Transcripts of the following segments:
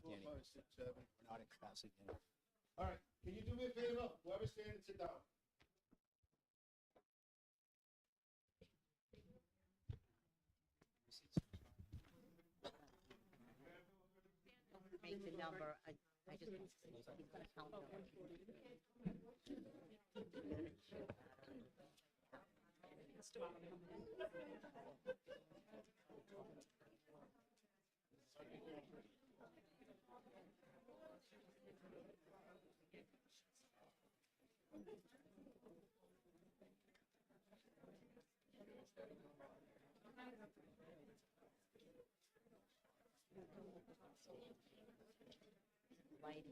Danny. 4, 5, 6, 7. We're not in capacity, Danny. All right, can you do me a favor? Whoever's standing, sit down. Make the number, I just, he's gonna count them. Lighting.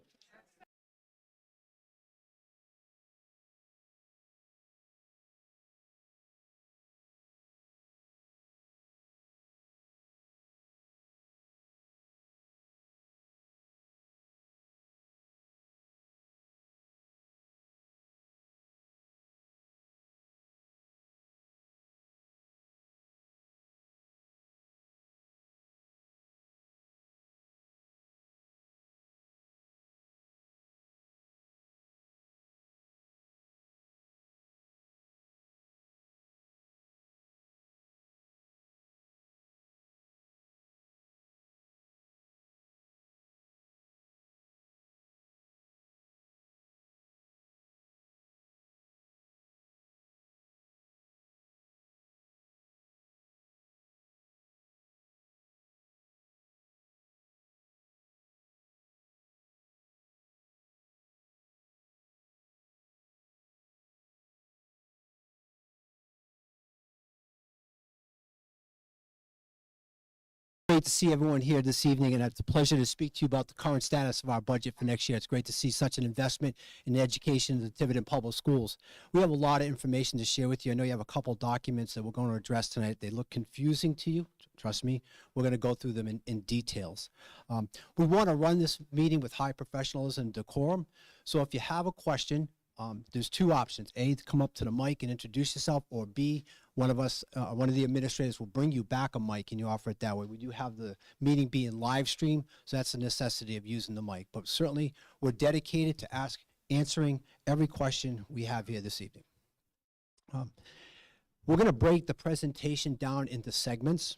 Great to see everyone here this evening, and it's a pleasure to speak to you about the current status of our budget for next year. It's great to see such an investment in the education of the Tiverton Public Schools. We have a lot of information to share with you. I know you have a couple documents that we're going to address tonight. They look confusing to you. Trust me, we're going to go through them in details. We want to run this meeting with high professionalism and decorum. So if you have a question, there's two options: A, to come up to the mic and introduce yourself, or B, one of the administrators will bring you back a mic and you offer it that way. We do have the meeting being live streamed, so that's the necessity of using the mic. But certainly, we're dedicated to answering every question we have here this evening. We're going to break the presentation down into segments,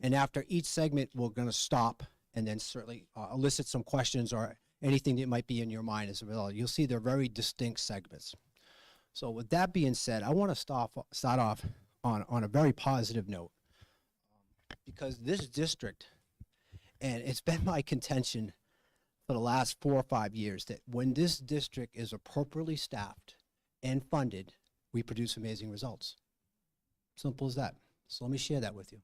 and after each segment, we're going to stop and then certainly elicit some questions or anything that might be in your mind as well. You'll see they're very distinct segments. So with that being said, I want to start off on a very positive note, because this district, and it's been my contention for the last 4 or 5 years, that when this district is appropriately staffed and funded, we produce amazing results. Simple as that. So let me share that with you.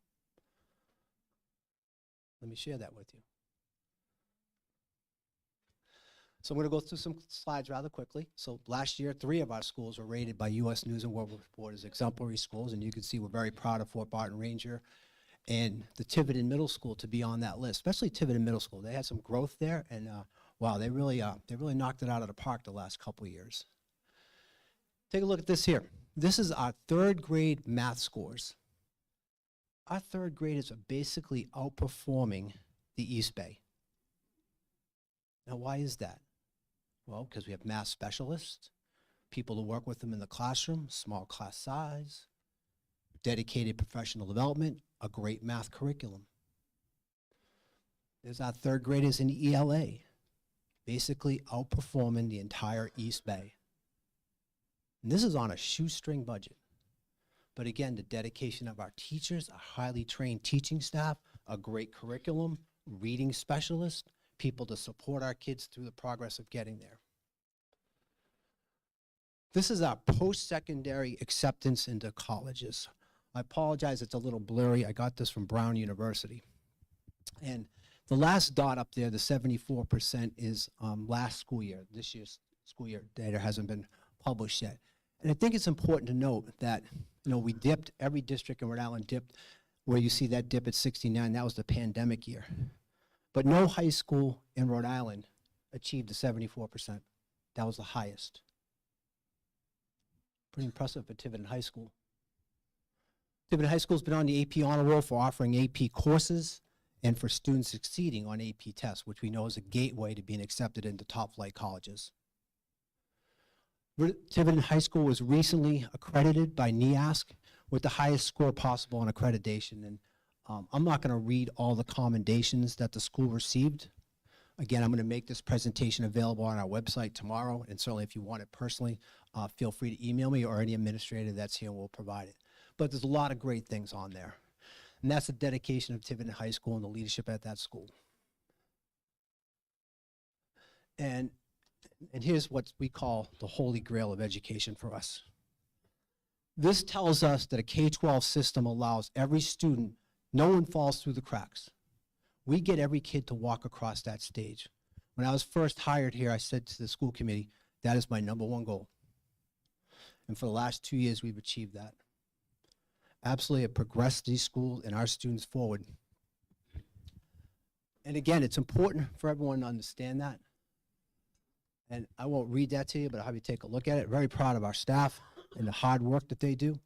So I'm going to go through some slides rather quickly. So last year, 3 of our schools were rated by U.S. News and World Report as exemplary schools, and you can see we're very proud of Fort Barton Ranger and the Tiverton Middle School to be on that list, especially Tiverton Middle School. They had some growth there, and wow, they really knocked it out of the park the last couple of years. Take a look at this here. This is our 3rd grade math scores. Our 3rd graders are basically outperforming the East Bay. Now, why is that? Well, because we have math specialists, people to work with them in the classroom, small class size, dedicated professional development, a great math curriculum. There's our 3rd graders in ELA, basically outperforming the entire East Bay. And this is on a shoestring budget. But again, the dedication of our teachers, a highly trained teaching staff, a great curriculum, reading specialists, people to support our kids through the progress of getting there. This is our post-secondary acceptance into colleges. I apologize, it's a little blurry. I got this from Brown University. And the last dot up there, the 74%, is last school year. This year's school year data hasn't been published yet. And I think it's important to note that, we dipped, every district in Rhode Island dipped, where you see that dip at 69, that was the pandemic year. But no high school in Rhode Island achieved the 74%. That was the highest. Pretty impressive for Tiverton High School. Tiverton High School's been on the AP Honor Roll for offering AP courses and for students succeeding on AP tests, which we know is a gateway to being accepted into top flight colleges. Tiverton High School was recently accredited by NEASC with the highest score possible on accreditation. And I'm not going to read all the commendations that the school received. Again, I'm going to make this presentation available on our website tomorrow, and certainly if you want it personally, feel free to email me, or any administrator that's here will provide it. But there's a lot of great things on there. And that's the dedication of Tiverton High School and the leadership at that school. And here's what we call the holy grail of education for us. This tells us that a K-12 system allows every student, no one falls through the cracks. We get every kid to walk across that stage. When I was first hired here, I said to the school committee, that is my #1 goal. And for the last 2 years, we've achieved that. Absolutely have progressed these schools and our students forward. And again, it's important for everyone to understand that. And I won't read that to you, but I'll have you take a look at it. Very proud of our staff and the hard work that they do.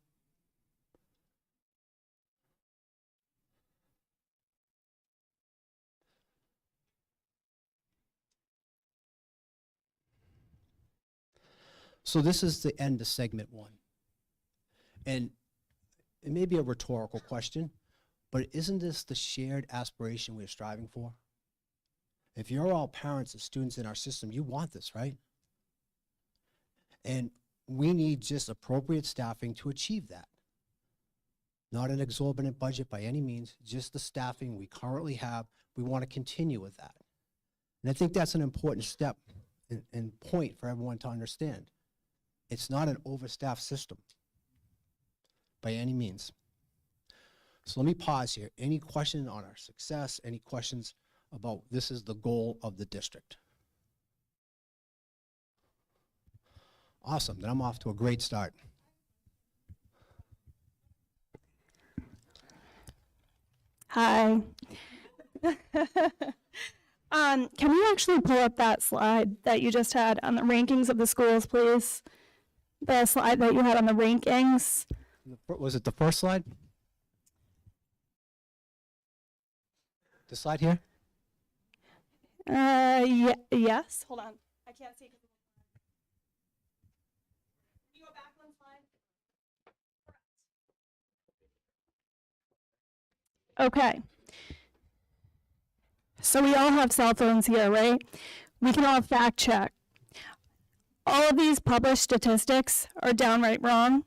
So this is the end of segment 1. And it may be a rhetorical question, but isn't this the shared aspiration we're striving for? If you're all parents of students in our system, you want this, right? And we need just appropriate staffing to achieve that. Not an exorbitant budget by any means, just the staffing we currently have. We want to continue with that. And I think that's an important step and point for everyone to understand. It's not an overstaffed system by any means. So let me pause here. Any question on our success? Any questions about this is the goal of the district? Awesome, then I'm off to a great start. Hi. Can you actually pull up that slide that you just had on the rankings of the schools, please? The slide that you had on the rankings. Was it the first slide? The slide here? Yes. Hold on. I can't see. Can you go back one slide? Okay. So we all have cell phones here, right? We can all fact check. All of these published statistics are downright wrong.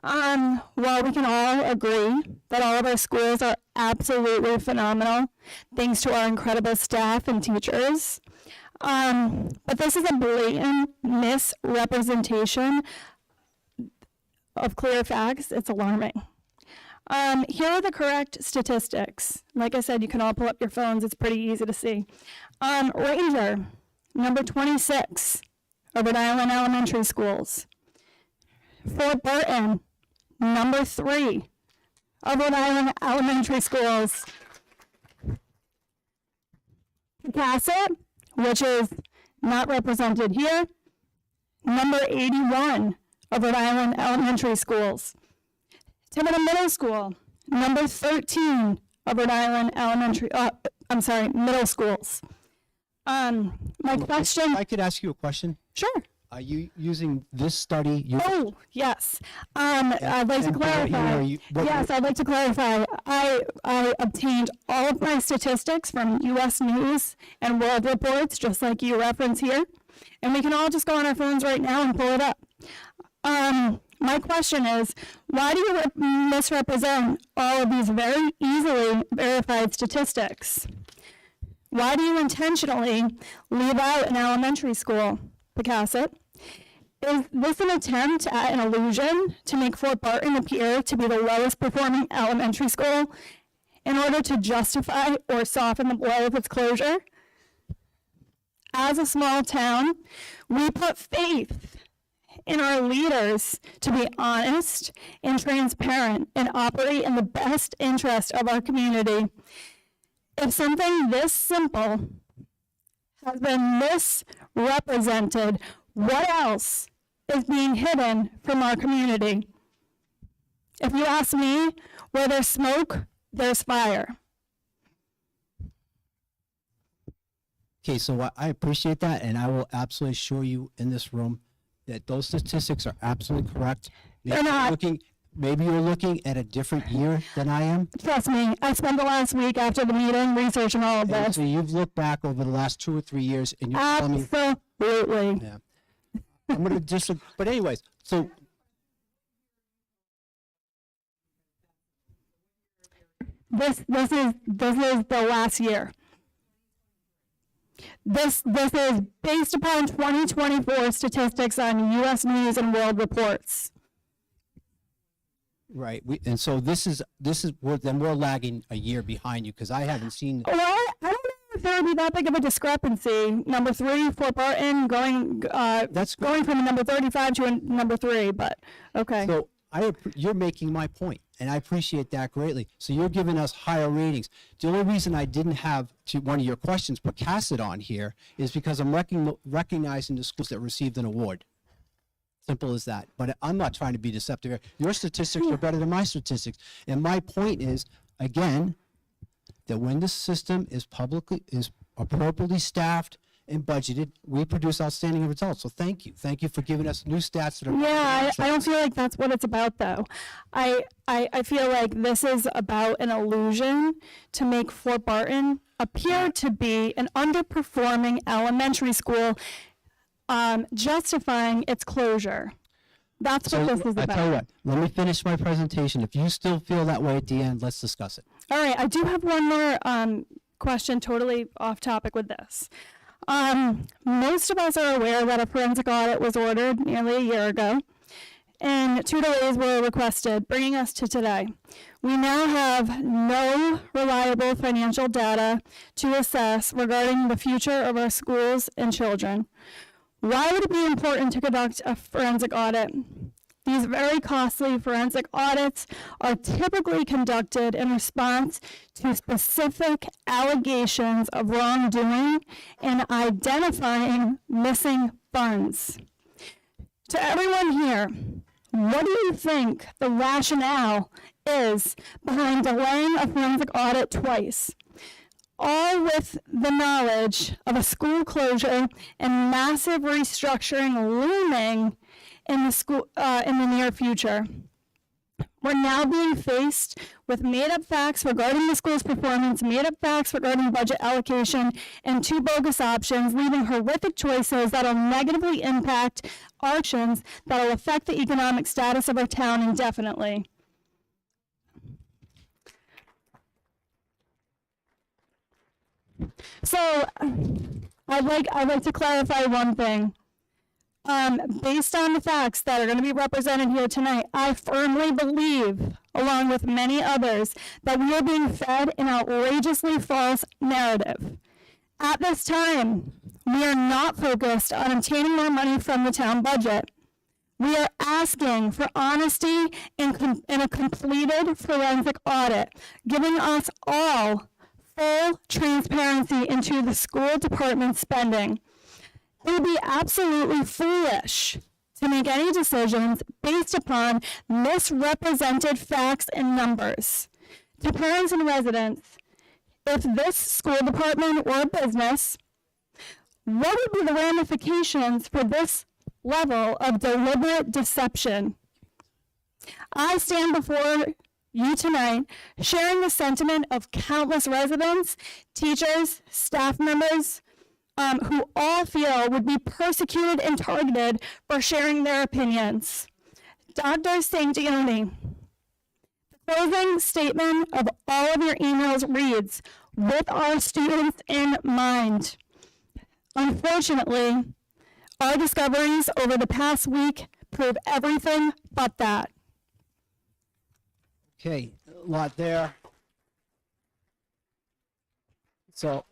While we can all agree that all of our schools are absolutely phenomenal, thanks to our incredible staff and teachers, but this is a blatant misrepresentation of clear facts. It's alarming. Here are the correct statistics. Like I said, you can all pull up your phones. It's pretty easy to see. Ranger, number 26 of Rhode Island elementary schools. Fort Burton, number 3 of Rhode Island elementary schools. Picasset, which is not represented here, number 81 of Rhode Island elementary schools. Tiverton Middle School, number 13 of Rhode Island middle schools. My question. If I could ask you a question. Sure. Are you using this study? Oh, yes. I'd like to clarify. Yes, I'd like to clarify. I obtained all of my statistics from U.S. News and World Reports, just like you reference here. And we can all just go on our phones right now and pull it up. My question is, why do you misrepresent all of these very easily verified statistics? Why do you intentionally leave out an elementary school, Picasset? Is this an attempt at an illusion to make Fort Barton appear to be the lowest performing elementary school in order to justify or soften the blow of its closure? As a small town, we put faith in our leaders to be honest and transparent and operate in the best interest of our community. If something this simple has been misrepresented, what else is being hidden from our community? If you ask me, where there's smoke, there's fire. Okay, so I appreciate that, and I will absolutely assure you in this room that those statistics are absolutely correct. They're not. Maybe you're looking at a different year than I am. Trust me, I spent the last week after the meeting researching all of And this. so you've looked back over the last 2 or 3 years, and you tell me, Absolutely. yeah. I'm gonna just, but anyways, so This is the last year. This is based upon 2024 statistics on U.S. News and World Reports. right, and so this is then we're lagging a year behind you because I haven't seen. Well, I don't know if there would be that big of a discrepancy. Number 3, Fort Barton, going from a number 35 to a number 3, but okay. So you're making my point, and I appreciate that greatly. So you're giving us higher ratings. The only reason I didn't have to one of your questions but cast it on here is because I'm recognizing the schools that received an award. Simple as that. But I'm not trying to be deceptive here. Your statistics are better than my statistics. And my point is, again, that when the system is appropriately staffed and budgeted, we produce outstanding results. So thank you. Thank you for giving us new stats that are. Yeah, I don't feel like that's what it's about, though. I feel like this is about an illusion to make Fort Barton appear to be an underperforming elementary school, justifying its closure. That's what this is I about. tell you what, let me finish my presentation. If you still feel that way at the end, let's discuss it. All right, I do have one more question, totally off topic with this. Most of us are aware that a forensic audit was ordered nearly a year ago, and 2 delays were requested, bringing us to today. We now have no reliable financial data to assess regarding the future of our schools and children. Why would it be important to conduct a forensic audit? These very costly forensic audits are typically conducted in response to specific allegations of wrongdoing and identifying missing funds. To everyone here, what do you think the rationale is behind delaying a forensic audit twice? All with the knowledge of a school closure and massive restructuring looming in the near future. We're now being faced with made-up facts regarding the school's performance, made-up facts regarding budget allocation, and 2 bogus options, leaving horrific choices that will negatively impact our actions that will affect the economic status of our town indefinitely. So, I'd like to clarify one thing. Based on the facts that are going to be represented here tonight, I firmly believe, along with many others, that we are being fed an outrageously false narrative. At this time, we are not focused on obtaining more money from the town budget. We are asking for honesty in a completed forensic audit, giving us all full transparency into the school department spending. It would be absolutely foolish to make any decisions based upon misrepresented facts and numbers. To parents and residents, if this school department were a business, what would be the ramifications for this level of deliberate deception? I stand before you tonight sharing the sentiment of countless residents, teachers, staff members, who all feel would be persecuted and targeted for sharing their opinions. Dr. Santioni, the closing statement of all of your emails reads, "With our students in mind." Unfortunately, our discoveries over the past week prove everything but that. Okay, a lot there. So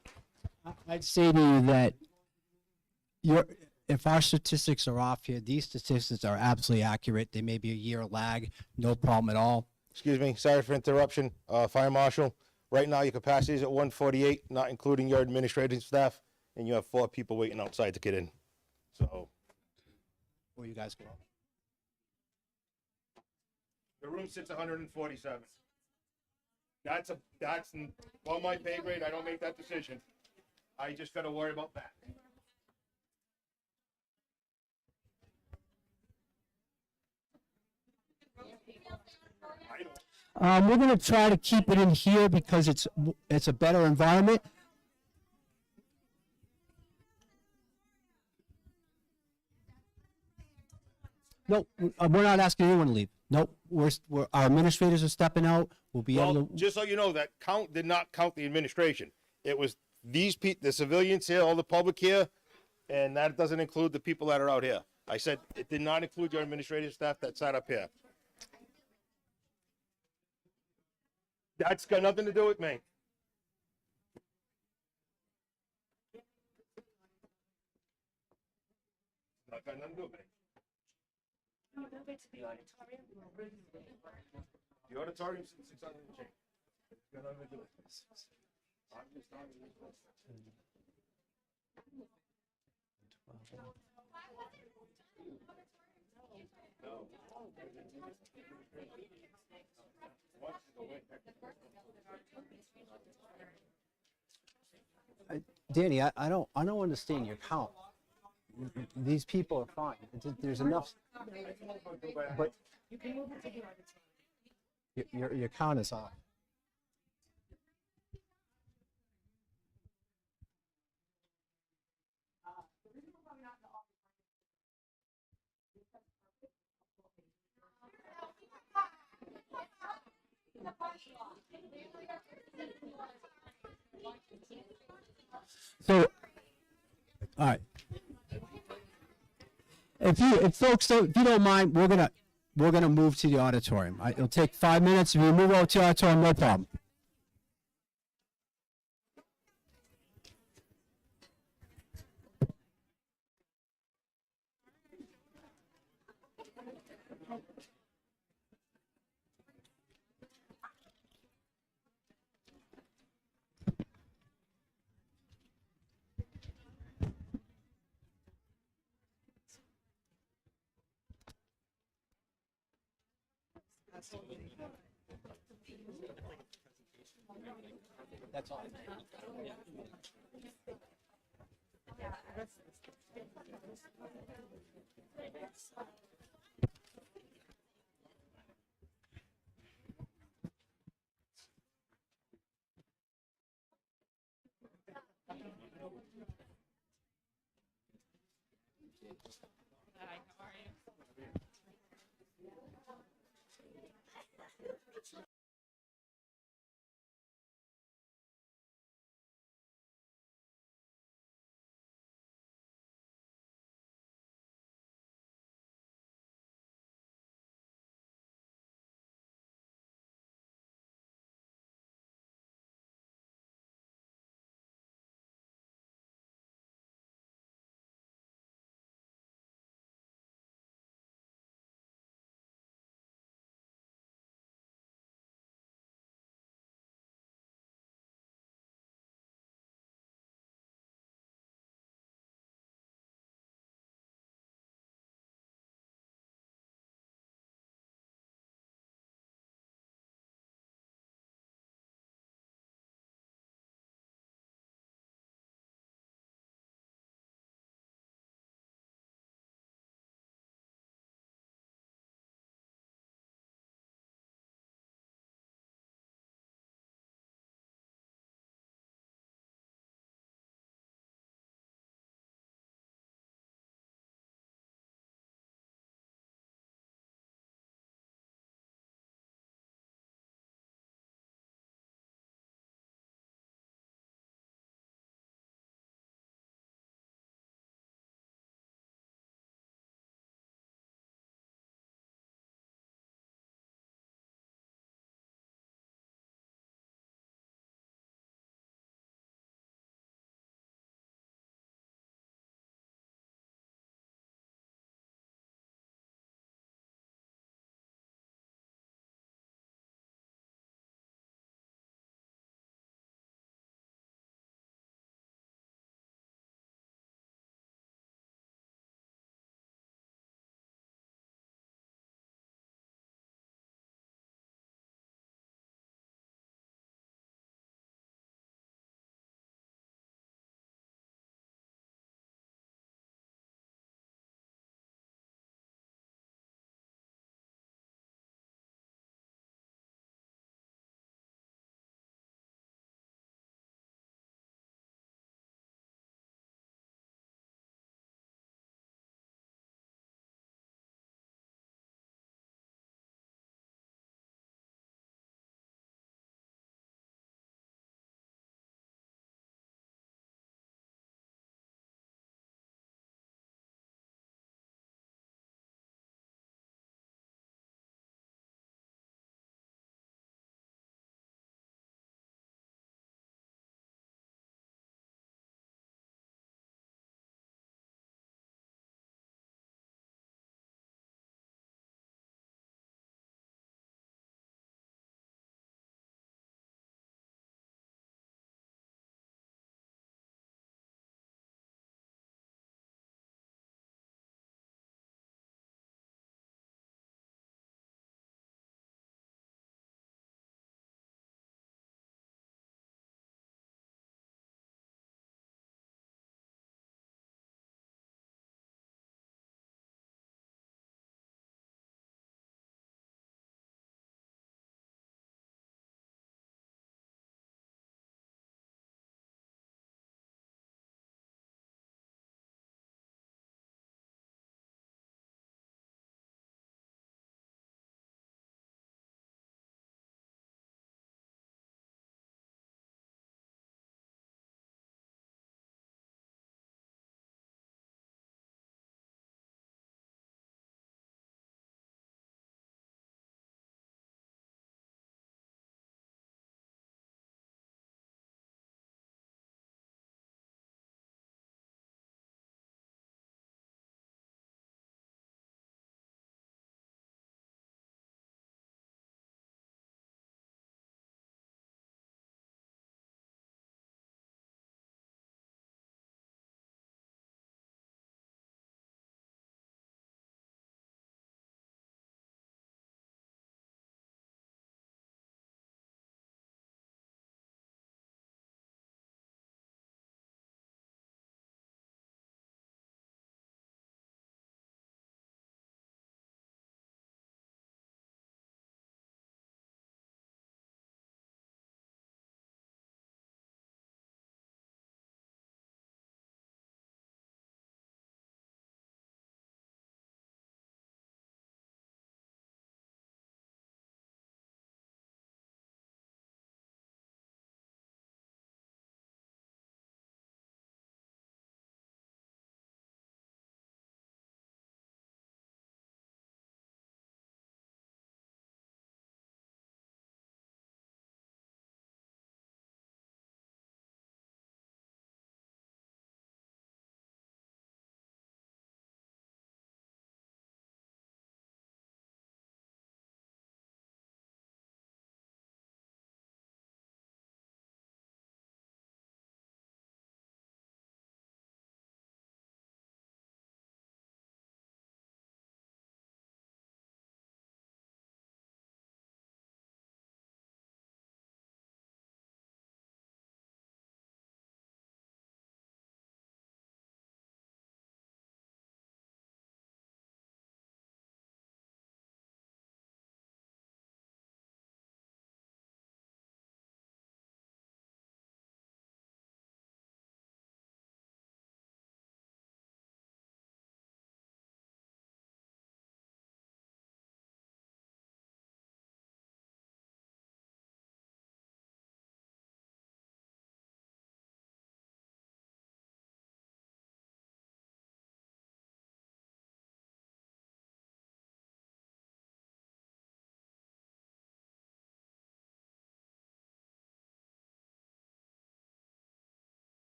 I'd say to you that if our statistics are off here, these statistics are absolutely accurate. They may be a year lag, no problem at all. Excuse me, sorry for interruption. Fire Marshal, right now your capacity is at 148, not including your administrative staff, and you have 4 people waiting outside to get in. So Before you guys go. the room sits 147. That's on my pay grade. I don't make that decision. I just gotta worry about that. We're gonna try to keep it in here because it's a better environment. No, we're not asking anyone to leave. Nope, our administrators are stepping out. We'll be Well, able to. just so you know, that count did not count the administration. It was the civilians here, all the public here, and that doesn't include the people that are out here. I said it did not include your administrative staff that sat up here. That's got nothing to do with me. Not got nothing to do with me. The auditorium's 600 and change. It's got nothing to do with this. I'm just talking to this person. No. Danny, I don't understand your count. These people are fine. There's enough. But your count is off. So, all right. If folks don't, if you don't mind, we're gonna move to the auditorium. It'll take 5 minutes. If we move over to the auditorium, no problem. That's all.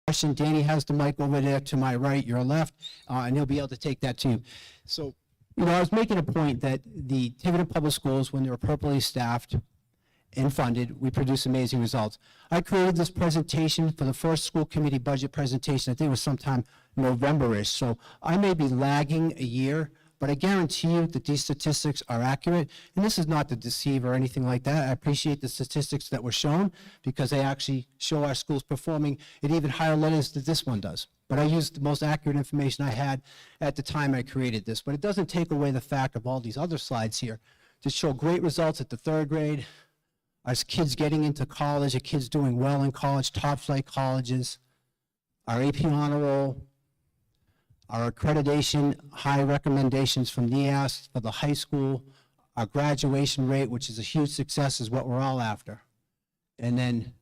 question, Danny has the mic over there to my right, your left, and he'll be able to take that to you. So, I was making a point that the Tiverton Public Schools, when they were appropriately staffed and funded, we produce amazing results. I created this presentation for the first school committee budget presentation. I think it was sometime November-ish. So I may be lagging a year, but I guarantee you that these statistics are accurate. And this is not to deceive or anything like that. I appreciate the statistics that were shown because they actually show our schools performing at even higher levels than this one does. But I used the most accurate information I had at the time I created this. But it doesn't take away the fact of all these other slides here to show great results at the third grade, our kids getting into college, our kids doing well in college, top flight colleges, our AP honor roll, our accreditation, high recommendations from NEAS for the high school, our graduation rate, which is a huge success, is what we're all after. And then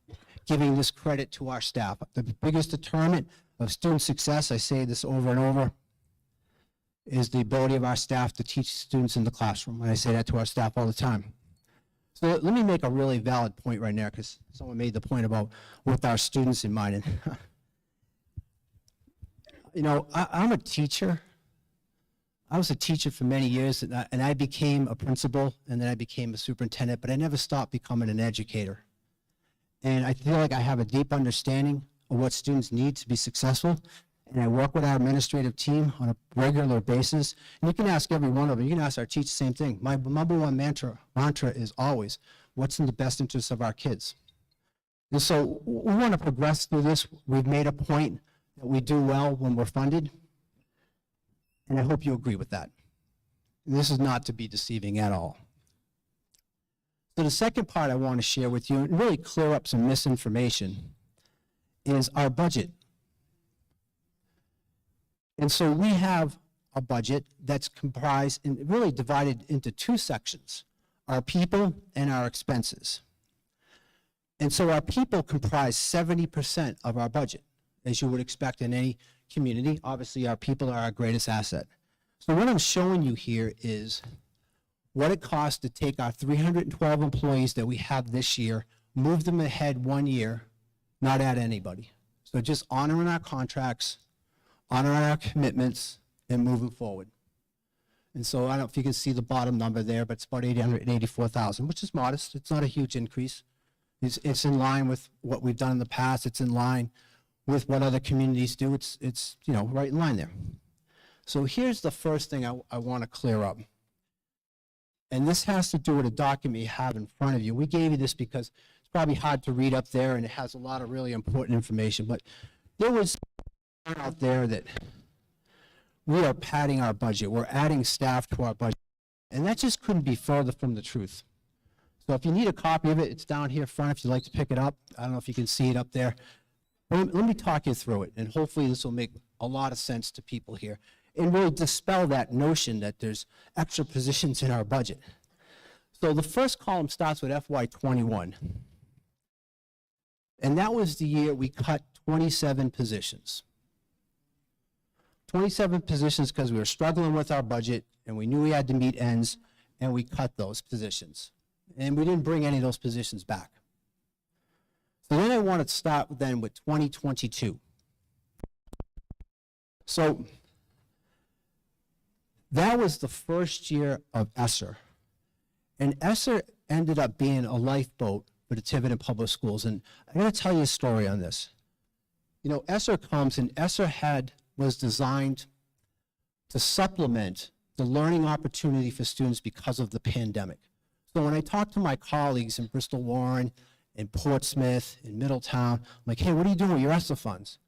giving this credit to our staff. The biggest determinant of student success, I say this over and over, is the ability of our staff to teach students in the classroom. And I say that to our staff all the time. So let me make a really valid point right now, because someone made the point about with our students in mind. And I'm a teacher. I was a teacher for many years, and I became a principal, and then I became a superintendent, but I never stopped becoming an educator. And I feel like I have a deep understanding of what students need to be successful, and I work with our administrative team on a regular basis. And you can ask every one of them. You can ask our teachers the same thing. My number one mantra is always, what's in the best interest of our kids? And so we want to progress through this. We've made a point that we do well when we're funded, and I hope you agree with that. And this is not to be deceiving at all. So the second part I want to share with you and really clear up some misinformation is our budget. And so we have a budget that's comprised and really divided into two sections, our people and our expenses. And so our people comprise 70% of our budget, as you would expect in any community. Obviously, our people are our greatest asset. So what I'm showing you here is what it costs to take our 312 employees that we have this year, move them ahead 1 year, not add anybody. So just honoring our contracts, honoring our commitments, and moving forward. And so I don't know if you can see the bottom number there, but it's about 884,000, which is modest. It's not a huge increase. It's in line with what we've done in the past. It's in line with what other communities do. It's right in line there. So here's the first thing I want to clear up. And this has to do with a document you have in front of you. We gave you this because it's probably hard to read up there, and it has a lot of really important information. But there was out there that we are padding our budget. We're adding staff to our budget. And that just couldn't be further from the truth. So if you need a copy of it, it's down here front if you'd like to pick it up. I don't know if you can see it up there. Let me talk you through it, and hopefully this will make a lot of sense to people here and really dispel that notion that there's extra positions in our budget. So the first column starts with FY21. And that was the year we cut 27 positions. 27 positions because we were struggling with our budget and we knew we had to meet ends, and we cut those positions. And we didn't bring any of those positions back. So then I want to start then with 2022. So that was the first year of ESSER. And ESSER ended up being a lifeboat for the Tiverton Public Schools. And I'm going to tell you a story on this. ESSER comes, and ESSER was designed to supplement the learning opportunity for students because of the pandemic. So when I talk to my colleagues in Bristol Warren, in Portsmouth, in Middletown, I'm like, hey, what are you doing with your ESSER funds?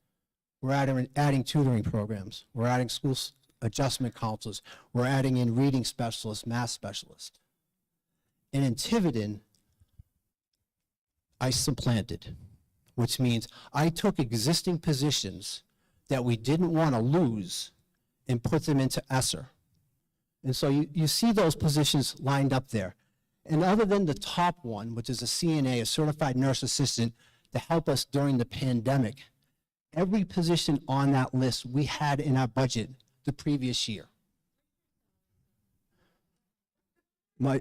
We're adding tutoring programs. We're adding school adjustment counselors. We're adding in reading specialists, math specialists. And in Tiverton, I supplanted, which means I took existing positions that we didn't want to lose and put them into ESSER. And so you see those positions lined up there. And other than the top one, which is a CNA, a certified nurse assistant, to help us during the pandemic, every position on that list we had in our budget the previous year. All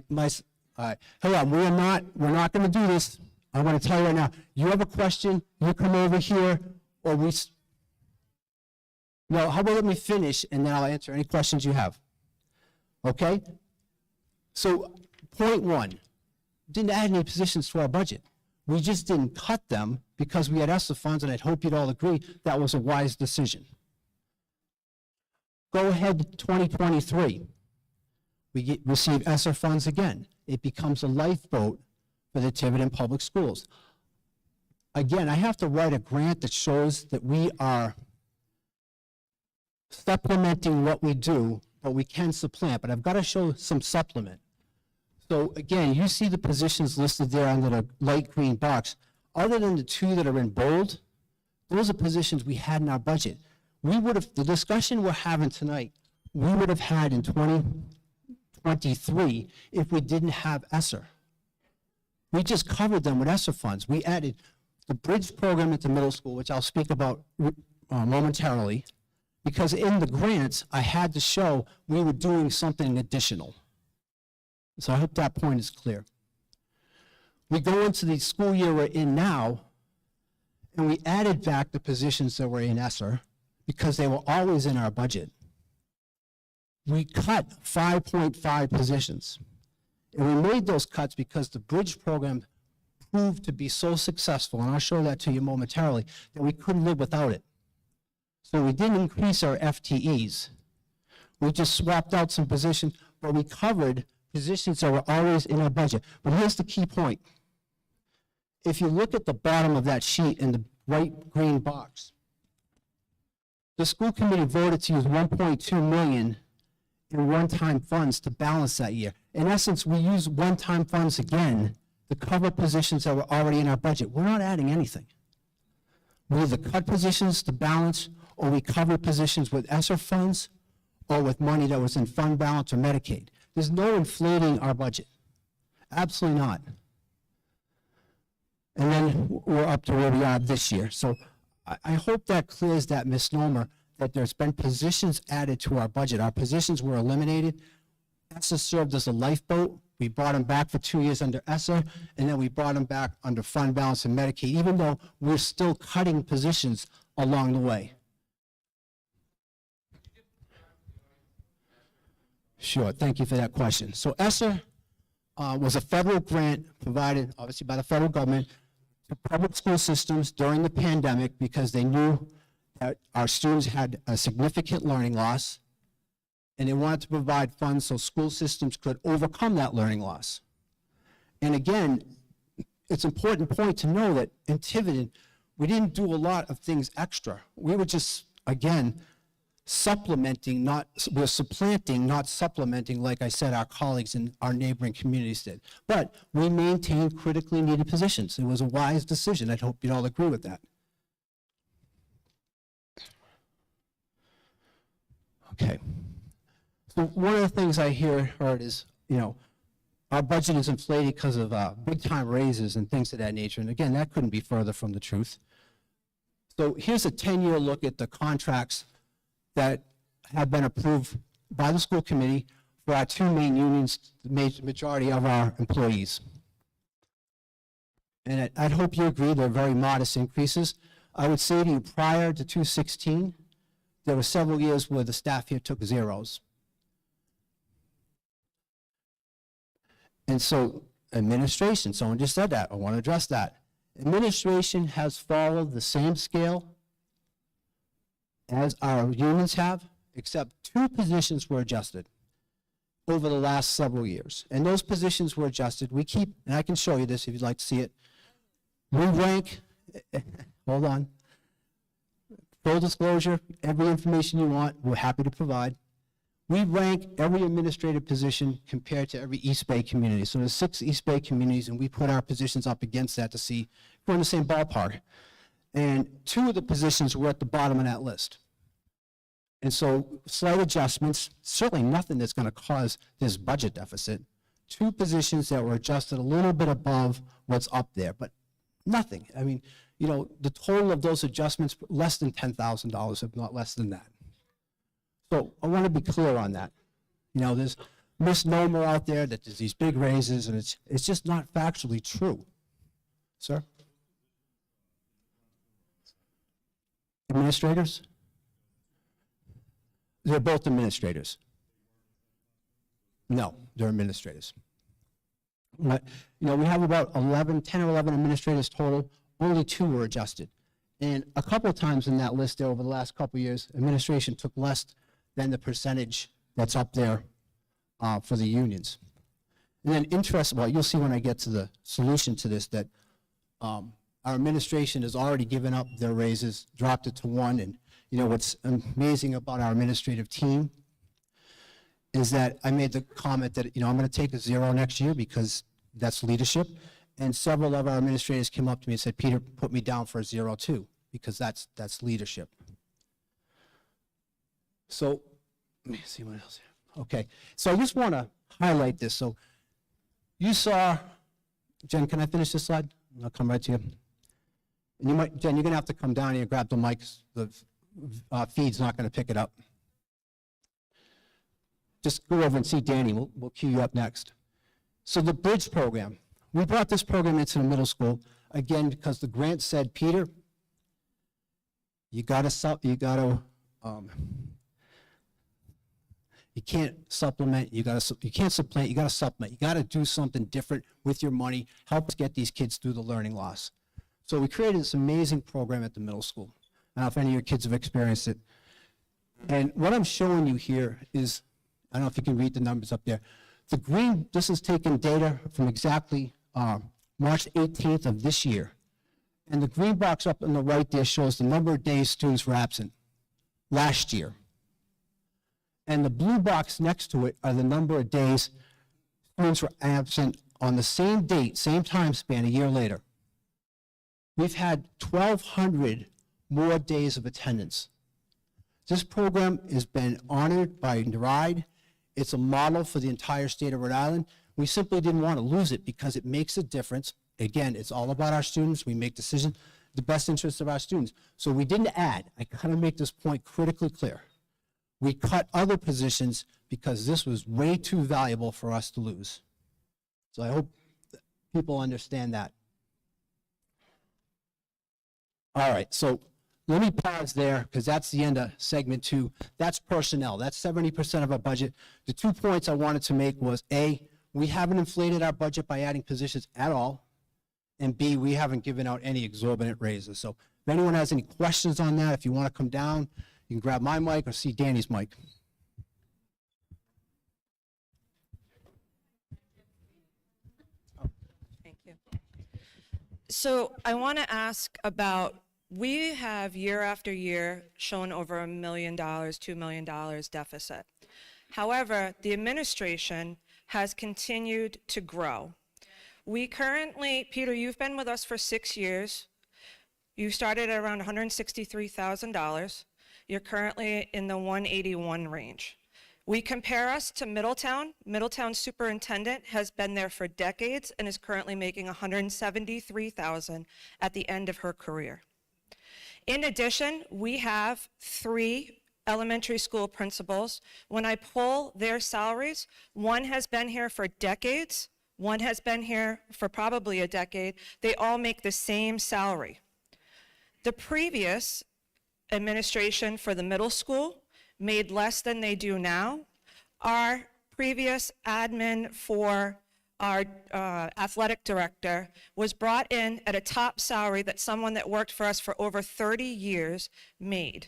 right, hold on, we're not going to do this. I want to tell you right now, you have a question, you come over here, or no, how about let me finish and then I'll answer any questions you have. Okay? So, point one, didn't add any positions to our budget. We just didn't cut them because we had ESSA funds, and I'd hope you'd all agree that was a wise decision. Go ahead 2023. We receive ESSA funds again. It becomes a lifeboat for the Tiverton Public Schools. Again, I have to write a grant that shows that we are supplementing what we do, but we can supplant, but I've got to show some supplement. So again, you see the positions listed there under the light green box. Other than the two that are in bold, those are positions we had in our budget. We would have, the discussion we're having tonight, we would have had in 2023 if we didn't have ESSER. We just covered them with ESSER funds. We added the bridge program at the middle school, which I'll speak about momentarily, because in the grants, I had to show we were doing something additional. So I hope that point is clear. We go into the school year we're in now, and we added back the positions that were in ESSER because they were always in our budget. We cut 5.5 positions. And we made those cuts because the bridge program proved to be so successful, and I'll show that to you momentarily, that we couldn't live without it. So we didn't increase our FTEs. We just swapped out some positions, but we covered positions that were always in our budget. But here's the key point. If you look at the bottom of that sheet in the bright green box, the school committee voted to use 1.2 million in one-time funds to balance that year. In essence, we use one-time funds again to cover positions that were already in our budget. We're not adding anything. We either cut positions to balance, or we cover positions with ESSER funds, or with money that was in fund balance or Medicaid. There's no inflating our budget. Absolutely not. And then we're up to where we are this year. So I hope that clears that misnomer that there's been positions added to our budget. Our positions were eliminated. ESSA served as a lifeboat. We brought them back for 2 years under ESSA, and then we brought them back under fund balance and Medicaid, even though we're still cutting positions along the way. Sure, thank you for that question. So ESSER was a federal grant provided, obviously, by the federal government to public school systems during the pandemic because they knew that our students had a significant learning loss, and they wanted to provide funds so school systems could overcome that learning loss. And again, it's an important point to know that in Tiverton, we didn't do a lot of things extra. We were just, again, supplementing, we're supplanting, not supplementing, like I said, our colleagues in our neighboring communities did. But we maintained critically needed positions. It was a wise decision. I hope you'd all agree with that. Okay. So one of the things I heard is, our budget is inflated because of big-time raises and things of that nature. And again, that couldn't be further from the truth. So here's a 10-year look at the contracts that have been approved by the school committee for our two main unions, the majority of our employees. And I'd hope you agree they're very modest increases. I would say to you, prior to 2016, there were several years where the staff here took zeros. And so administration, someone just said that, I want to address that. Administration has followed the same scale as our unions have, except 2 positions were adjusted over the last several years. And those positions were adjusted. We keep, and I can show you this if you'd like to see it. We rank, hold on, full disclosure, every information you want, we're happy to provide. We rank every administrative position compared to every East Bay community. So there's 6 East Bay communities, and we put our positions up against that to see if we're in the same ballpark. And 2 of the positions were at the bottom of that list. And so slight adjustments, certainly nothing that's going to cause this budget deficit. 2 positions that were adjusted a little bit above what's up there, but nothing. I mean, the total of those adjustments, less than $10,000, if not less than that. So I want to be clear on that. There's misnomer out there that there's these big raises, and it's just not factually true. Sir? Administrators? They're both administrators. No, they're administrators. But, you know, we have about 10 or 11 administrators total. Only 2 were adjusted. And a couple of times in that list there over the last couple of years, administration took less than the percentage that's up there for the unions. And then well, you'll see when I get to the solution to this that our administration has already given up their raises, dropped it to 1. And, you know, what's amazing about our administrative team is that I made the comment that, you know, I'm going to take a 0 next year because that's leadership. And several of our administrators came up to me and said, Peter, put me down for a 0 too, because that's leadership. So, let me see what else here. Okay, so I just want to highlight this. So, you saw, Jen, can I finish this slide? I'll come right to you. And you might, Jen, you're going to have to come down here and grab the mic. The feed's not going to pick it up. Just go over and see Danny. We'll cue you up next. So the bridge program. We brought this program into the middle school, again, because the grant said, Peter, you can't supplement, you gotta supplement. You gotta do something different with your money, help us get these kids through the learning loss. So we created this amazing program at the middle school. I don't know if any of your kids have experienced it. And what I'm showing you here is, I don't know if you can read the numbers up there. The green, this is taking data from exactly March 18th of this year. And the green box up on the right there shows the number of days students were absent last year. And the blue box next to it are the number of days students were absent on the same date, same time span a year later. We've had 1,200 more days of attendance. This program has been honored by RIDE. It's a model for the entire state of Rhode Island. We simply didn't want to lose it because it makes a difference. Again, it's all about our students. We make decisions, the best interests of our students. So we didn't add. I gotta make this point critically clear. We cut other positions because this was way too valuable for us to lose. So I hope people understand that. All right, so let me pause there because that's the end of segment 2. That's personnel. That's 70% of our budget. The 2 points I wanted to make was A, we haven't inflated our budget by adding positions at all, and B, we haven't given out any exorbitant raises. So if anyone has any questions on that, if you want to come down, you can grab my mic or see Danny's mic. Thank you. So I want to ask about, we have year after year shown over $1 million, $2 million deficit. However, the administration has continued to grow. We currently, Peter, you've been with us for 6 years. You started at around $163,000. You're currently in the 181 range. We compare us to Middletown. Middletown's superintendent has been there for decades and is currently making $173,000 at the end of her career. In addition, we have 3 elementary school principals. When I pull their salaries, one has been here for decades, one has been here for probably a decade. They all make the same salary. The previous administration for the middle school made less than they do now. Our previous admin for our athletic director was brought in at a top salary that someone that worked for us for over 30 years made.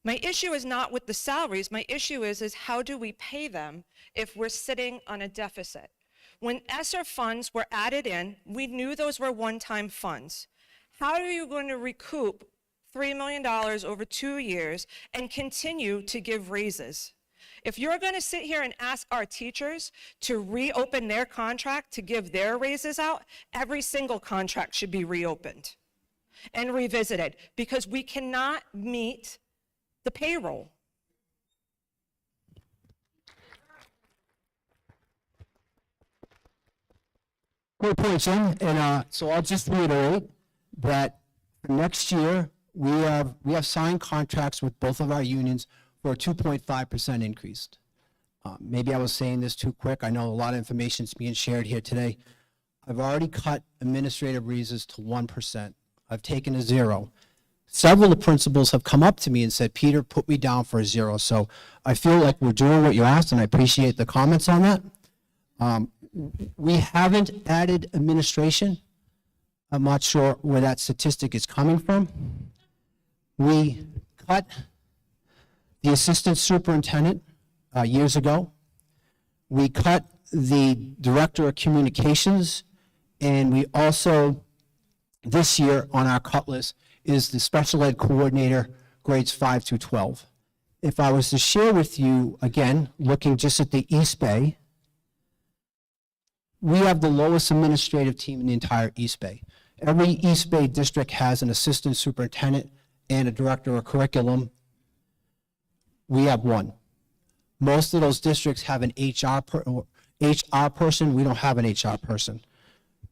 My issue is not with the salaries. My issue is how do we pay them if we're sitting on a deficit? When ESSER funds were added in, we knew those were one-time funds. How are you going to recoup $3 million over 2 years and continue to give raises? If you're going to sit here and ask our teachers to reopen their contract to give their raises out, every single contract should be reopened and revisited because we cannot meet the payroll. Great point, Jen. And so I'll just reiterate that for next year, we have signed contracts with both of our unions for a 2.5% increase. Maybe I was saying this too quick. I know a lot of information is being shared here today. I've already cut administrative raises to 1%. I've taken a 0. Several of the principals have come up to me and said, Peter, put me down for a 0. So I feel like we're doing what you asked, and I appreciate the comments on that. We haven't added administration. I'm not sure where that statistic is coming from. We cut the assistant superintendent years ago. We cut the director of communications, and we also, this year on our cut list, is the special ed coordinator, grades 5 through 12. If I was to share with you, again, looking just at the East Bay, we have the lowest administrative team in the entire East Bay. Every East Bay district has an assistant superintendent and a director of curriculum. We have one. Most of those districts have an HR person. We don't have an HR person.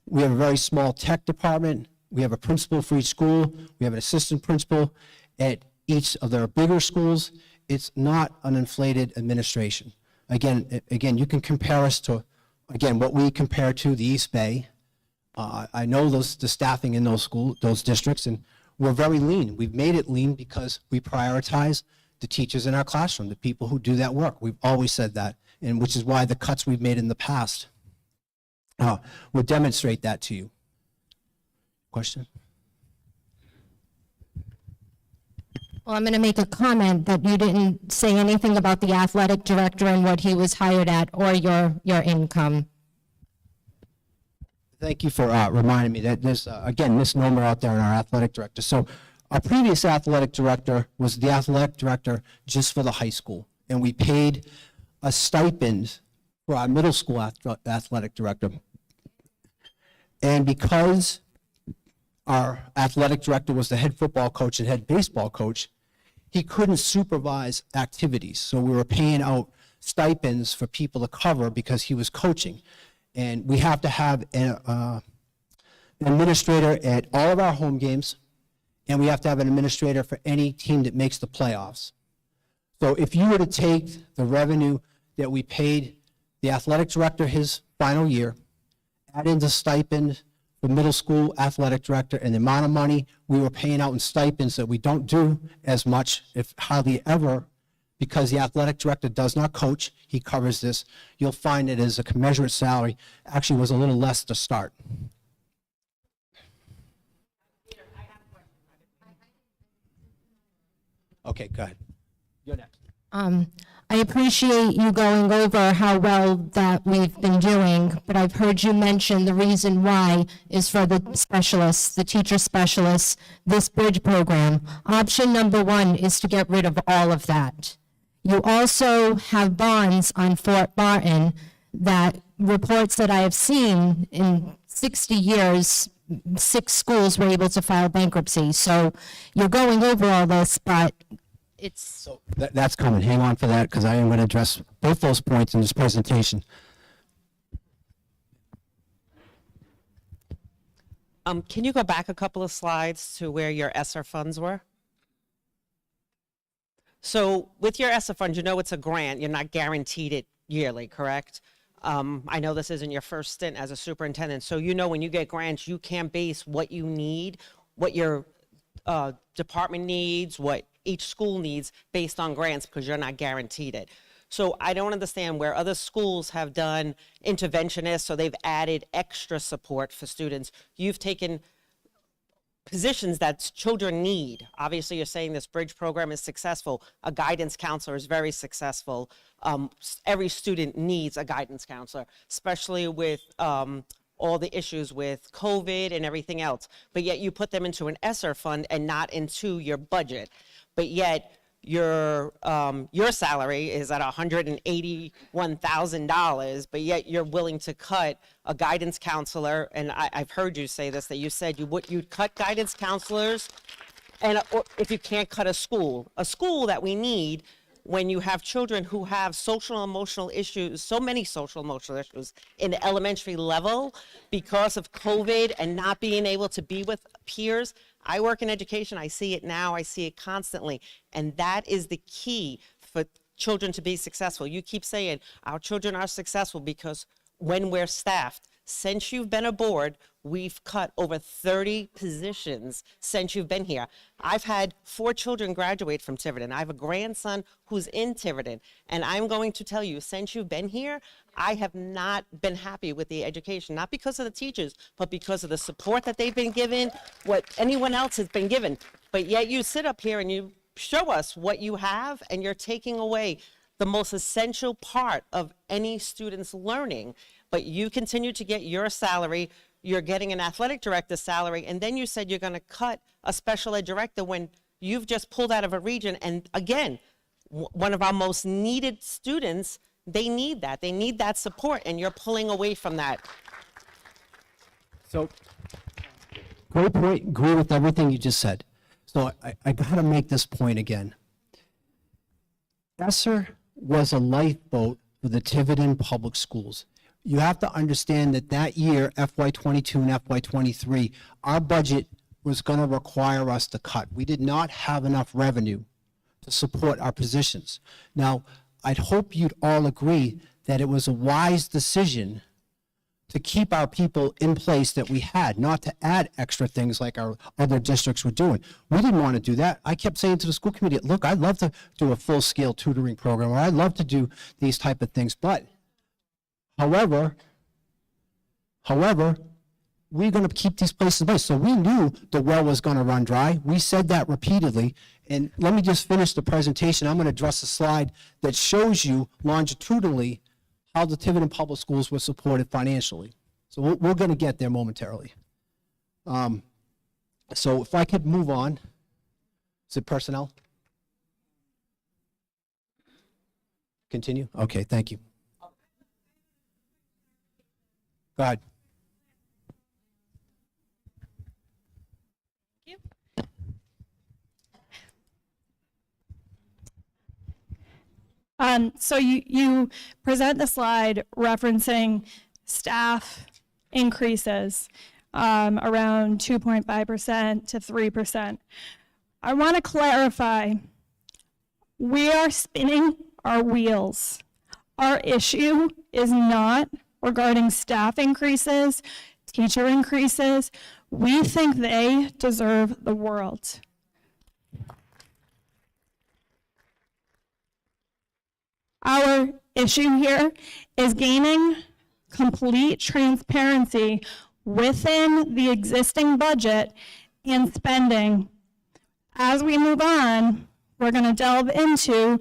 We have a very small tech department. We have a principal for each school. We have an assistant principal at each of their bigger schools. It's not an inflated administration. Again, you can compare us to, again, what we compare to the East Bay. I know the staffing in those districts, and we're very lean. We've made it lean because we prioritize the teachers in our classroom, the people who do that work. We've always said that, and which is why the cuts we've made in the past will demonstrate that to you. Question? Well, I'm going to make a comment that you didn't say anything about the athletic director and what he was hired at or your income. Thank you for reminding me that there's, again, misnomer out there in our athletic director. So our previous athletic director was the athletic director just for the high school, and we paid a stipend for our middle school athletic director. And because our athletic director was the head football coach and head baseball coach, he couldn't supervise activities. So we were paying out stipends for people to cover because he was coaching. And we have to have an administrator at all of our home games, and we have to have an administrator for any team that makes the playoffs. So if you were to take the revenue that we paid the athletic director his final year, add in the stipend, the middle school athletic director, and the amount of money we were paying out in stipends that we don't do as much, if hardly ever, because the athletic director does not coach, he covers this, you'll find it as a commensurate salary actually was a little less to start. Okay, go ahead. You're next. I appreciate you going over how well that we've been doing, but I've heard you mention the reason why is for the specialists, the teacher specialists, this bridge program. Option number 1 is to get rid of all of that. You also have bonds on Fort Barton that reports that I have seen in 60 years, 6 schools were able to file bankruptcy. So you're going over all this, but it's... So that's coming. Hang on for that, because I am going to address both those points in this presentation. Can you go back a couple of slides to where your ESSER funds were? So with your ESSER funds, you know it's a grant. You're not guaranteed it yearly, correct? I know this isn't your first stint as a superintendent, so you know when you get grants, you can base what you need, what your department needs, what each school needs based on grants, because you're not guaranteed it. So I don't understand where other schools have done interventionists, so they've added extra support for students. You've taken positions that children need. Obviously, you're saying this bridge program is successful. A guidance counselor is very successful. Every student needs a guidance counselor, especially with all the issues with COVID and everything else. But yet you put them into an ESSER fund and not into your budget. But yet your salary is at $181,000, but yet you're willing to cut a guidance counselor, and I've heard you say this, that you said you'd cut guidance counselors, and if you can't cut a school that we need when you have children who have social and emotional issues, so many social and emotional issues in the elementary level because of COVID and not being able to be with peers. I work in education, I see it now, I see it constantly, and that is the key for children to be successful. You keep saying our children are successful because when we're staffed, since you've been aboard, we've cut over 30 positions since you've been here. I've had 4 children graduate from Tiverton. I have a grandson who's in Tiverton. And I'm going to tell you, since you've been here, I have not been happy with the education, not because of the teachers, but because of the support that they've been given, what anyone else has been given. But yet you sit up here and you show us what you have, and you're taking away the most essential part of any student's learning. But you continue to get your salary, you're getting an athletic director's salary, and then you said you're going to cut a special ed director when you've just pulled out of a region. And again, one of our most needed students, they need that. They need that support, and you're pulling away from that. So, great point. Agree with everything you just said. So I got to make this point again. ESSER was a lifeboat for the Tiverton Public Schools. You have to understand that that year, FY22 and FY23, our budget was going to require us to cut. We did not have enough revenue to support our positions. Now, I'd hope you'd all agree that it was a wise decision to keep our people in place that we had, not to add extra things like our other districts were doing. We didn't want to do that. I kept saying to the school committee, look, I'd love to do a full-scale tutoring program, or I'd love to do these type of things, but however, we're going to keep these places in place. So we knew the well was going to run dry. We said that repeatedly. And let me just finish the presentation. I'm going to address a slide that shows you longitudinally how the Tiverton Public Schools were supported financially. So we're going to get there momentarily. So if I could move on. Is it personnel? Continue? Okay, thank you. Go ahead. So you present the slide referencing staff increases around 2.5% to 3%. I want to clarify, we are spinning our wheels. Our issue is not regarding staff increases, teacher increases. We think they deserve the world. Our issue here is gaining complete transparency within the existing budget and spending. As we move on, we're going to delve into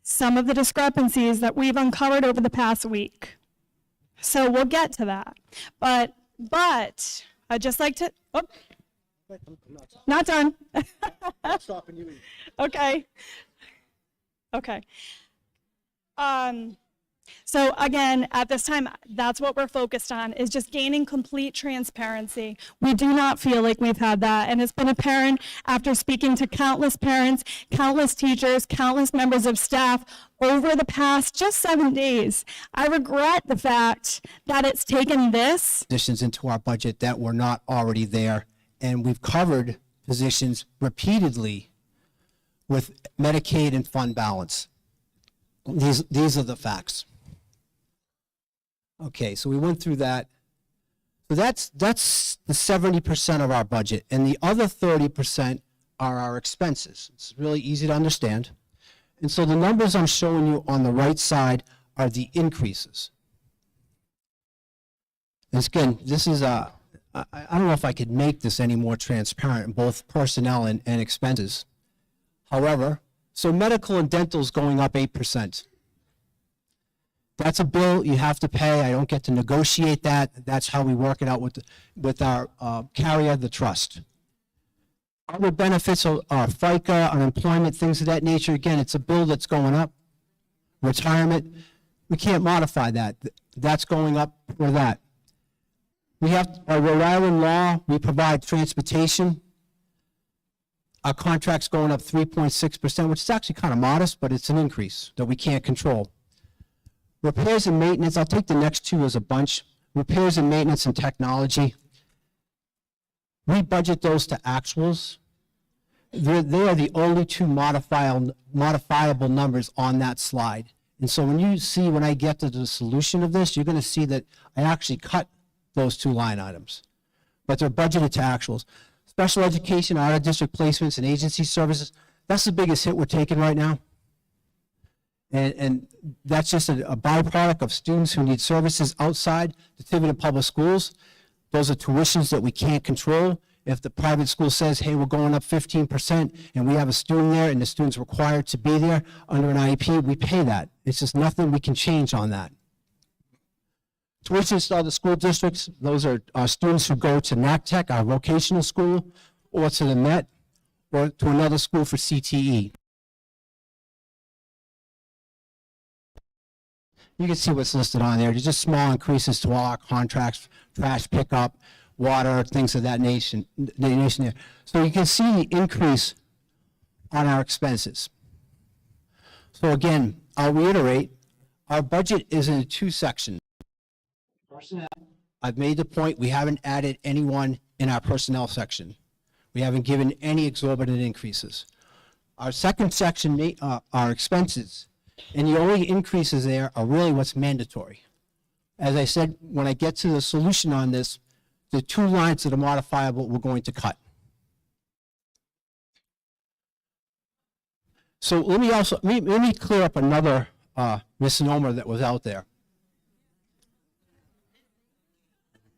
some of the discrepancies that we've uncovered over the past week. So we'll get to that. But I'd just like to, not done. I'm stopping you. Okay. So again, at this time, that's what we're focused on, is just gaining complete transparency. We do not feel like we've had that, and it's been apparent after speaking to countless parents, countless teachers, countless members of staff over the past just 7 days. I regret the fact that it's taken this Additions into our budget that were not already there, and we've covered positions repeatedly with Medicaid and fund balance. These are the facts. Okay, so we went through that. So that's the 70% of our budget, and the other 30% are our expenses. It's really easy to understand. And so the numbers I'm showing you on the right side are the increases. And again, this is I don't know if I could make this any more transparent in both personnel and expenses. However, so medical and dental is going up 8%. That's a bill you have to pay. I don't get to negotiate that. That's how we work it out with our carrier, the trust. Other benefits are FICA, unemployment, things of that nature. Again, it's a bill that's going up. Retirement, we can't modify that. That's going up for that. We have Rhode Island law. We provide transportation. Our contract's going up 3.6%, which is actually kind of modest, but it's an increase that we can't control. Repairs and maintenance, I'll take the next two as a bunch. Repairs and maintenance and technology. We budget those to actuals. They are the only two modifiable numbers on that slide. And so when I get to the solution of this, you're going to see that I actually cut those two line items. but they're budgeted to actuals. Special education, out-of-district placements, and agency services, that's the biggest hit we're taking right now. And that's just a byproduct of students who need services outside the Tiverton Public Schools. Those are tuitions that we can't control. If the private school says, hey, we're going up 15%, and we have a student there, and the student's required to be there under an IEP, we pay that. It's just nothing we can change on that. Tuitions to other school districts, those are our students who go to NACTech, our vocational school, or to the Met, or to another school for CTE. You can see what's listed on there. There's just small increases to all our contracts, trash pickup, water, things of that nation there. So you can see the increase on our expenses. So again, I'll reiterate, our budget is in two sections. Personnel, I've made the point, we haven't added anyone in our personnel section. We haven't given any exorbitant increases. Our second section, our expenses, and the only increases there are really what's mandatory. As I said, when I get to the solution on this, the two lines that are modifiable we're going to cut. So let me clear up another misnomer that was out there.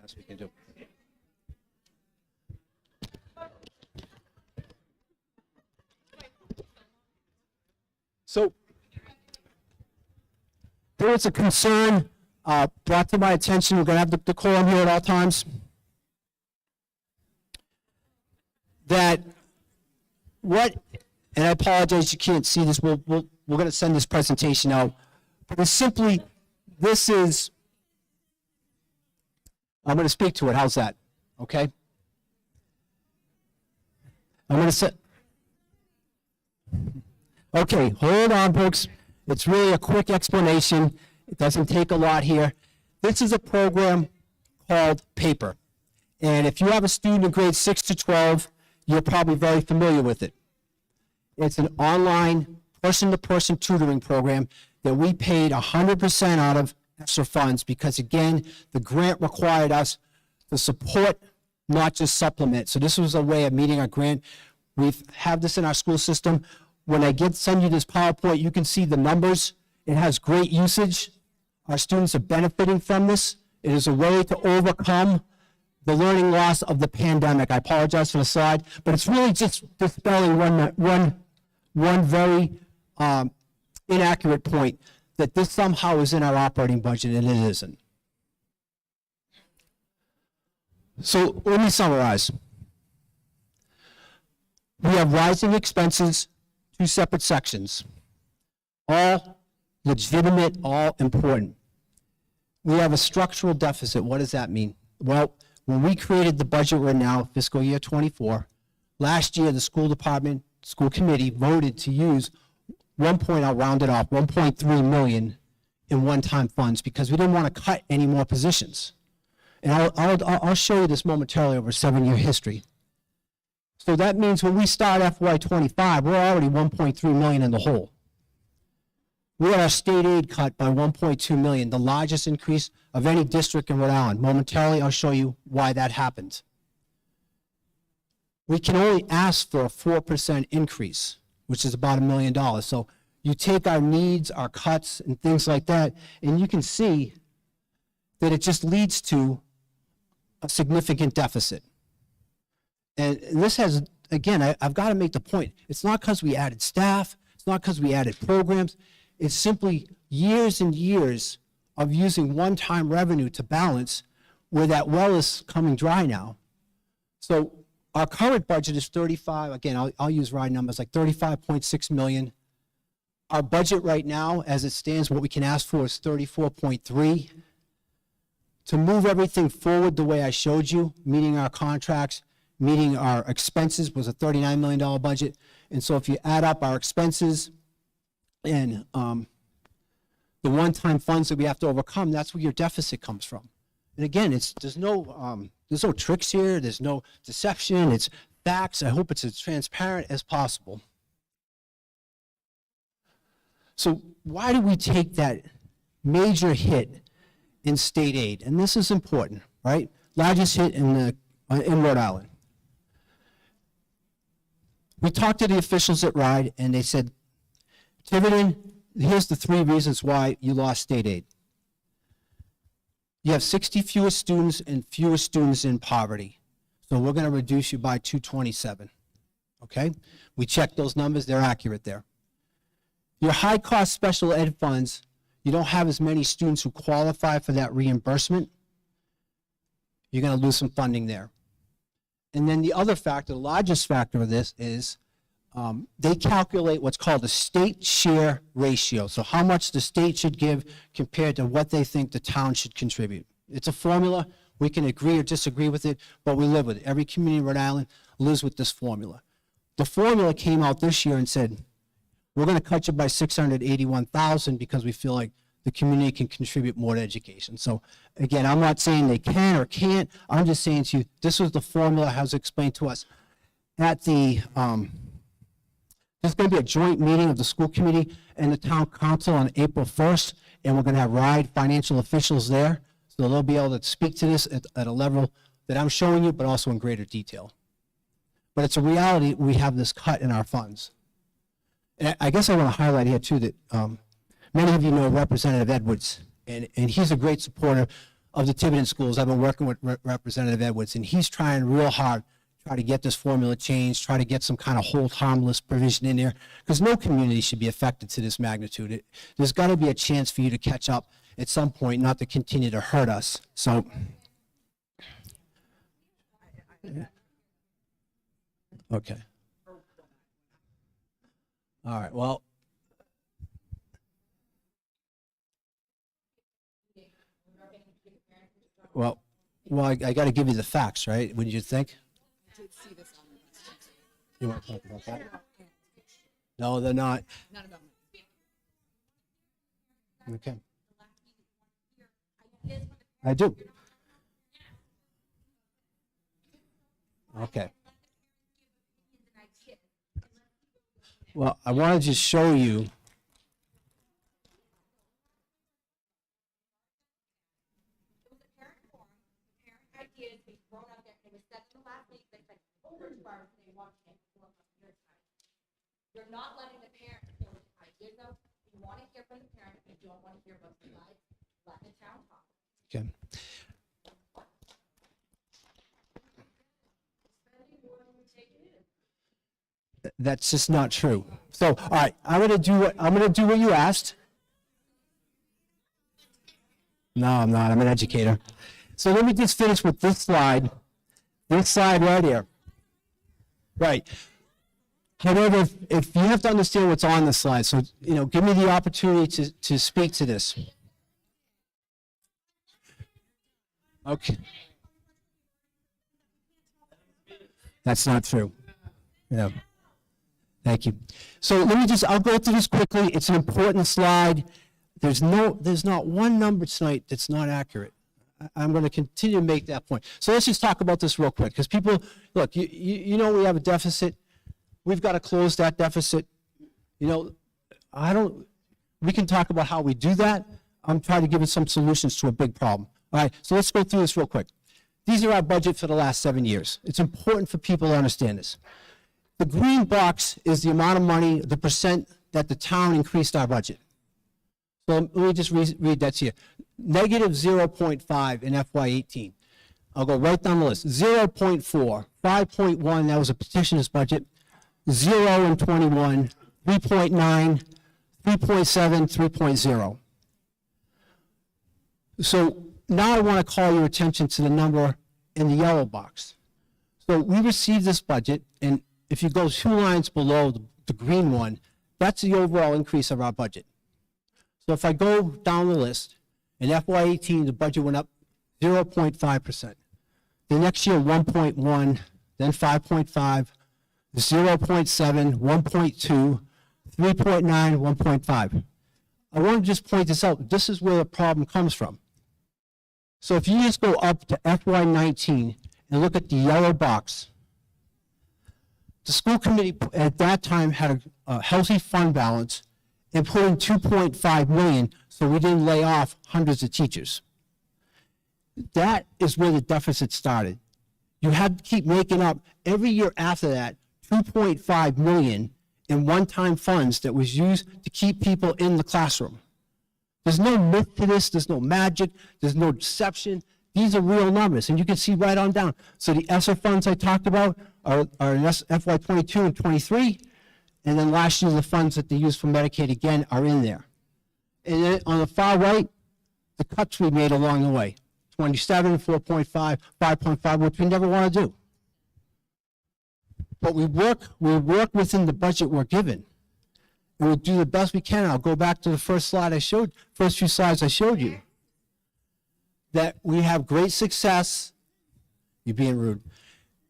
That's what we can do. So there was a concern brought to my attention. We're going to have the decorum here at all times. That what, and I apologize you can't see this, we're going to send this presentation out, but it's simply, this is, I'm going to speak to it, how's that, okay? I'm going to set, okay, hold on folks, it's really a quick explanation, it doesn't take a lot here. This is a program called PAPER, and if you have a student in grades 6 to 12, you're probably very familiar with it. It's an online person-to-person tutoring program that we paid 100% out of ESSER funds because, again, the grant required us to support, not just supplement. So this was a way of meeting our grant. We have this in our school system. When I send you this PowerPoint, you can see the numbers. It has great usage. Our students are benefiting from this. It is a way to overcome the learning loss of the pandemic. I apologize for the slide, but it's really just dispelling one very inaccurate point, that this somehow is in our operating budget, and it isn't. So let me summarize. We have rising expenses, two separate sections, all legitimate, all important. We have a structural deficit. What does that mean? Well, when we created the budget we're in now, fiscal year 24, last year the school department, school committee voted to use I'll round it off, 1.3 million in one-time funds because we didn't want to cut any more positions. And I'll show you this momentarily over a 7-year history. So that means when we start FY25, we're already 1.3 million in the hole. We had our state aid cut by 1.2 million, the largest increase of any district in Rhode Island. Momentarily, I'll show you why that happened. We can only ask for a 4% increase, which is about $1 million. So you take our needs, our cuts, and things like that, and you can see that it just leads to a significant deficit. And this has, again, I've got to make the point, it's not because we added staff, it's not because we added programs, it's simply years and years of using one-time revenue to balance where that well is coming dry now. So our current budget is 35, again, I'll use round numbers, like 35.6 million. Our budget right now, as it stands, what we can ask for is 34.3. To move everything forward the way I showed you, meeting our contracts, meeting our expenses, was a $39 million budget. And so if you add up our expenses and the one-time funds that we have to overcome, that's where your deficit comes from. And again, there's no tricks here, there's no deception, it's facts. I hope it's as transparent as possible. So why do we take that major hit in state aid? And this is important, right? Largest hit in the in Rhode Island. We talked to the officials at RIDE, and they said, Tiverton, here's the 3 reasons why you lost state aid. You have 60 fewer students and fewer students in poverty. So we're going to reduce you by 227. Okay? We checked those numbers, they're accurate there. Your high-cost special ed funds, you don't have as many students who qualify for that reimbursement. You're going to lose some funding there. And then the other factor, the largest factor of this is they calculate what's called the state share ratio. So how much the state should give compared to what they think the town should contribute. It's a formula. We can agree or disagree with it, but we live with it. Every community in Rhode Island lives with this formula. The formula came out this year and said, we're going to cut you by $681,000 because we feel like the community can contribute more to education. So again, I'm not saying they can or can't. I'm just saying to you, this was the formula as explained to us at the, there's going to be a joint meeting of the school committee and the town council on April 1st, and we're going to have RIDE financial officials there, so they'll be able to speak to this at a level that I'm showing you, but also in greater detail. But it's a reality, we have this cut in our funds. And I guess I want to highlight here too that many of you know Representative Edwards, and he's a great supporter of the Tiverton schools. I've been working with Representative Edwards, and he's trying real hard try to get this formula changed, try to get some kind of hold harmless provision in there, because no community should be affected to this magnitude. There's got to be a chance for you to catch up at some point, not to continue to hurt us. So, okay. All right, well. Well, I got to give you the facts, right? Wouldn't you think? You want to talk about that? No, they're not. Okay. I do. Okay. Well, I wanted to show you. You're not letting the parent know the ideas out. You want to hear from the parent. You don't want to hear both sides. Let the town talk. Okay. That's just not true. So, all right, I'm gonna do what you asked. No, I'm not. I'm an educator. So let me just finish with this slide. This slide right here. Right. However, if you have to understand what's on the slide, so, give me the opportunity to speak to this. Okay. That's not true. Yeah. Thank you. So I'll go through this quickly. It's an important slide. There's not one number tonight that's not accurate. I'm going to continue to make that point. So let's just talk about this real quick, because people, look, you know we have a deficit. We've got to close that deficit. We can talk about how we do that. I'm trying to give you some solutions to a big problem. All right, so let's go through this real quick. These are our budget for the last 7 years. It's important for people to understand this. The green box is the amount of money, the percent that the town increased our budget. So let me just read that to you. Negative 0.5 in FY18. I'll go right down the list. 0.4, 5.1, that was a petitioner's budget. 0 in 21, 3.9, 3.7, 3.0. So now I want to call your attention to the number in the yellow box. So we received this budget, and if you go 2 lines below the green one, that's the overall increase of our budget. So if I go down the list, in FY18, the budget went up 0.5%. The next year, 1.1, then 5.5, 0.7, 1.2, 3.9, 1.5. I want to just point this out. This is where the problem comes from. So if you just go up to FY19 and look at the yellow box, the school committee at that time had a healthy fund balance and put in $2.5 million so we didn't lay off hundreds of teachers. That is where the deficit started. You have to keep making up every year after that 2.5 million in one-time funds that was used to keep people in the classroom. There's no myth to this, there's no magic, there's no deception. These are real numbers, and you can see right on down. So the ESSER funds I talked about are in FY 22 and 23, and then last year the funds that they used for Medicaid again are in there. And then on the far right, the cuts we made along the way, 27, 4.5, 5.5, which we never want to do. But we work within the budget we're given. And we'll do the best we can. I'll go back to the first few slides I showed you. That we have great success, you're being rude,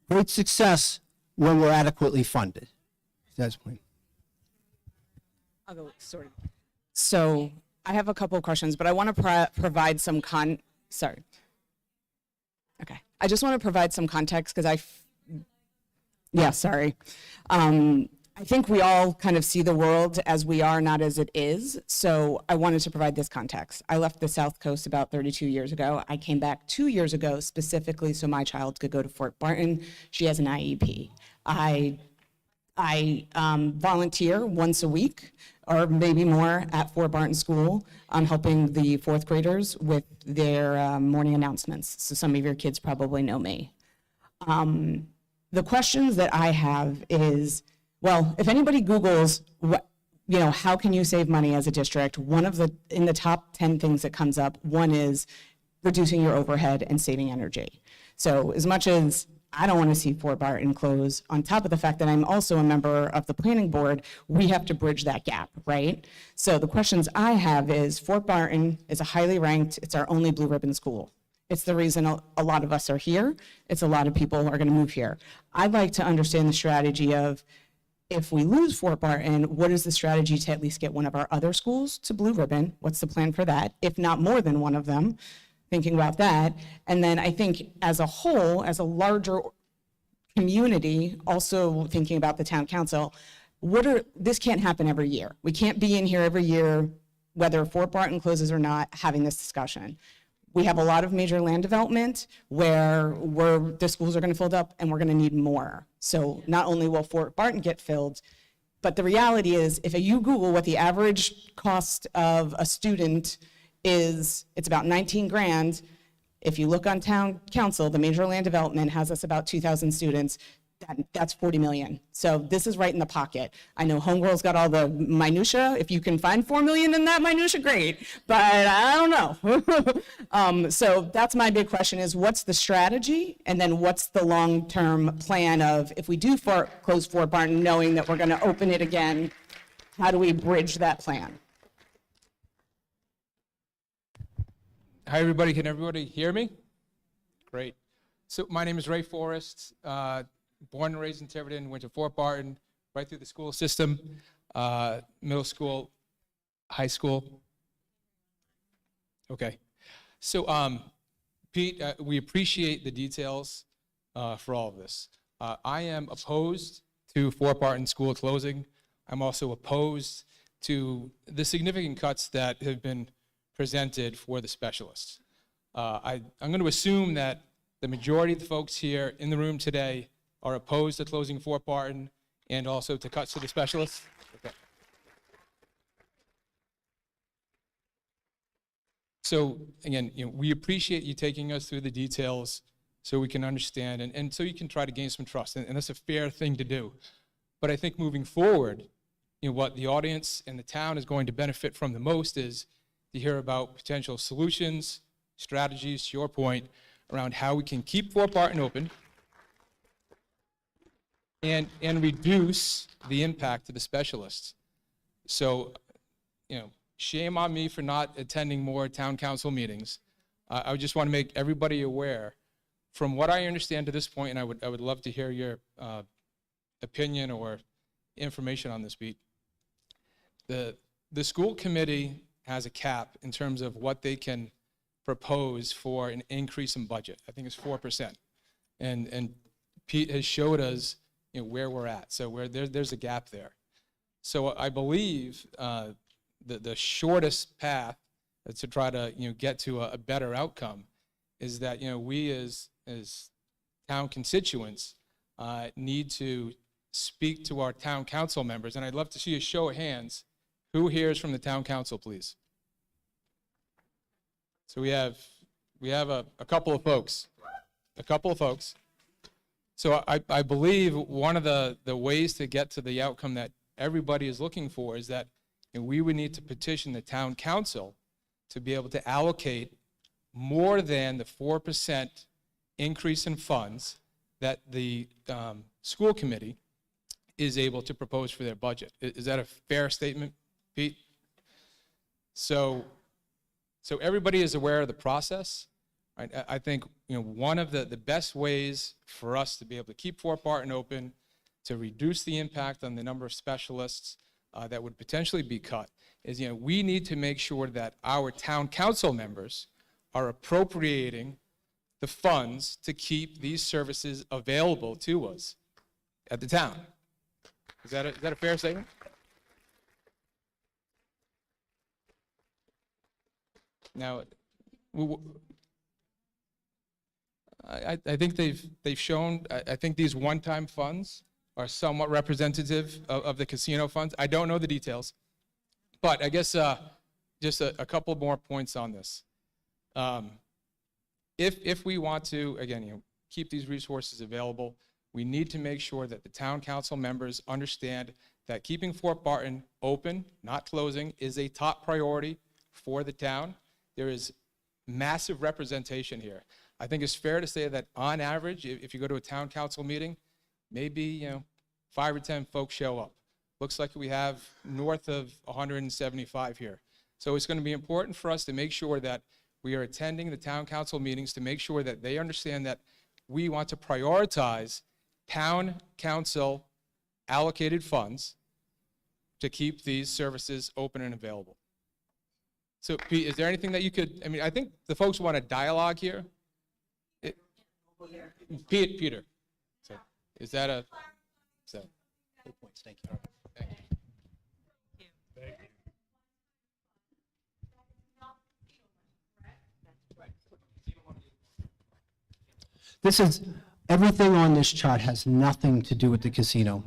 great success when we're adequately funded. That's my point. I'll go, sorry. So I have a couple of questions, but I want to provide some sorry. Okay. I just want to provide some context because sorry. I think we all kind of see the world as we are, not as it is. So I wanted to provide this context. I left the South Coast about 32 years ago. I came back 2 years ago specifically so my child could go to Fort Barton. She has an IEP. I volunteer once a week or maybe more at Fort Barton School. I'm helping the fourth graders with their morning announcements. So some of your kids probably know me. The questions that I have is, well, if anybody Googles, how can you save money as a district? In the top 10 things that comes up, one is reducing your overhead and saving energy. So as much as I don't want to see Fort Barton close, on top of the fact that I'm also a member of the planning board, we have to bridge that gap, right? So the questions I have is, Fort Barton is a highly ranked, it's our only blue ribbon school. It's the reason a lot of us are here. It's a lot of people are going to move here. I'd like to understand the strategy of, if we lose Fort Barton, what is the strategy to at least get one of our other schools to blue ribbon? What's the plan for that? If not more than one of them, thinking about that. And then I think as a whole, as a larger community, also thinking about the town council, this can't happen every year. We can't be in here every year, whether Fort Barton closes or not, having this discussion. We have a lot of major land development where the schools are going to fill up and we're going to need more. So not only will Fort Barton get filled, but the reality is, if you Google what the average cost of a student is, it's about 19 grand. If you look on town council, the major land development has us about 2,000 students. That's 40 million. So this is right in the pocket. I know Homegirl's got all the minutia. If you can find 4 million in that minutia, great. But I don't know. So that's my big question is, what's the strategy? And then what's the long-term plan of, if we do close Fort Barton, knowing that we're going to open it again, how do we bridge that plan? Hi, everybody. Can everybody hear me? Great. So my name is Ray Forrest. Born and raised in Tiverton, went to Fort Barton, right through the school system, middle school, high school. Okay. So, Pete, we appreciate the details for all of this. I am opposed to Fort Barton school closing. I'm also opposed to the significant cuts that have been presented for the specialists. I'm going to assume that the majority of the folks here in the room today are opposed to closing Fort Barton and also to cuts to the specialists? Okay. So again, we appreciate you taking us through the details so we can understand and so you can try to gain some trust, and that's a fair thing to do. But I think moving forward, what the audience and the town is going to benefit from the most is to hear about potential solutions, strategies, to your point, around how we can keep Fort Barton open and reduce the impact to the specialists. So, shame on me for not attending more town council meetings. I just want to make everybody aware, from what I understand to this point, and I would love to hear your opinion or information on this, Pete. The school committee has a cap in terms of what they can propose for an increase in budget. I think it's 4%. And Pete has showed us where we're at. So there's a gap there. So I believe the shortest path to try to get to a better outcome is that we as town constituents need to speak to our town council members. And I'd love to see a show of hands. Who here is from the town council, please? So we have a couple of folks. So I believe one of the ways to get to the outcome that everybody is looking for is that we would need to petition the town council to be able to allocate more than the 4% increase in funds that the school committee is able to propose for their budget. Is that a fair statement, Pete? So everybody is aware of the process. Right? I think one of the best ways for us to be able to keep Fort Barton open, to reduce the impact on the number of specialists that would potentially be cut, is we need to make sure that our town council members are appropriating the funds to keep these services available to us at the town. Is that a fair statement? Now, I think they've shown. I think these one-time funds are somewhat representative of the casino funds. I don't know the details, but I guess just a couple more points on this. If we want to, again, keep these resources available, we need to make sure that the town council members understand that keeping Fort Barton open, not closing, is a top priority for the town. There is massive representation here. I think it's fair to say that on average, if you go to a town council meeting, maybe 5 or 10 folks show up. Looks like we have north of 175 here. So it's going to be important for us to make sure that we are attending the town council meetings to make sure that they understand that we want to prioritize town council allocated funds to keep these services open and available. So Pete, is there anything that you could, I think the folks want a dialogue here. Peter. So is that a, so. Good points, thank you. Thank you. This is, everything on this chart has nothing to do with the casino.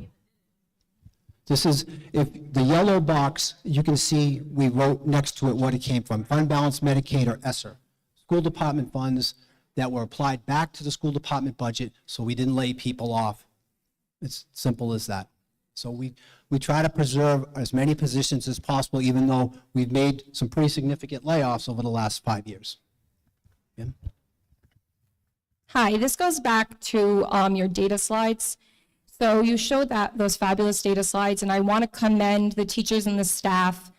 This is, if the yellow box, you can see we wrote next to it what it came from, fund balance, Medicaid, or ESSER. School department funds that were applied back to the school department budget, so we didn't lay people off. It's simple as that. So we try to preserve as many positions as possible, even though we've made some pretty significant layoffs over the last 5 years. Yeah. Hi, this goes back to your data slides. So you showed those fabulous data slides, and I want to commend the teachers and the staff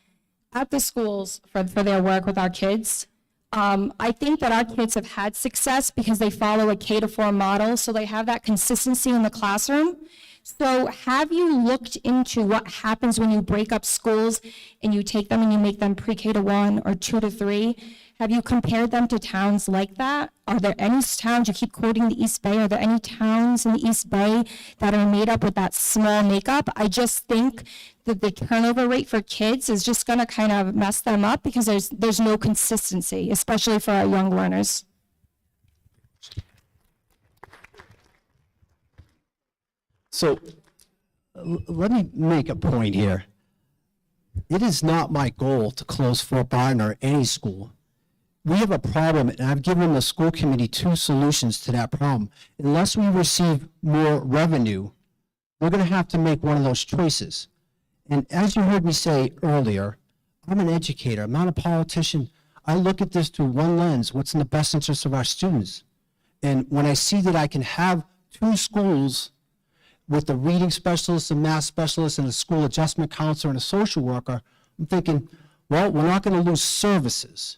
at the schools for their work with our kids. I think that our kids have had success because they follow a K-4 model, so they have that consistency in the classroom. So have you looked into what happens when you break up schools and you take them and you make them pre-K to 1 or 2 to 3? Have you compared them to towns like that? Are there any towns, you keep quoting the East Bay, are there any towns in the East Bay that are made up with that small makeup? I just think that the turnover rate for kids is just gonna kind of mess them up because there's no consistency, especially for our young learners. So let me make a point here. It is not my goal to close Fort Barton or any school. We have a problem, and I've given the school committee 2 solutions to that problem. Unless we receive more revenue, we're going to have to make one of those choices. And as you heard me say earlier, I'm an educator. I'm not a politician. I look at this through one lens, what's in the best interest of our students. And when I see that I can have 2 schools with a reading specialist, a math specialist, and a school adjustment counselor and a social worker, I'm thinking, well, we're not going to lose services.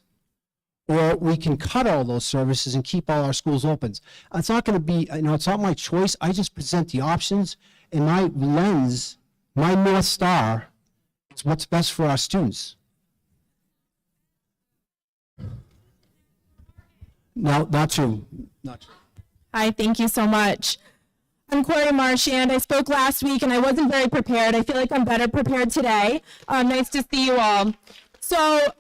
Or we can cut all those services and keep all our schools open. It's not going to be, it's not my choice. I just present the options, and my lens, my North Star, is what's best for our students. No, not true. Not true. Hi, thank you so much. I'm Corey Marchand. I spoke last week and I wasn't very prepared. I feel like I'm better prepared today. Nice to see you all. So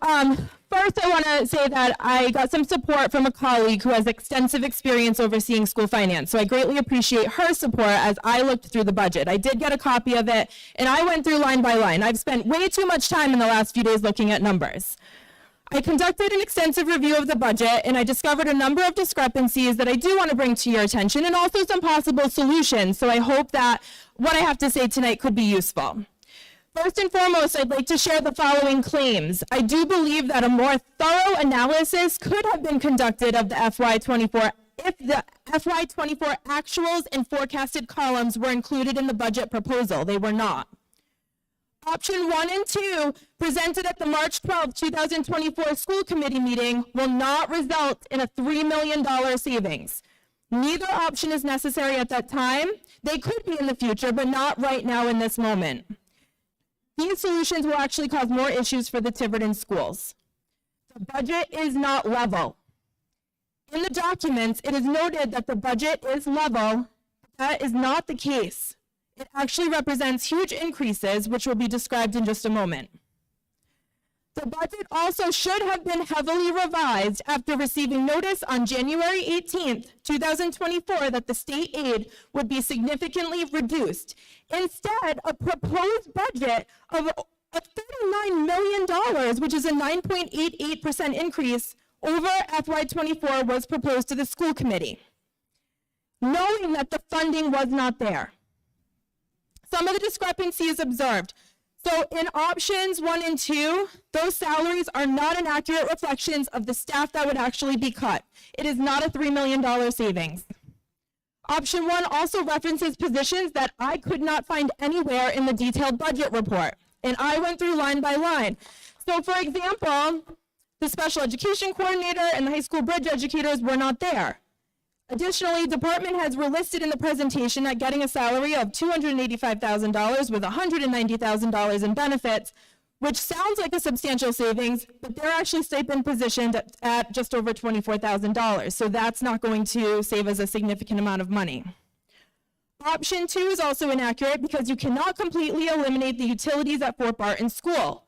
First, I want to say that I got some support from a colleague who has extensive experience overseeing school finance. So I greatly appreciate her support as I looked through the budget. I did get a copy of it, and I went through line by line. I've spent way too much time in the last few days looking at numbers. I conducted an extensive review of the budget, and I discovered a number of discrepancies that I do want to bring to your attention, and also some possible solutions. So I hope that what I have to say tonight could be useful. First and foremost, I'd like to share the following claims. I do believe that a more thorough analysis could have been conducted of the FY24 if the FY24 actuals and forecasted columns were included in the budget proposal. They were not. Option 1 and 2, presented at the March 12, 2024 school committee meeting, will not result in a $3 million savings. Neither option is necessary at that time. They could be in the future, but not right now in this moment. These solutions will actually cause more issues for the Tiverton schools. The budget is not level. In the documents, it is noted that the budget is level. That is not the case. It actually represents huge increases, which will be described in just a moment. The budget also should have been heavily revised after receiving notice on January 18th, 2024, that the state aid would be significantly reduced. Instead, a proposed budget of $39 million, which is a 9.88% increase over FY24, was proposed to the school committee, knowing that the funding was not there. Some of the discrepancies observed. So in options 1 and 2, those salaries are not an accurate reflections of the staff that would actually be cut. It is not a $3 million savings. Option 1 also references positions that I could not find anywhere in the detailed budget report. And I went through line by line. So for example, the special education coordinator and the high school bridge educators were not there. Additionally, department heads were listed in the presentation at getting a salary of $285,000 with $190,000 in benefits, which sounds like a substantial savings, but they're actually stipend positioned at just over $24,000. So that's not going to save us a significant amount of money. Option 2 is also inaccurate because you cannot completely eliminate the utilities at Fort Barton School.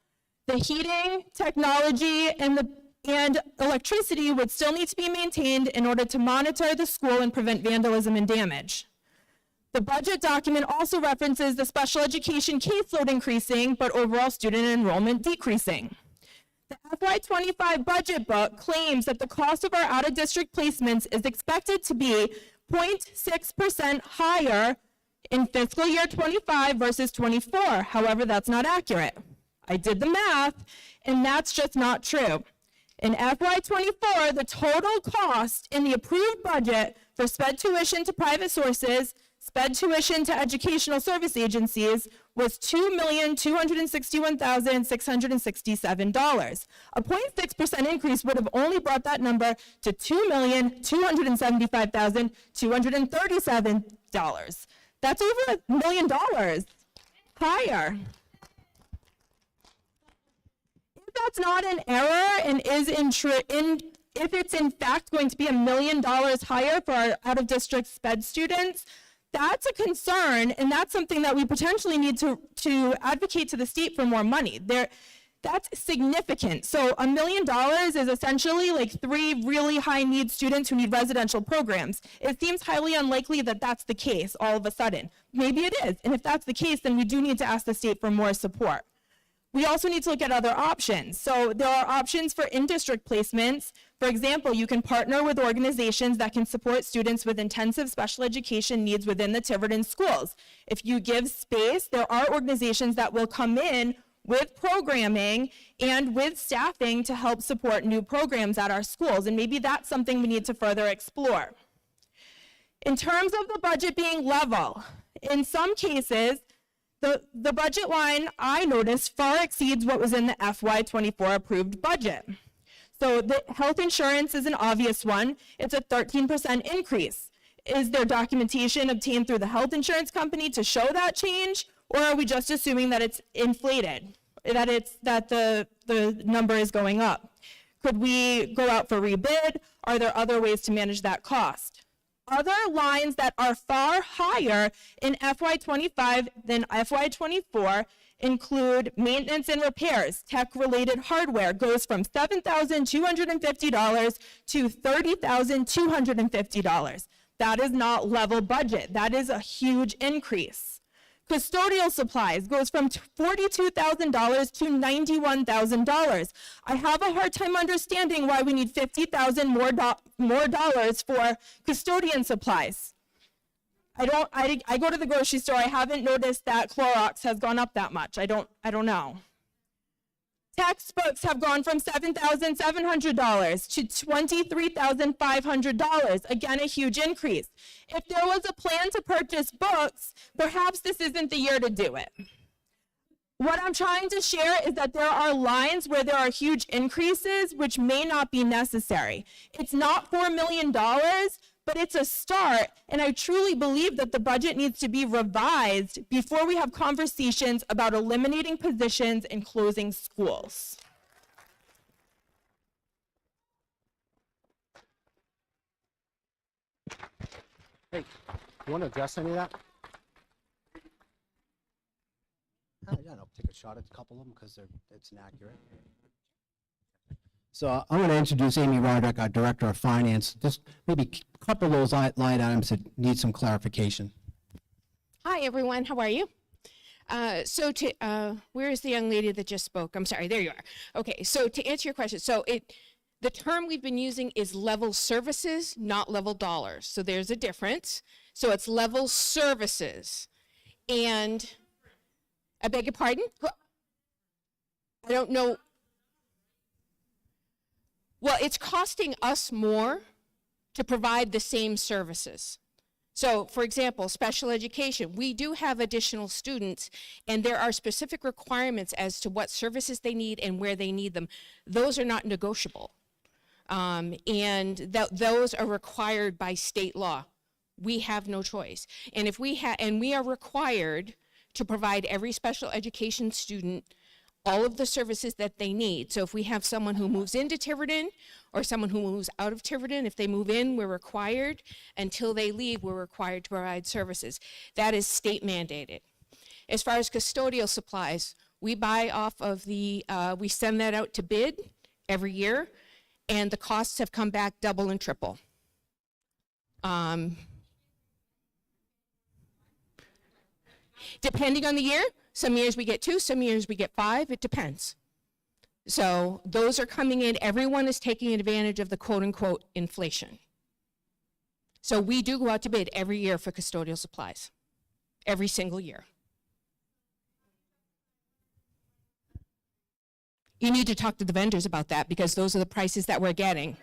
The heating, technology, and electricity would still need to be maintained in order to monitor the school and prevent vandalism and damage. The budget document also references the special education caseload increasing, but overall student enrollment decreasing. The FY25 budget book claims that the cost of our out-of-district placements is expected to be 0.6% higher in fiscal year 25 versus 24. However, that's not accurate. I did the math, and that's just not true. In FY24, the total cost in the approved budget for sped tuition to private sources, sped tuition to educational service agencies was $2,261,667. A 0.6% increase would have only brought that number to $2,275,237. That's over $1 million higher. That's not an error and is if it's in fact going to be $1 million higher for our out-of-district sped students, that's a concern, and that's something that we potentially need to advocate to the state for more money. That's significant. So $1 million is essentially like 3 really high-need students who need residential programs. It seems highly unlikely that that's the case all of a sudden. Maybe it is, and if that's the case, then we do need to ask the state for more support. We also need to look at other options. So there are options for in-district placements. For example, you can partner with organizations that can support students with intensive special education needs within the Tiverton schools. If you give space, there are organizations that will come in with programming and with staffing to help support new programs at our schools. And maybe that's something we need to further explore. In terms of the budget being level, in some cases, the budget line, I noticed, far exceeds what was in the FY24 approved budget. So the health insurance is an obvious one. It's a 13% increase. Is there documentation obtained through the health insurance company to show that change? Or are we just assuming that it's inflated, that the number is going up? Could we go out for rebid? Are there other ways to manage that cost? Other lines that are far higher in FY25 than FY24 include maintenance and repairs. Tech-related hardware goes from $7,250 to $30,250. That is not level budget. That is a huge increase. Custodial supplies goes from $42,000 to $91,000. I have a hard time understanding why we need $50,000 more dollars for custodian supplies. I go to the grocery store. I haven't noticed that Clorox has gone up that much. I don't know. Textbooks have gone from $7,700 to $23,500. Again, a huge increase. If there was a plan to purchase books, perhaps this isn't the year to do it. What I'm trying to share is that there are lines where there are huge increases which may not be necessary. It's not $4 million, but it's a start, and I truly believe that the budget needs to be revised before we have conversations about eliminating positions and closing schools. Hey, you want to address any of that? Yeah, I'll take a shot at a couple of them because it's inaccurate. So I'm going to introduce Amy Roderick, our Director of Finance. Just maybe a couple of those line items that need some clarification. Hi, everyone. How are you? Where is the young lady that just spoke? I'm sorry. There you are. Okay. So to answer your question, the term we've been using is level services, not level dollars. So there's a difference. So it's level services. And I beg your pardon? I don't know. Well, it's costing us more to provide the same services. So, for example, special education, we do have additional students, and there are specific requirements as to what services they need and where they need them. Those are not negotiable, those are required by state law. We have no choice, and we are required to provide every special education student all of the services that they need. So if we have someone who moves into Tiverton or someone who moves out of Tiverton, if they move in, we're required. Until they leave, we're required to provide services. That is state mandated. As far as custodial supplies, we buy off of we send that out to bid every year, and the costs have come back double and triple. Depending on the year, some years we get 2, some years we get 5, it depends. So those are coming in, everyone is taking advantage of the quote unquote inflation. So we do go out to bid every year for custodial supplies, every single year. You need to talk to the vendors about that because those are the prices that we're getting.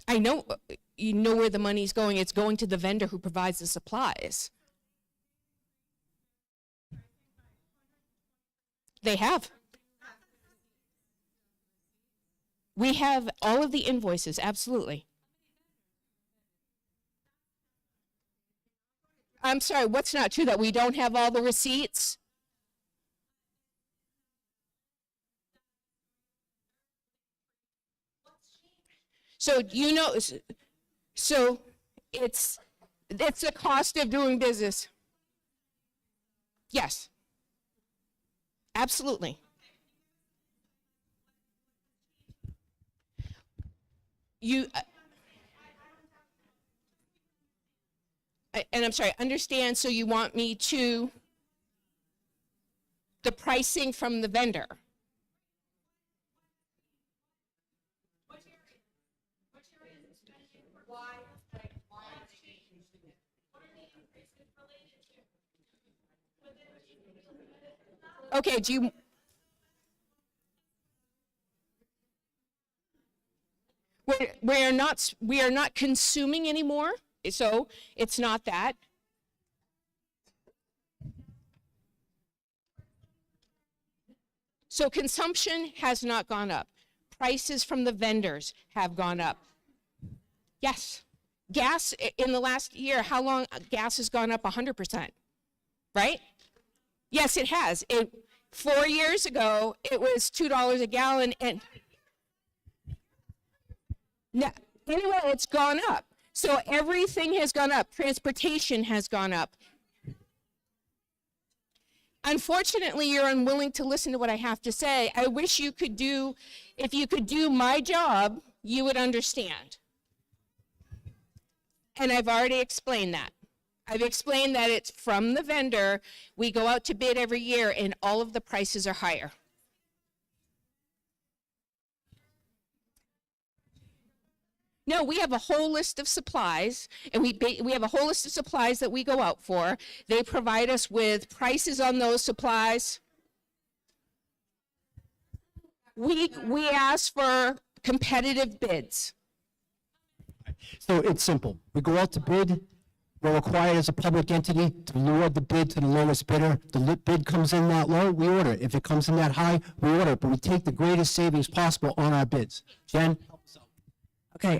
I know, you know where the money's going. It's going to the vendor who provides the supplies. They have. We have all of the invoices, absolutely. I'm sorry, what's not true, that we don't have all the receipts? So it's the cost of doing business. Yes. Absolutely. And I'm sorry, understand, so you want me to, the pricing from the vendor. Okay, we are not consuming anymore, so it's not that. So consumption has not gone up. Prices from the vendors have gone up. Yes. Gas in the last year, how long gas has gone up 100%, right? Yes, it has. 4 years ago, it was $2 a gallon, and Now, anyway, it's gone up. So everything has gone up. Transportation has gone up. Unfortunately, you're unwilling to listen to what I have to say. I wish you could do, if you could do my job, you would understand. And I've already explained that. I've explained that it's from the vendor. We go out to bid every year and all of the prices are higher. No, we have a whole list of supplies, and we have a whole list of supplies that we go out for. They provide us with prices on those supplies. We ask for competitive bids. So it's simple. We go out to bid. We're required as a public entity to lower the bid to the lowest bidder. The bid comes in that low, we order it. If it comes in that high, we order it. But we take the greatest savings possible on our bids. Jen? Okay,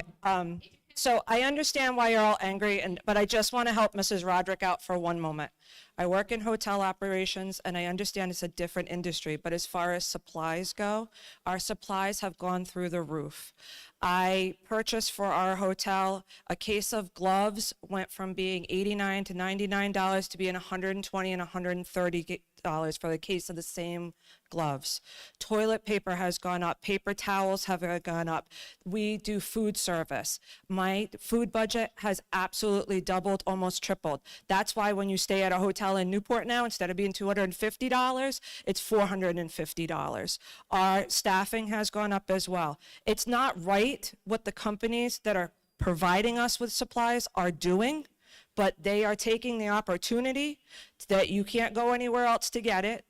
so I understand why you're all angry, but I just want to help Mrs. Roderick out for one moment. I work in hotel operations, and I understand it's a different industry, but as far as supplies go, our supplies have gone through the roof. I purchased for our hotel a case of gloves, went from being $89 to $99 to being $120 and $130 for the case of the same gloves. Toilet paper has gone up. Paper towels have gone up. We do food service. My food budget has absolutely doubled, almost tripled. That's why when you stay at a hotel in Newport now, instead of being $250, it's $450. Our staffing has gone up as well. It's not right what the companies that are providing us with supplies are doing, but they are taking the opportunity that you can't go anywhere else to get it.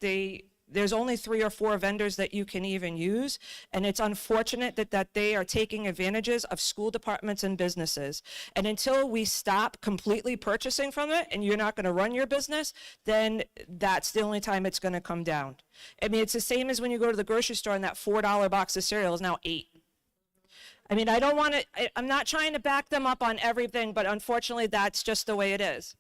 There's only 3 or 4 vendors that you can even use, and it's unfortunate that they are taking advantages of school departments and businesses. And until we stop completely purchasing from it, and you're not gonna run your business, then that's the only time it's gonna come down. I mean, it's the same as when you go to the grocery store and that $4 box of cereal is now $8. I mean, I don't want to, I'm not trying to back them up on everything, but unfortunately, that's just the way it is.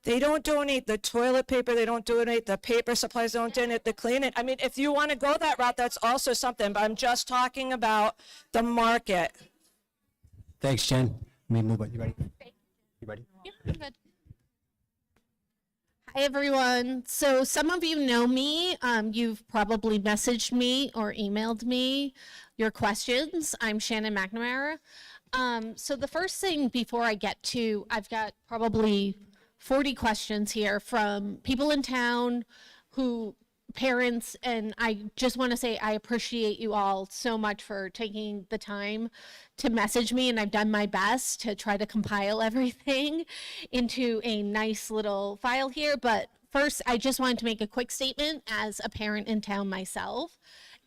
They don't donate the toilet paper, they don't donate the paper supplies, they don't donate the cleaning. I mean, if you want to go that route, that's also something, but I'm just talking about the market. Thanks, Jen. Let me move it. You ready? You ready? Yeah, I'm good. Hi, everyone. So some of you know me. You've probably messaged me or emailed me your questions. I'm Shannon McNamara. So the first thing before I get to, I've got probably 40 questions here from people in town parents, and I just want to say I appreciate you all so much for taking the time to message me, and I've done my best to try to compile everything into a nice little file here. But first, I just wanted to make a quick statement as a parent in town myself.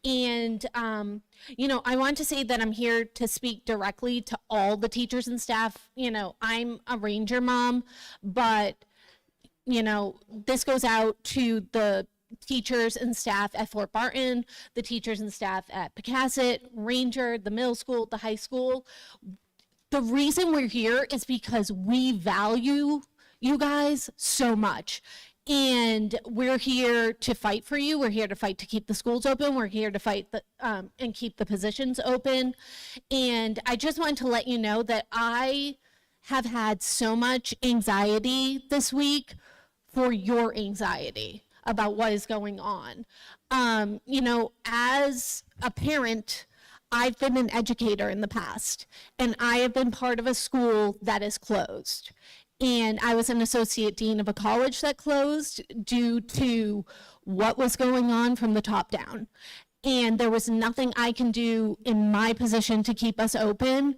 And, I want to say that I'm here to speak directly to all the teachers and staff. I'm a Ranger mom, but, this goes out to the teachers and staff at Fort Barton, the teachers and staff at Pecasset, Ranger, the middle school, the high school. The reason we're here is because we value you guys so much. And we're here to fight for you. We're here to fight to keep the schools open. We're here to fight and keep the positions open. And I just wanted to let you know that I have had so much anxiety this week for your anxiety about what is going on. As a parent, I've been an educator in the past, and I have been part of a school that is closed. And I was an associate dean of a college that closed due to what was going on from the top down. And there was nothing I can do in my position to keep us open.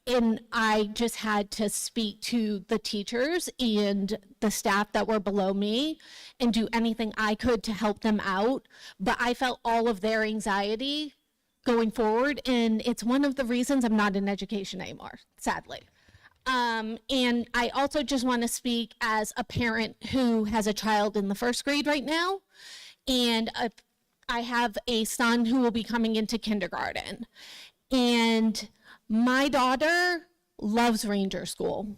And I just had to speak to the teachers and the staff that were below me and do anything I could to help them out. But I felt all of their anxiety going forward. And it's one of the reasons I'm not in education anymore, sadly. And I also just want to speak as a parent who has a child in the first grade right now. And I have a son who will be coming into kindergarten. And my daughter loves Ranger School,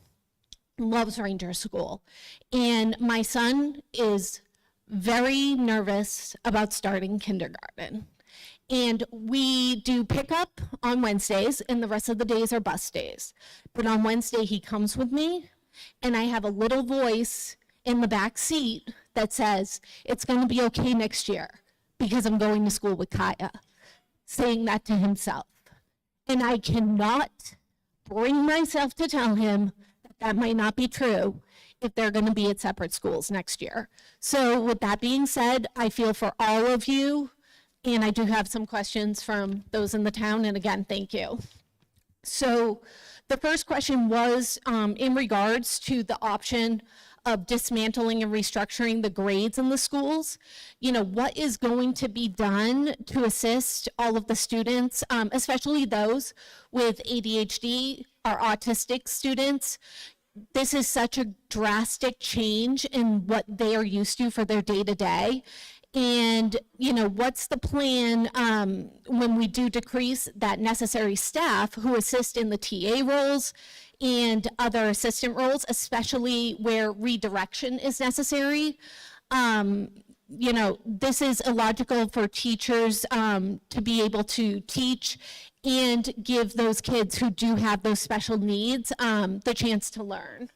And my son is very nervous about starting kindergarten. And we do pickup on Wednesdays, and the rest of the days are bus days. But on Wednesday, he comes with me, and I have a little voice in the back seat that says, it's going to be okay next year because I'm going to school with Kaya, saying that to himself. And I cannot bring myself to tell him that that might not be true if they're going to be at separate schools next year. So with that being said, I feel for all of you, and I do have some questions from those in the town, and again, thank you. So the first question was in regards to the option of dismantling and restructuring the grades in the schools. You know, what is going to be done to assist all of the students, especially those with ADHD or autistic students? This is such a drastic change in what they are used to for their day-to-day. And, you know, what's the plan when we do decrease that necessary staff who assist in the TA roles and other assistant roles, especially where redirection is necessary? You know, this is illogical for teachers to be able to teach and give those kids who do have those special needs the chance to learn.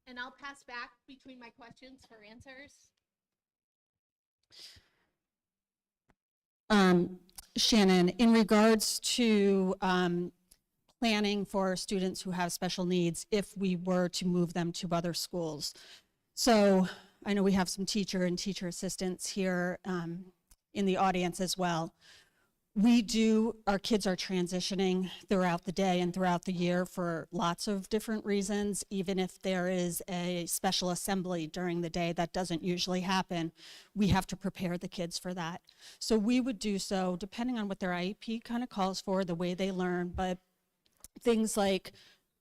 And I'll pass back between my questions for answers. Shannon, in regards to planning for students who have special needs if we were to move them to other schools. So I know we have some teacher and teacher assistants here in the audience as well. Our kids are transitioning throughout the day and throughout the year for lots of different reasons. Even if there is a special assembly during the day, that doesn't usually happen. We have to prepare the kids for that. So we would do so depending on what their IEP kind of calls for, the way they learn, but things like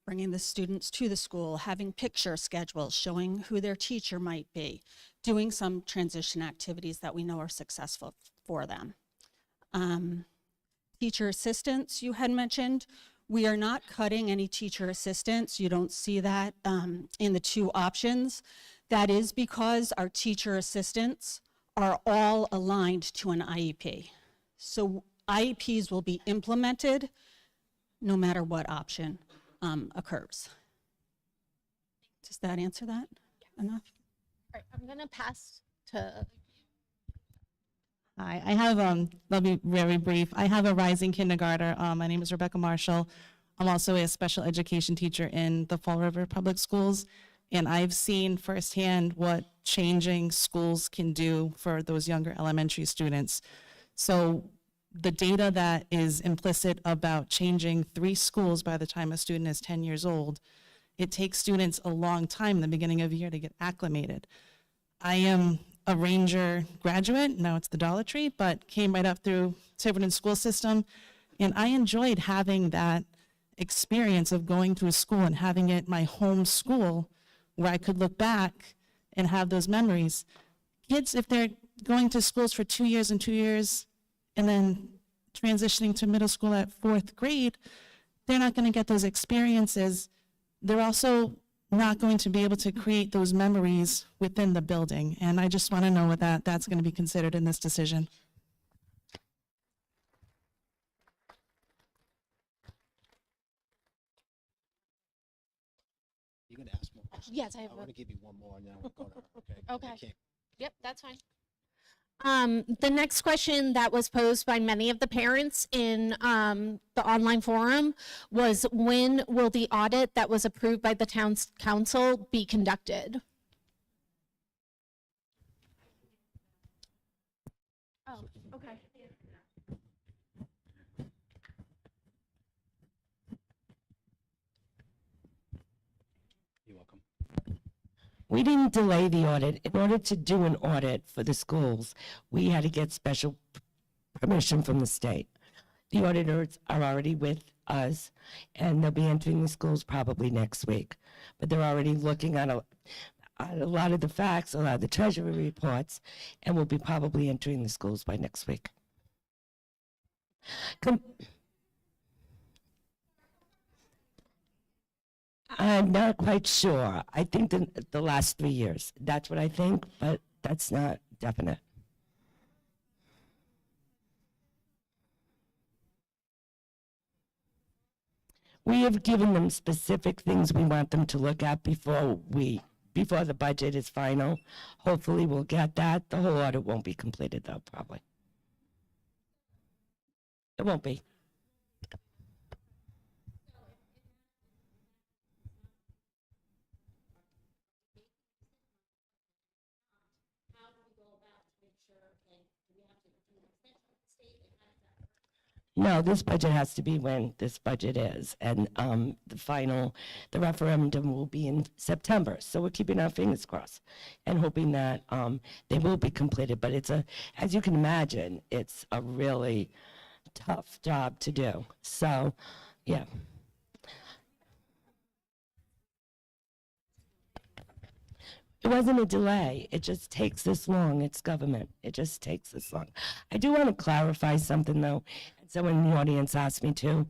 bringing the students to the school, having picture schedules, showing who their teacher might be, doing some transition activities that we know are successful for them. Teacher assistants, you had mentioned. We are not cutting any teacher assistants. You don't see that in the two options. That is because our teacher assistants are all aligned to an IEP. So IEPs will be implemented no matter what option occurs. Does that answer that enough? All right, I'm gonna pass to. Hi, I have, I'll be very brief. I have a rising kindergartner. My name is Rebecca Marshall. I'm also a special education teacher in the Fall River Public Schools, and I've seen firsthand what changing schools can do for those younger elementary students. So the data that is implicit about changing 3 schools by the time a student is 10 years old, it takes students a long time in the beginning of the year to get acclimated. I am a Ranger graduate, now it's the Dollar Tree, but came right up through Tiverton school system, and I enjoyed having that experience of going to a school and having it my home school where I could look back and have those memories. Kids, if they're going to schools for 2 years and 2 years and then transitioning to middle school at 4th grade, they're not going to get those experiences. They're also not going to be able to create those memories within the building. And I just want to know what that's going to be considered in this decision. You're gonna ask more questions? Yes, I have I'm gonna give you one more and then we'll go to her, okay? Okay. I can't- Yep, that's fine. The next question that was posed by many of the parents in the online forum was, when will the audit that was approved by the town's council be conducted? Oh, okay. You're welcome. We didn't delay the audit. In order to do an audit for the schools, we had to get special permission from the state. The auditors are already with us, and they'll be entering the schools probably next week. But they're already looking at a lot of the facts, a lot of the treasury reports, and will be probably entering the schools by next week. I'm not quite sure. I think the last 3 years. That's what I think, but that's not definite. We have given them specific things we want them to look at before the budget is final. Hopefully we'll get that. The whole audit won't be completed though, probably. It won't be. No, this budget has to be when this budget is, and the referendum will be in September. So we're keeping our fingers crossed and hoping that they will be completed. But as you can imagine, it's a really tough job to do. So, yeah. It wasn't a delay. It just takes this long. It's government. It just takes this long. I do want to clarify something, though. Someone in the audience asked me to.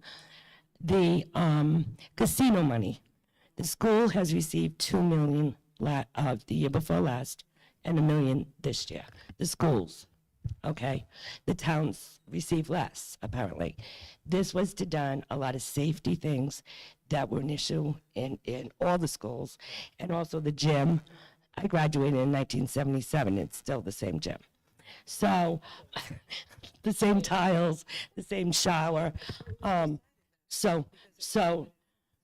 The casino money. The school has received $2 million the year before last and $1 million this year. The schools, okay? The towns receive less, apparently. This was to done a lot of safety things that were an issue in all the schools, and also the gym. I graduated in 1977. It's still the same gym. So, the same tiles, the same shower. So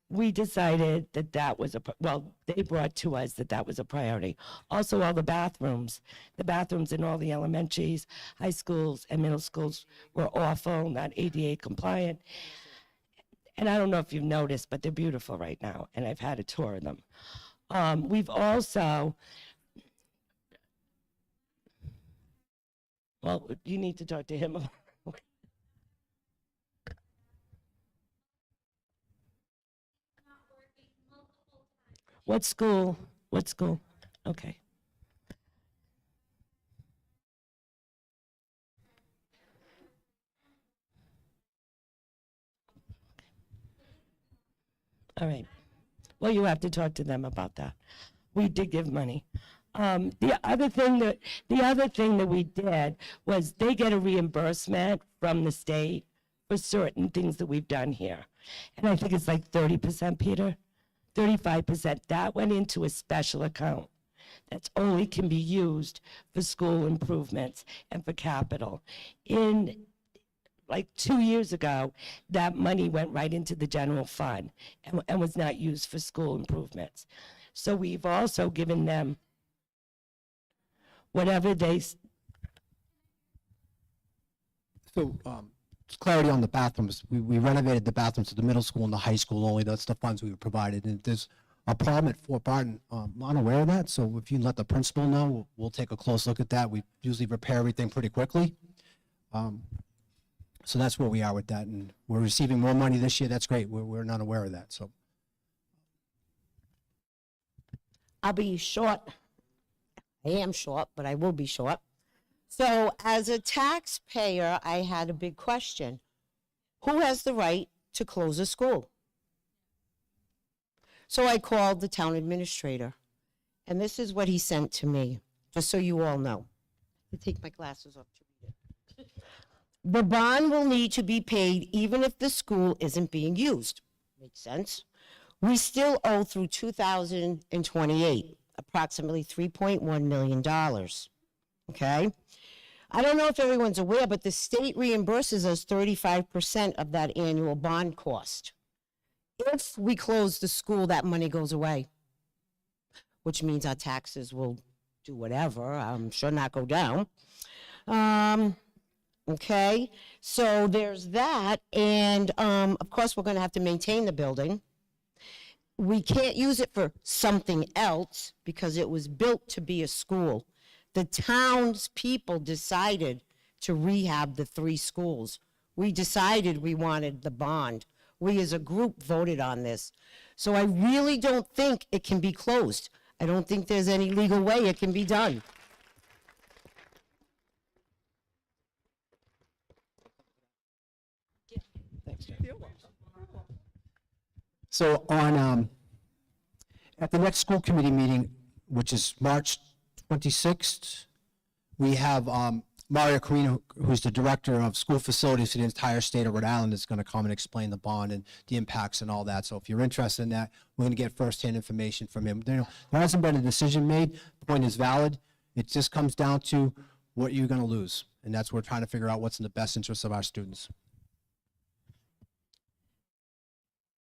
we decided that was they brought to us that was a priority. Also, all the bathrooms in all the elementaries, high schools, and middle schools were awful, not ADA compliant. And I don't know if you've noticed, but they're beautiful right now, and I've had a tour of them. We've also, well, you need to talk to him about. What school? What school? Okay. All right. Well, you have to talk to them about that. We did give money. The other thing that we did was they get a reimbursement from the state for certain things that we've done here. And I think it's like 30%, Peter, 35%. That went into a special account that only can be used for school improvements and for capital. In like 2 years ago, that money went right into the general fund and was not used for school improvements. So we've also given them whatever they. So, clarity on the bathrooms. We renovated the bathrooms at the middle school and the high school only. That's the funds we were provided. And if there's a problem at Fort Barton, I'm unaware of that. So if you let the principal know, we'll take a close look at that. We usually repair everything pretty quickly. So that's where we are with that. And we're receiving more money this year. That's great. We're not aware of that. So I'll be short. I am short, but I will be short. So as a taxpayer, I had a big question. Who has the right to close a school? So I called the town administrator, and this is what he sent to me, just so you all know. I'll take my glasses off to read it. The bond will need to be paid even if the school isn't being used. Makes sense. We still owe through 2028, approximately $3.1 million. Okay? I don't know if everyone's aware, but the state reimburses us 35% of that annual bond cost. If we close the school, that money goes away, which means our taxes will do whatever, I'm sure not go down. Okay, so there's that, and of course we're going to have to maintain the building. We can't use it for something else because it was built to be a school. The town's people decided to rehab the 3 schools. We decided we wanted the bond. We as a group voted on this. So I really don't think it can be closed. I don't think there's any legal way it can be done. thanks, Jen. So on at the next school committee meeting, which is March 26th, We have Mario Carino, who's the director of school facilities for the entire state of Rhode Island, is going to come and explain the bond and the impacts and all that. So if you're interested in that, we're going to get firsthand information from him. There hasn't been a decision made. The point is valid. It just comes down to what you're going to lose. And that's what we're trying to figure out what's in the best interest of our students.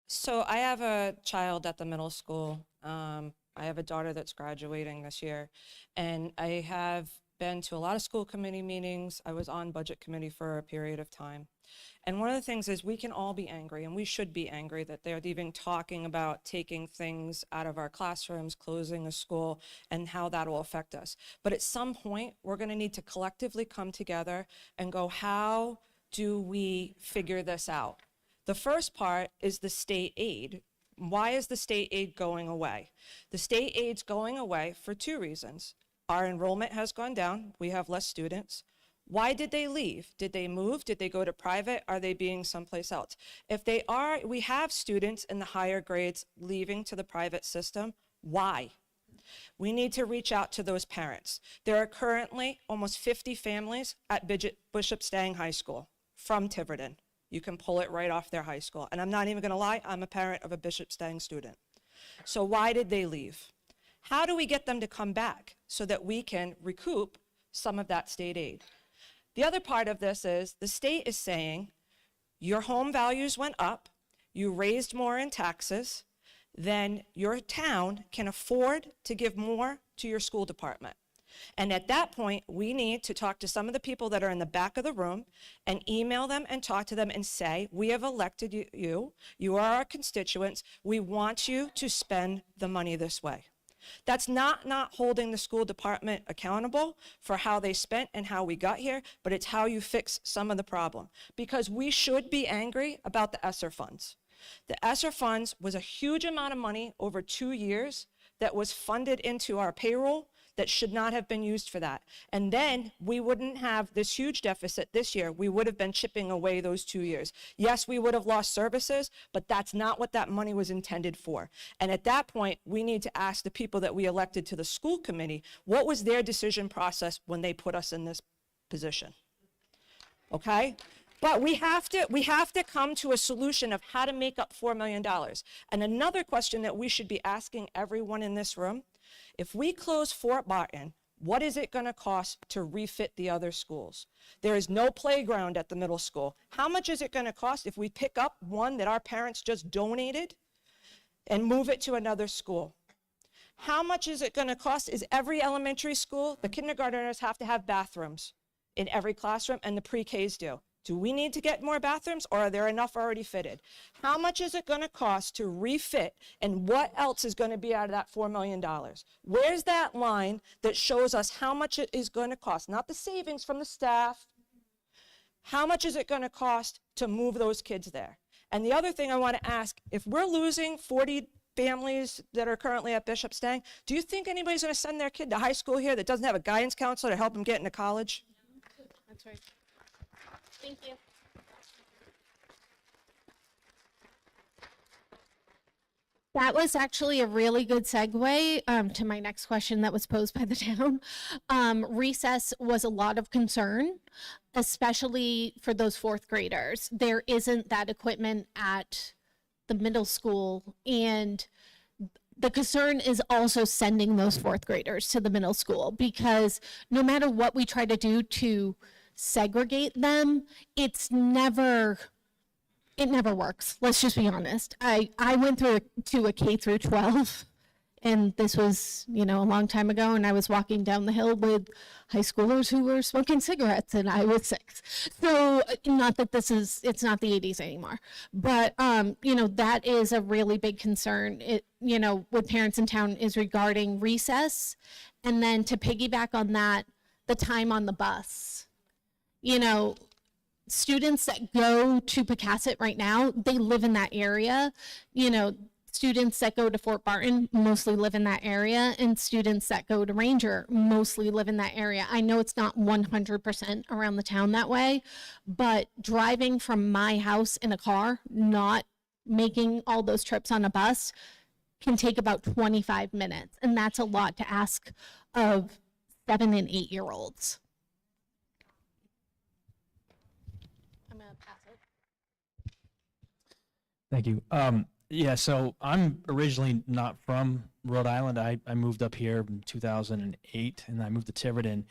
So I have a child at the middle school. I have a daughter that's graduating this year, and I have been to a lot of school committee meetings. I was on budget committee for a period of time. And one of the things is we can all be angry, and we should be angry that they're even talking about taking things out of our classrooms, closing a school, and how that will affect us. But at some point, we're going to need to collectively come together and go, how do we figure this out? The first part is the state aid. Why is the state aid going away? The state aid's going away for two reasons. Our enrollment has gone down. We have less students. Why did they leave? Did they move? Did they go to private? Are they being someplace else? If they are, we have students in the higher grades leaving to the private system. Why? We need to reach out to those parents. There are currently almost 50 families at Bishop Stang High School from Tiverton. You can pull it right off their high school. And I'm not even going to lie, I'm a parent of a Bishop Stang student. So why did they leave? How do we get them to come back so that we can recoup some of that state aid? The other part of this is the state is saying your home values went up, you raised more in taxes, then your town can afford to give more to your school department. And at that point, we need to talk to some of the people that are in the back of the room and email them and talk to them and say, we have elected you, you are our constituents, we want you to spend the money this way. That's not holding the school department accountable for how they spent and how we got here, but it's how you fix some of the problem. Because we should be angry about the ESSER funds. The ESSER funds was a huge amount of money over 2 years that was funded into our payroll that should not have been used for that. And then we wouldn't have this huge deficit this year. We would have been chipping away those 2 years. Yes, we would have lost services, but that's not what that money was intended for. And at that point, we need to ask the people that we elected to the school committee, what was their decision process when they put us in this position? Okay? But we have to come to a solution of how to make up $4 million. And another question that we should be asking everyone in this room, if we close Fort Barton, what is it going to cost to refit the other schools? There is no playground at the middle school. How much is it going to cost if we pick up one that our parents just donated and move it to another school? How much is it going to cost? Is every elementary school, the kindergartners have to have bathrooms in every classroom, and the pre-Ks do. Do we need to get more bathrooms, or are there enough already fitted? How much is it going to cost to refit, and what else is going to be out of that $4 million? Where's that line that shows us how much it is going to cost? Not the savings from the staff. How much is it going to cost to move those kids there? And the other thing I want to ask, if we're losing 40 families that are currently at Bishop Stang, do you think anybody's going to send their kid to high school here that doesn't have a guidance counselor to help them get into college? That's right. Thank you. That was actually a really good segue to my next question that was posed by the town. Recess was a lot of concern, especially for those fourth graders. There isn't that equipment at the middle school, and the concern is also sending those fourth graders to the middle school, because no matter what we try to do to segregate them, it never works. Let's just be honest. I went to a K through 12, and this was, a long time ago, and I was walking down the hill with high schoolers who were smoking cigarettes, and I was 6. So not that it's not the 80s anymore, but that is a really big concern, with parents in town, is regarding recess. And then to piggyback on that, the time on the bus. Students that go to Pecasset right now, they live in that area. Students that go to Fort Barton mostly live in that area, and students that go to Ranger mostly live in that area. I know it's not 100% around the town that way, but driving from my house in a car, not making all those trips on a bus, can take about 25 minutes. And that's a lot to ask of 7 and 8-year-olds. Thank you. Yeah, so I'm originally not from Rhode Island. I moved up here in 2008, and I moved to Tiverton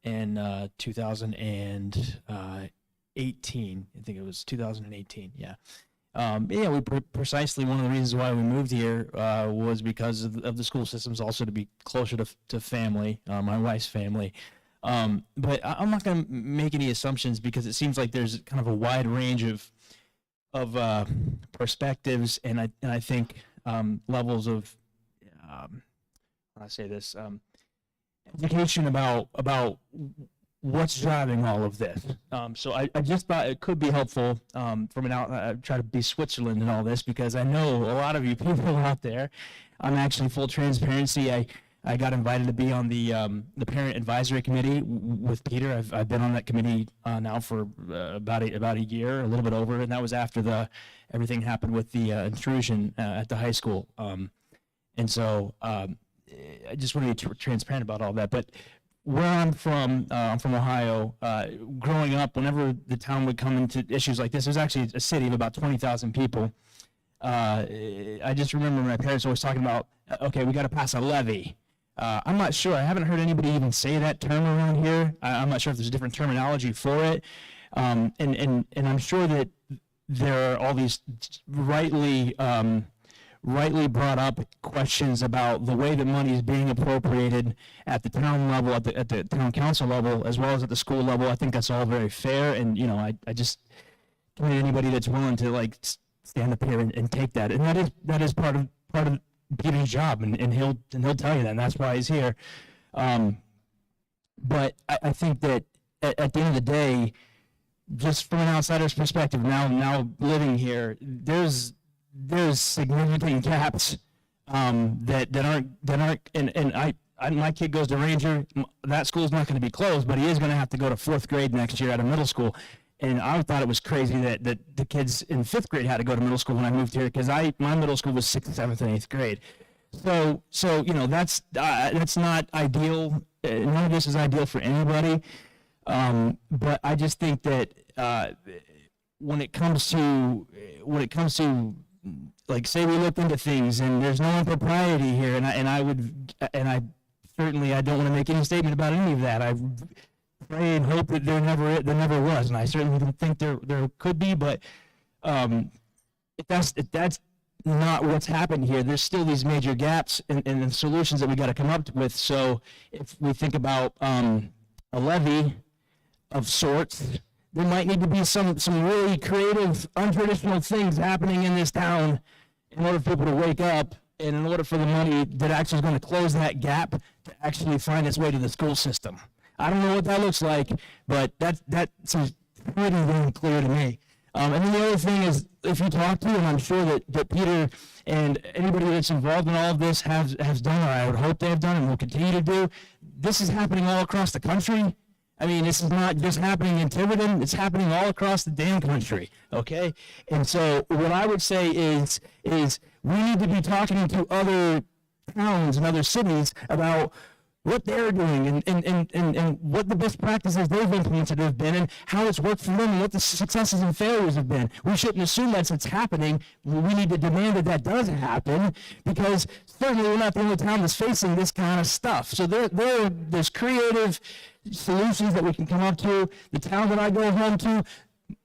in 2018. I think it was 2018. Yeah. Yeah, precisely one of the reasons why we moved here was because of the school systems, also to be closer to family, my wife's family. But I'm not going to make any assumptions because it seems like there's kind of a wide range of perspectives, and I think levels of how do I say this, education about what's driving all of this. So I just thought it could be helpful from I try to be Switzerland in all this because I know a lot of you people out there. I'm actually full transparency. I got invited to be on the parent advisory committee with Peter. I've been on that committee now for about a year, a little bit over, and that was after everything happened with the intrusion at the high school. And so I just want to be transparent about all that. But where I'm from Ohio. Growing up, whenever the town would come into issues like this, it was actually a city of about 20,000 people. I just remember my parents always talking about, okay, we got to pass a levy. I'm not sure. I haven't heard anybody even say that term around here. I'm not sure if there's a different terminology for it. And I'm sure that there are all these rightly brought up questions about the way that money is being appropriated at the town level, at the town council level, as well as at the school level. I think that's all very fair. And, you know, I just commend anybody that's willing to like stand up here and take that. And that is part of Peter's job, and he'll tell you that, and that's why he's here. But I think that at the end of the day, just from an outsider's perspective, now living here, there's significant gaps that aren't and my kid goes to Ranger. That school's not going to be closed, but he is going to have to go to 4th grade next year at a middle school. And I thought it was crazy that the kids in 5th grade had to go to middle school when I moved here, because my middle school was 6th, 7th, and 8th grade. So you know, that's not ideal. None of this is ideal for anybody. But I just think that when it comes to like, say we look into things and there's no impropriety here, and I certainly don't want to make any statement about any of that. I pray and hope that there never was, and I certainly don't think there could be. But if that's not what's happened here, there's still these major gaps in the solutions that we got to come up with. So if we think about a levy of sorts, there might need to be some really creative, untraditional things happening in this town in order for people to wake up, and in order for the money that actually is going to close that gap to actually find its way to the school system. I don't know what that looks like, but that seems pretty damn clear to me. And then the other thing is, if you talk to, and I'm sure that Peter and anybody that's involved in all of this has done, or I would hope they have done and will continue to do, this is happening all across the country. I mean, this is not just happening in Tiverton, it's happening all across the damn country, okay? And so what I would say is we need to be talking to other towns and other cities about what they're doing and what the best practices they've implemented have been, and how it's worked for them, and what the successes and failures have been. We shouldn't assume that's what's happening. We need to demand that does happen, because certainly we're not the only town that's facing this kind of stuff. So there's creative solutions that we can come up to. The town that I go home to,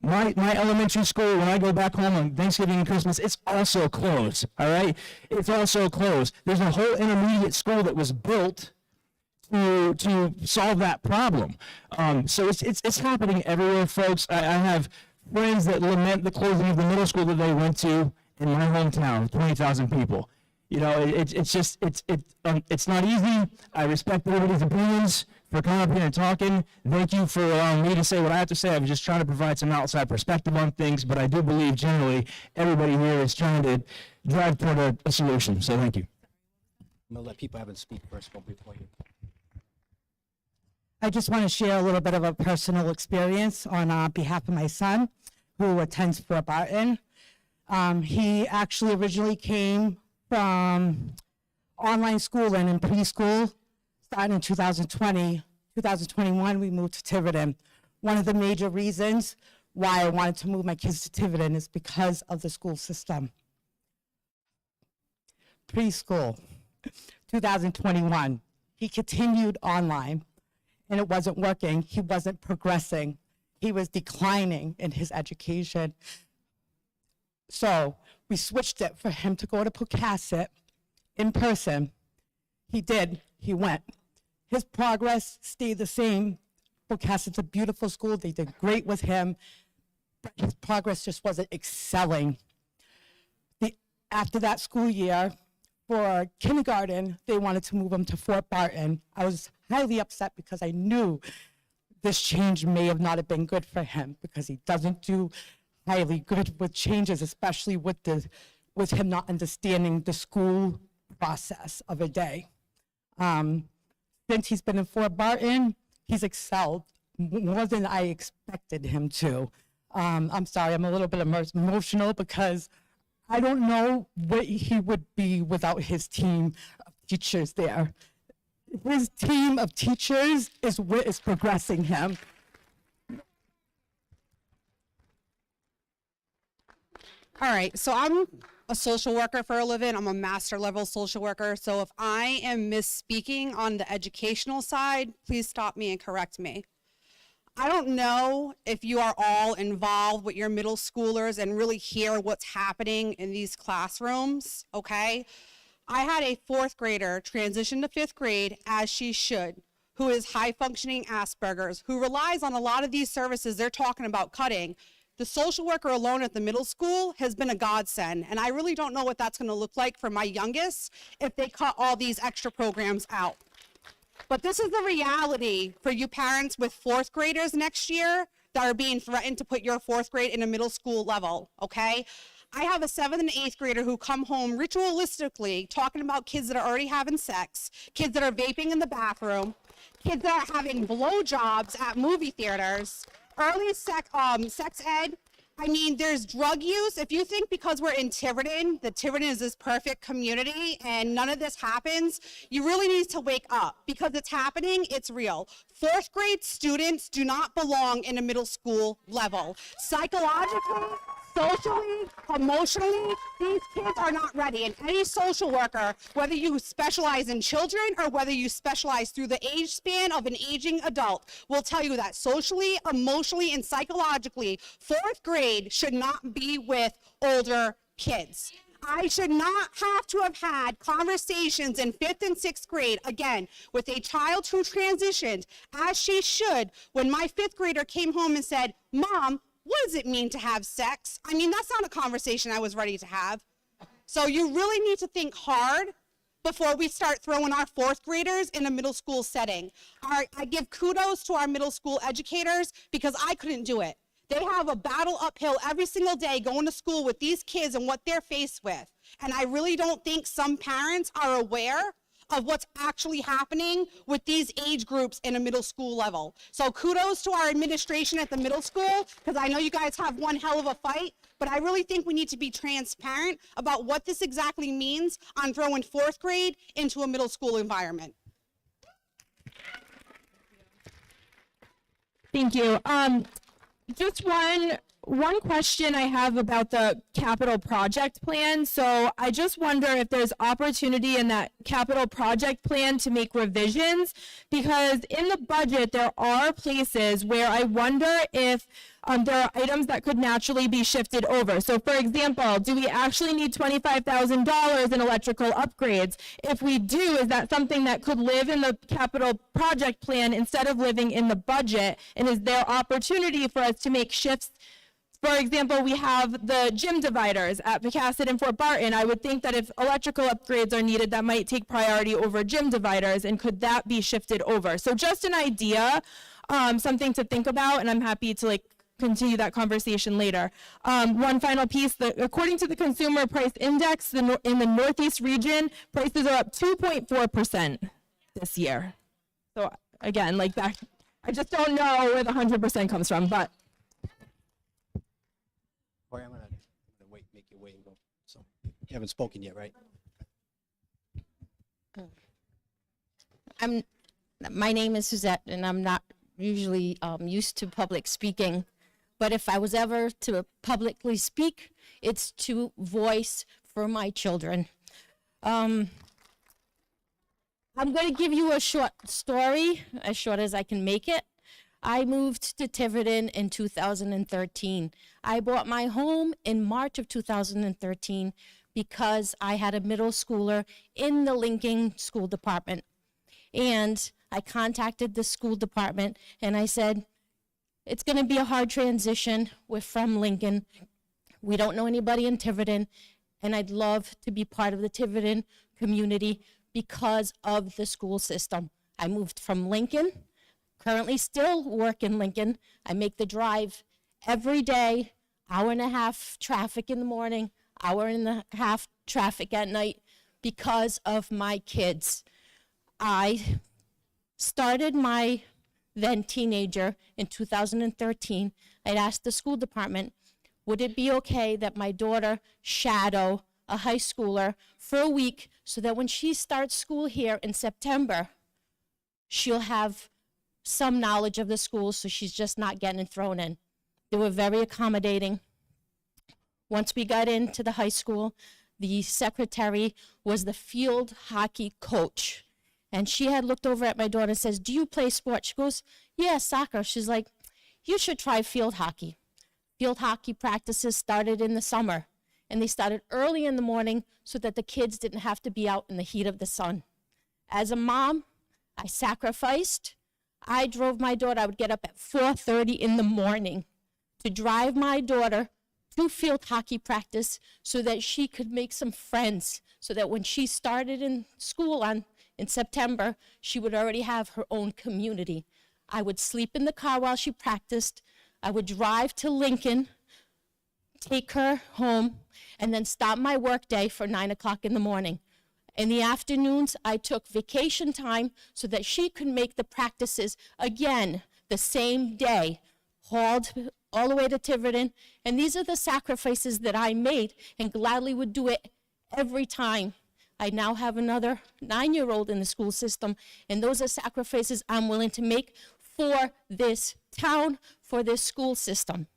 my elementary school, when I go back home on Thanksgiving and Christmas, it's also closed, all right? It's also closed. There's a whole intermediate school that was built to solve that problem. So it's happening everywhere, folks. I have friends that lament the closing of the middle school that they went to in my hometown, 20,000 people. You know, it's not easy. I respect everybody's opinions for coming up here and talking. Thank you for allowing me to say what I have to say. I was just trying to provide some outside perspective on things, but I do believe generally everybody here is trying to drive toward a solution. So thank you. I'm going to let people have it speak first before you. I just want to share a little bit of a personal experience on behalf of my son, who attends Fort Barton. He actually originally came from online schooling and preschool, starting in 2020. 2021, we moved to Tiverton. One of the major reasons why I wanted to move my kids to Tiverton is because of the school system. Preschool, 2021, he continued online and it wasn't working. He wasn't progressing. He was declining in his education. So we switched it for him to go to Pocasset in person. He did, he went. His progress stayed the same. Pocasset's a beautiful school, they did great with him, but his progress just wasn't excelling. After that school year, for kindergarten, they wanted to move him to Fort Barton. I was highly upset because I knew this change may have not have been good for him because he doesn't do highly good with changes, especially with him not understanding the school process of a day. Since he's been in Fort Barton, he's excelled more than I expected him to. I'm sorry, I'm a little bit emotional because I don't know what he would be without his team of teachers there. His team of teachers is what is progressing him. All right, so I'm a social worker for a living. I'm a master level social worker. So if I am misspeaking on the educational side, please stop me and correct me. I don't know if you are all involved with your middle schoolers and really hear what's happening in these classrooms, okay? I had a 4th grader transition to 5th grade, as she should, who is high functioning Asperger's, who relies on a lot of these services they're talking about cutting. The social worker alone at the middle school has been a godsend, and I really don't know what that's gonna look like for my youngest if they cut all these extra programs out. But this is the reality for you parents with 4th graders next year that are being threatened to put your 4th grade in a middle school level, okay? I have a 7th and 8th grader who come home ritualistically talking about kids that are already having sex, kids that are vaping in the bathroom, kids that are having blowjobs at movie theaters, early sex ed. I mean, there's drug use. If you think because we're in Tiverton, that Tiverton is this perfect community and none of this happens, you really need to wake up because it's happening, it's real. 4th grade students do not belong in a middle school level. Psychologically, socially, emotionally, these kids are not ready. And any social worker, whether you specialize in children or whether you specialize through the age span of an aging adult, will tell you that socially, emotionally, and psychologically, 4th grade should not be with older kids. I should not have to have had conversations in 5th and 6th grade, again, with a child who transitioned, as she should, when my 5th grader came home and said, "Mom, what does it mean to have sex?" I mean, that's not a conversation I was ready to have. So you really need to think hard before we start throwing our 4th graders in a middle school setting. I give kudos to our middle school educators because I couldn't do it. They have a battle uphill every single day going to school with these kids and what they're faced with. And I really don't think some parents are aware of what's actually happening with these age groups in a middle school level. So kudos to our administration at the middle school, because I know you guys have one hell of a fight, but I really think we need to be transparent about what this exactly means on throwing 4th grade into a middle school environment. Thank you. Just one question I have about the capital project plan. So I just wonder if there's opportunity in that capital project plan to make revisions, because in the budget there are places where I wonder if there are items that could naturally be shifted over. So for example, do we actually need $25,000 in electrical upgrades? If we do, is that something that could live in the capital project plan instead of living in the budget? And is there opportunity for us to make shifts? For example, we have the gym dividers at Pocasset and Fort Barton. I would think that if electrical upgrades are needed, that might take priority over gym dividers, and could that be shifted over? So just an idea, something to think about, and I'm happy to continue that conversation later. One final piece, according to the Consumer Price Index, in the Northeast region, prices are up 2.4% this year. So again, that, I just don't know where the 100% comes from, but. Corey, I'm gonna make you wait and go. So you haven't spoken yet, right? My name is Suzette, and I'm not usually used to public speaking, But if I was ever to publicly speak, it's to voice for my children. I'm going to give you a short story, as short as I can make it. I moved to Tiverton in 2013. I bought my home in March of 2013 because I had a middle schooler in the Lincoln School Department. And I contacted the school department and I said, it's going to be a hard transition. We're from Lincoln. We don't know anybody in Tiverton, and I'd love to be part of the Tiverton community because of the school system. I moved from Lincoln, currently still work in Lincoln. I make the drive every day, hour and a half traffic in the morning, hour and a half traffic at night because of my kids. I started my then teenager in 2013. I'd asked the school department, would it be okay that my daughter shadow a high schooler for a week so that when she starts school here in September, she'll have some knowledge of the school so she's just not getting thrown in. They were very accommodating. Once we got into the high school, the secretary was the field hockey coach. And she had looked over at my daughter and says, do you play sports? She goes, yeah, soccer. She's like, you should try field hockey. Field hockey practices started in the summer, and they started early in the morning so that the kids didn't have to be out in the heat of the sun. As a mom, I sacrificed. I drove my daughter. I would get up at 4:30 in the morning to drive my daughter to field hockey practice so that she could make some friends, so that when she started in school in September, she would already have her own community. I would sleep in the car while she practiced. I would drive to Lincoln, take her home, and then stop my work day for 9 o'clock in the morning. In the afternoons, I took vacation time so that she could make the practices again the same day, hauled all the way to Tiverton. And these are the sacrifices that I made and gladly would do it every time. I now have another 9-year-old in the school system, and those are sacrifices I'm willing to make for this town, for this school system.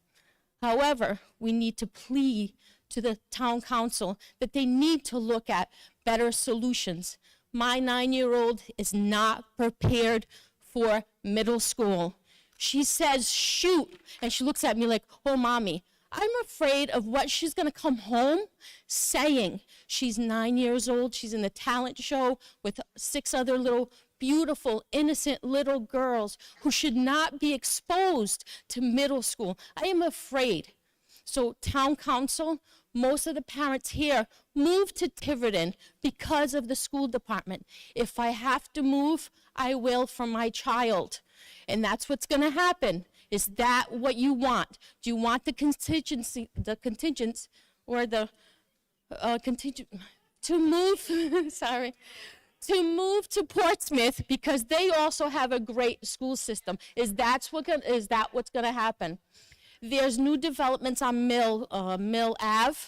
However, we need to plead to the town council that they need to look at better solutions. My 9-year-old is not prepared for middle school. She says, shoot, and she looks at me like, oh, mommy. I'm afraid of what she's going to come home saying. She's 9 years old. She's in the talent show with 6 other little beautiful, innocent little girls who should not be exposed to middle school. I am afraid. So town council, most of the parents here moved to Tiverton because of the school department. If I have to move, I will for my child. And that's what's going to happen. Is that what you want? Do you want the contingents, or the contingent to move? Sorry, to move to Portsmouth because they also have a great school system. Is that what's going to happen? There's new developments on Mill Ave.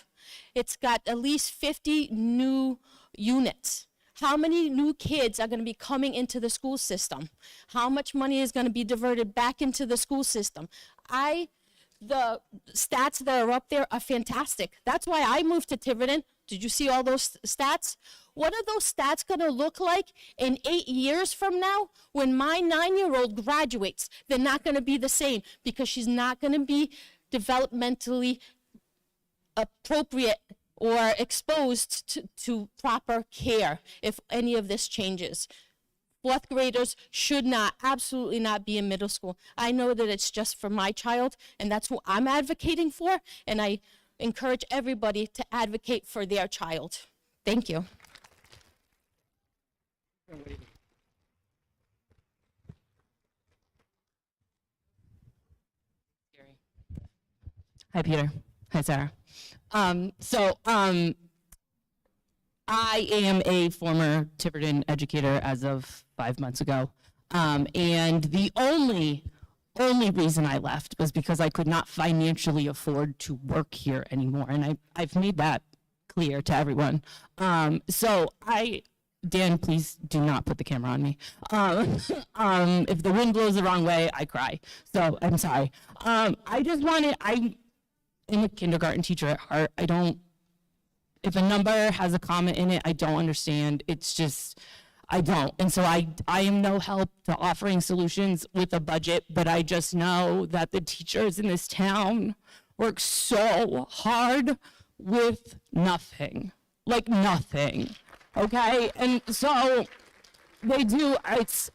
It's got at least 50 new units. How many new kids are going to be coming into the school system? How much money is going to be diverted back into the school system? The stats that are up there are fantastic. That's why I moved to Tiverton. Did you see all those stats? What are those stats going to look like in 8 years from now when my 9-year-old graduates? They're not going to be the same because she's not going to be developmentally appropriate or exposed to proper care if any of this changes. 4th graders should not, absolutely not be in middle school. I know that it's just for my child, and that's who I'm advocating for, and I encourage everybody to advocate for their child. Thank you. Hi, Peter. Hi, Sarah. I am a former Tiverton educator as of 5 months ago. And the only reason I left was because I could not financially afford to work here anymore. And I've made that clear to everyone. So I Dan, please do not put the camera on me. If the wind blows the wrong way, I cry. So I'm sorry. I'm a kindergarten teacher at heart. If a number has a comma in it, I don't understand. It's just, I don't. And so I am no help to offering solutions with a budget, but I just know that the teachers in this town work so hard with nothing, like nothing, okay? And so they do, it's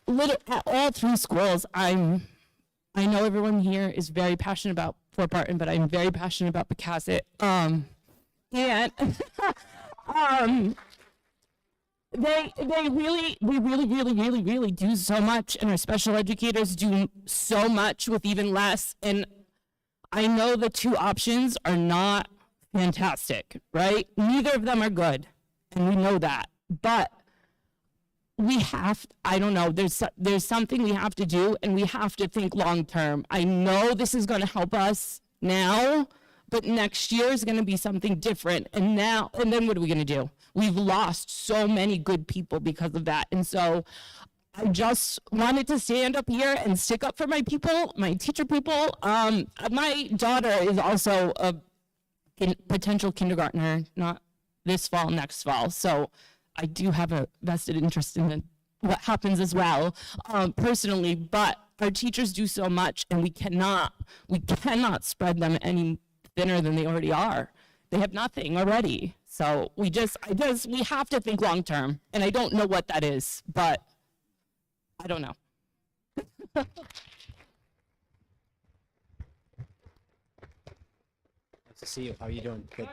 at all three schools. I know everyone here is very passionate about Fort Barton, but I'm very passionate about Pecasset. And they really do so much, and our special educators do so much with even less. And I know the two options are not fantastic, right? Neither of them are good, and we know that. But I don't know, there's something we have to do, and we have to think long term. I know this is going to help us now, but next year is going to be something different. And then what are we going to do? We've lost so many good people because of that. And so I just wanted to stand up here and stick up for my people, my teacher people. My daughter is also a potential kindergartner, not this fall, next fall. So I do have a vested interest in what happens as well, personally. But our teachers do so much, and we cannot spread them any thinner than they already are. They have nothing already. So we have to think long term, and I don't know what that is, but I don't know. Nice to see you. How are you doing? Good.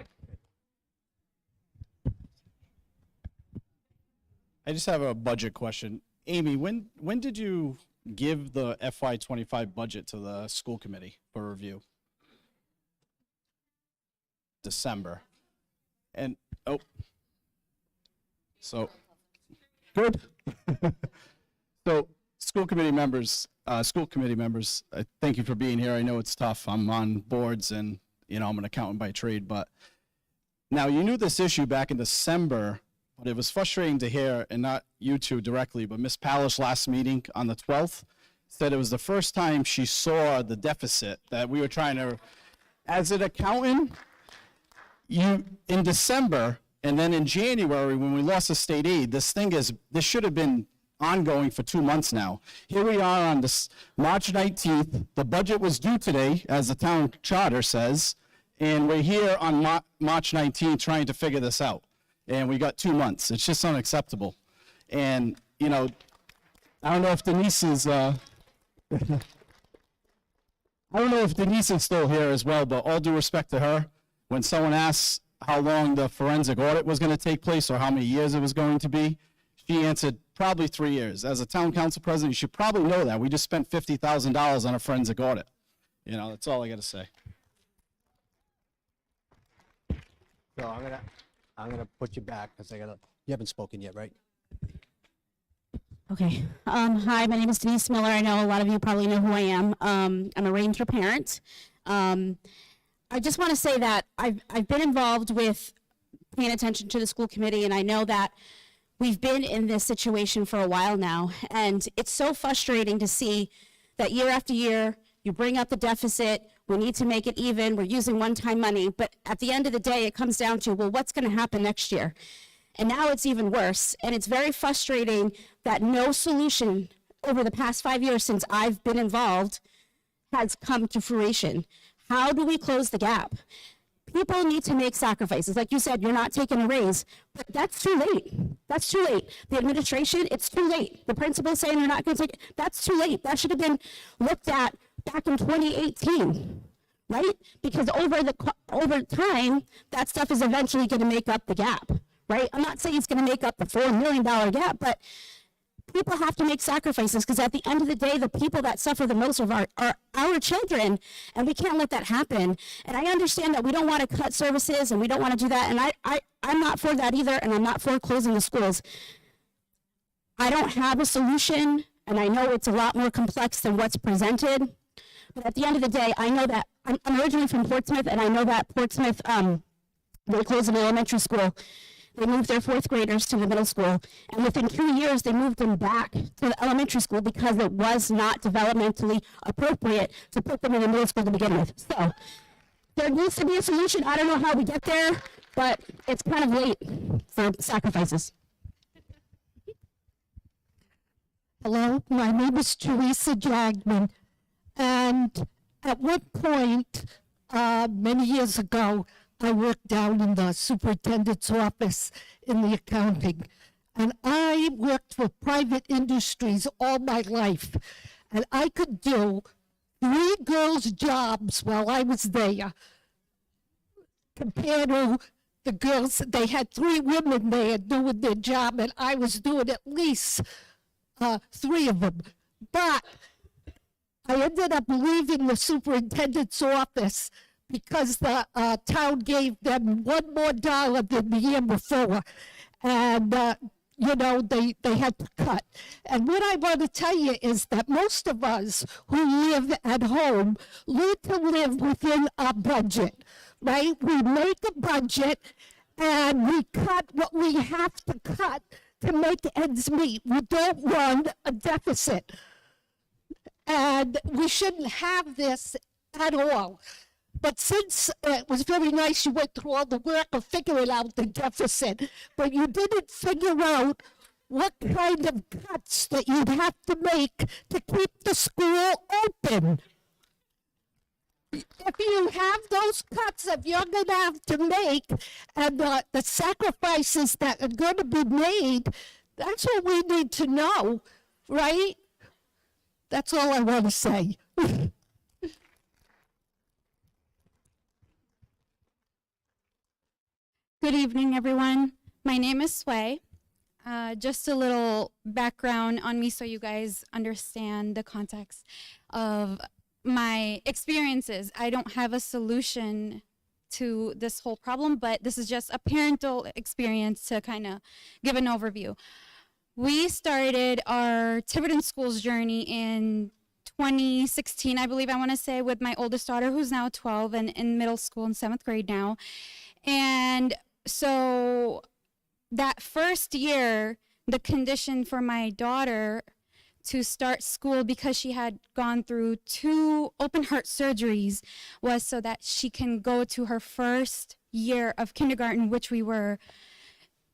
I just have a budget question. Amy, when did you give the FY25 budget to the school committee for review? December. And, so, good. So, school committee members, thank you for being here. I know it's tough. I'm on boards and, I'm an accountant by trade, but now you knew this issue back in December, but it was frustrating to hear, and not you two directly, but Ms. Palish last meeting on the 12th said it was the first time she saw the deficit that we were trying to, as an accountant, in December, and then in January, when we lost the state aid, this should have been ongoing for 2 months now. Here we are on this March 19th. The budget was due today, as the town charter says, and we're here on March 19th trying to figure this out. And we got 2 months. It's just unacceptable. And, I don't know if Denise is, still here as well, but all due respect to her, when someone asks how long the forensic audit was going to take place or how many years it was going to be, she answered probably 3 years. As a town council president, you should probably know that. We just spent $50,000 on a forensic audit. That's all I got to say. So I'm gonna put you back because you haven't spoken yet, right? Okay. Hi, my name is Denise Miller. I know a lot of you probably know who I am. I'm a Ranger parent. I just want to say that I've been involved with paying attention to the school committee, and I know that we've been in this situation for a while now, and it's so frustrating to see that year after year, you bring up the deficit, we need to make it even, we're using one-time money, but at the end of the day, it comes down to, well, what's going to happen next year? And now it's even worse, and it's very frustrating that no solution over the past 5 years since I've been involved has come to fruition. How do we close the gap? People need to make sacrifices. Like you said, you're not taking a raise, but that's too late. That's too late. The administration, it's too late. The principal saying they're not going to take it, that's too late. That should have been looked at back in 2018, right? Because over time, that stuff is eventually going to make up the gap, right? I'm not saying it's going to make up the $4 million gap, but people have to make sacrifices because at the end of the day, the people that suffer the most are our children, and we can't let that happen. And I understand that we don't want to cut services and we don't want to do that, and I'm not for that either, and I'm not for closing the schools. I don't have a solution, and I know it's a lot more complex than what's presented, but at the end of the day, I know that I'm originally from Portsmouth, and I know that Portsmouth, they closed an elementary school. they moved their fourth graders to the middle school, and within 2 years, they moved them back to the elementary school because it was not developmentally appropriate to put them in the middle school to begin with. So there needs to be a solution. I don't know how we get there, but it's kind of late for sacrifices. Hello, my name is Teresa Jagman, and at one point, many years ago, I worked down in the superintendent's office in the accounting, and I worked for private industries all my life, and I could do 3 girls' jobs while I was there, compared to the girls. They had 3 women there doing their job, and I was doing at least 3 of them. But I ended up leaving the superintendent's office because the town gave them $1 more than the year before. And, you know, they had to cut. And what I want to tell you is that most of us who live at home learn to live within our budget, right? We make a budget and we cut what we have to cut to make ends meet. We don't run a deficit. And we shouldn't have this at all. But since it was very nice you went through all the work of figuring out the deficit, but you didn't figure out what kind of cuts that you'd have to make to keep the school open. If you have those cuts that you're going to have to make and the sacrifices that are going to be made, that's what we need to know, right? That's all I want to say. Good evening, everyone. My name is Sway. Just a little background on me so you guys understand the context of my experiences. I don't have a solution to this whole problem, but this is just a parental experience to kind of give an overview. We started our Tiverton Schools journey in 2016, I believe I want to say, with my oldest daughter, who's now 12 and in middle school in 7th grade now. And so that first year, the condition for my daughter to start school, because she had gone through 2 open heart surgeries, was so that she can go to her first year of kindergarten, which we were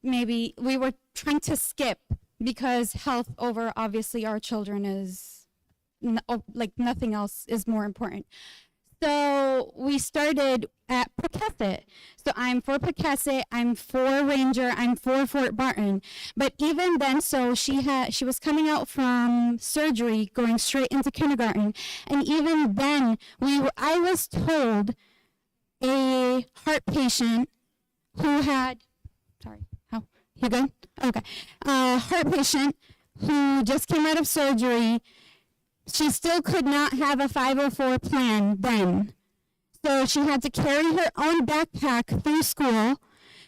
trying to skip because health over obviously our children is like nothing else is more important. So we started at Pocasset. So I'm for Pocasset, I'm for Ranger, I'm for Fort Barton. But even then, so she was coming out from surgery, going straight into kindergarten. And even then, I was told a heart patient who had, you good? Okay. Heart patient who just came out of surgery, she still could not have a 504 plan then. So she had to carry her own backpack through school.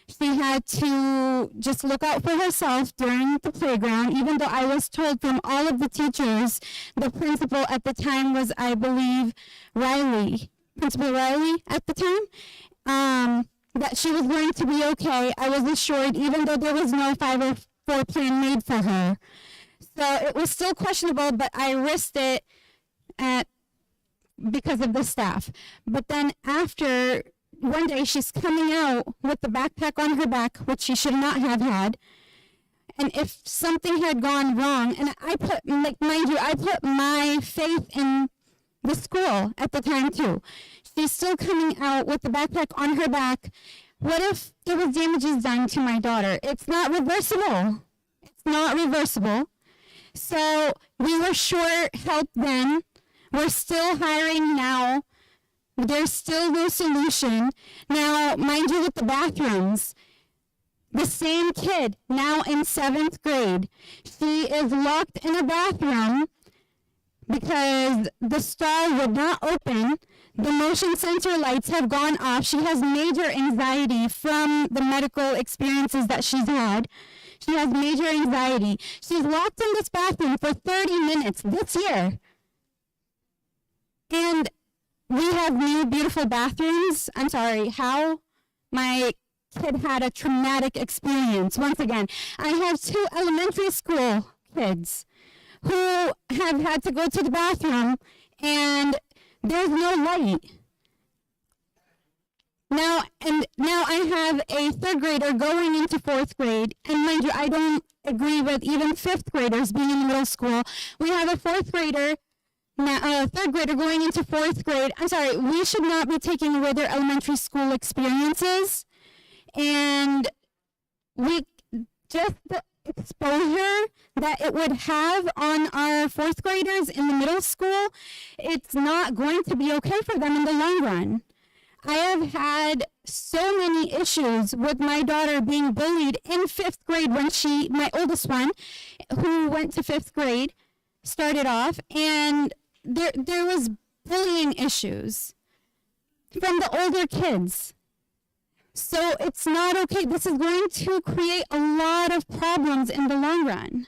She had to just look out for herself during the playground, even though I was told from all of the teachers, the principal at the time was, I believe, Principal Riley at the time, that she was going to be okay. I was assured, even though there was no 504 plan made for her. So it was still questionable, but I risked it because of the staff. But then after, one day she's coming out with the backpack on her back, which she should not have had. And if something had gone wrong, and I put, like, mind you, I put my faith in the school at the time too. She's still coming out with the backpack on her back. What if there was damages done to my daughter? It's not reversible. It's not reversible. So we were short help then. We're still hiring now. There's still no solution. Now, mind you, with the bathrooms, the same kid, now in 7th grade, she is locked in a bathroom because the stall would not open. The motion sensor lights have gone off. She has major anxiety from the medical experiences that she's had. She has major anxiety. She's locked in this bathroom for 30 minutes this year. And we have new beautiful bathrooms. I'm sorry, how my kid had a traumatic experience. Once again, I have 2 elementary school kids who have had to go to the bathroom and there's no light. Now I have a 3rd grader going into 4th grade, and mind you, I don't agree with even 5th graders being in the middle school. We have a 4th grader, now, 3rd grader going into 4th grade. I'm sorry, we should not be taking away their elementary school experiences. And we just the exposure that it would have on our 4th graders in the middle school, it's not going to be okay for them in the long run. I have had so many issues with my daughter being bullied in 5th grade when my oldest one, who went to 5th grade, started off, and there was bullying issues from the older kids. So it's not okay. This is going to create a lot of problems in the long run.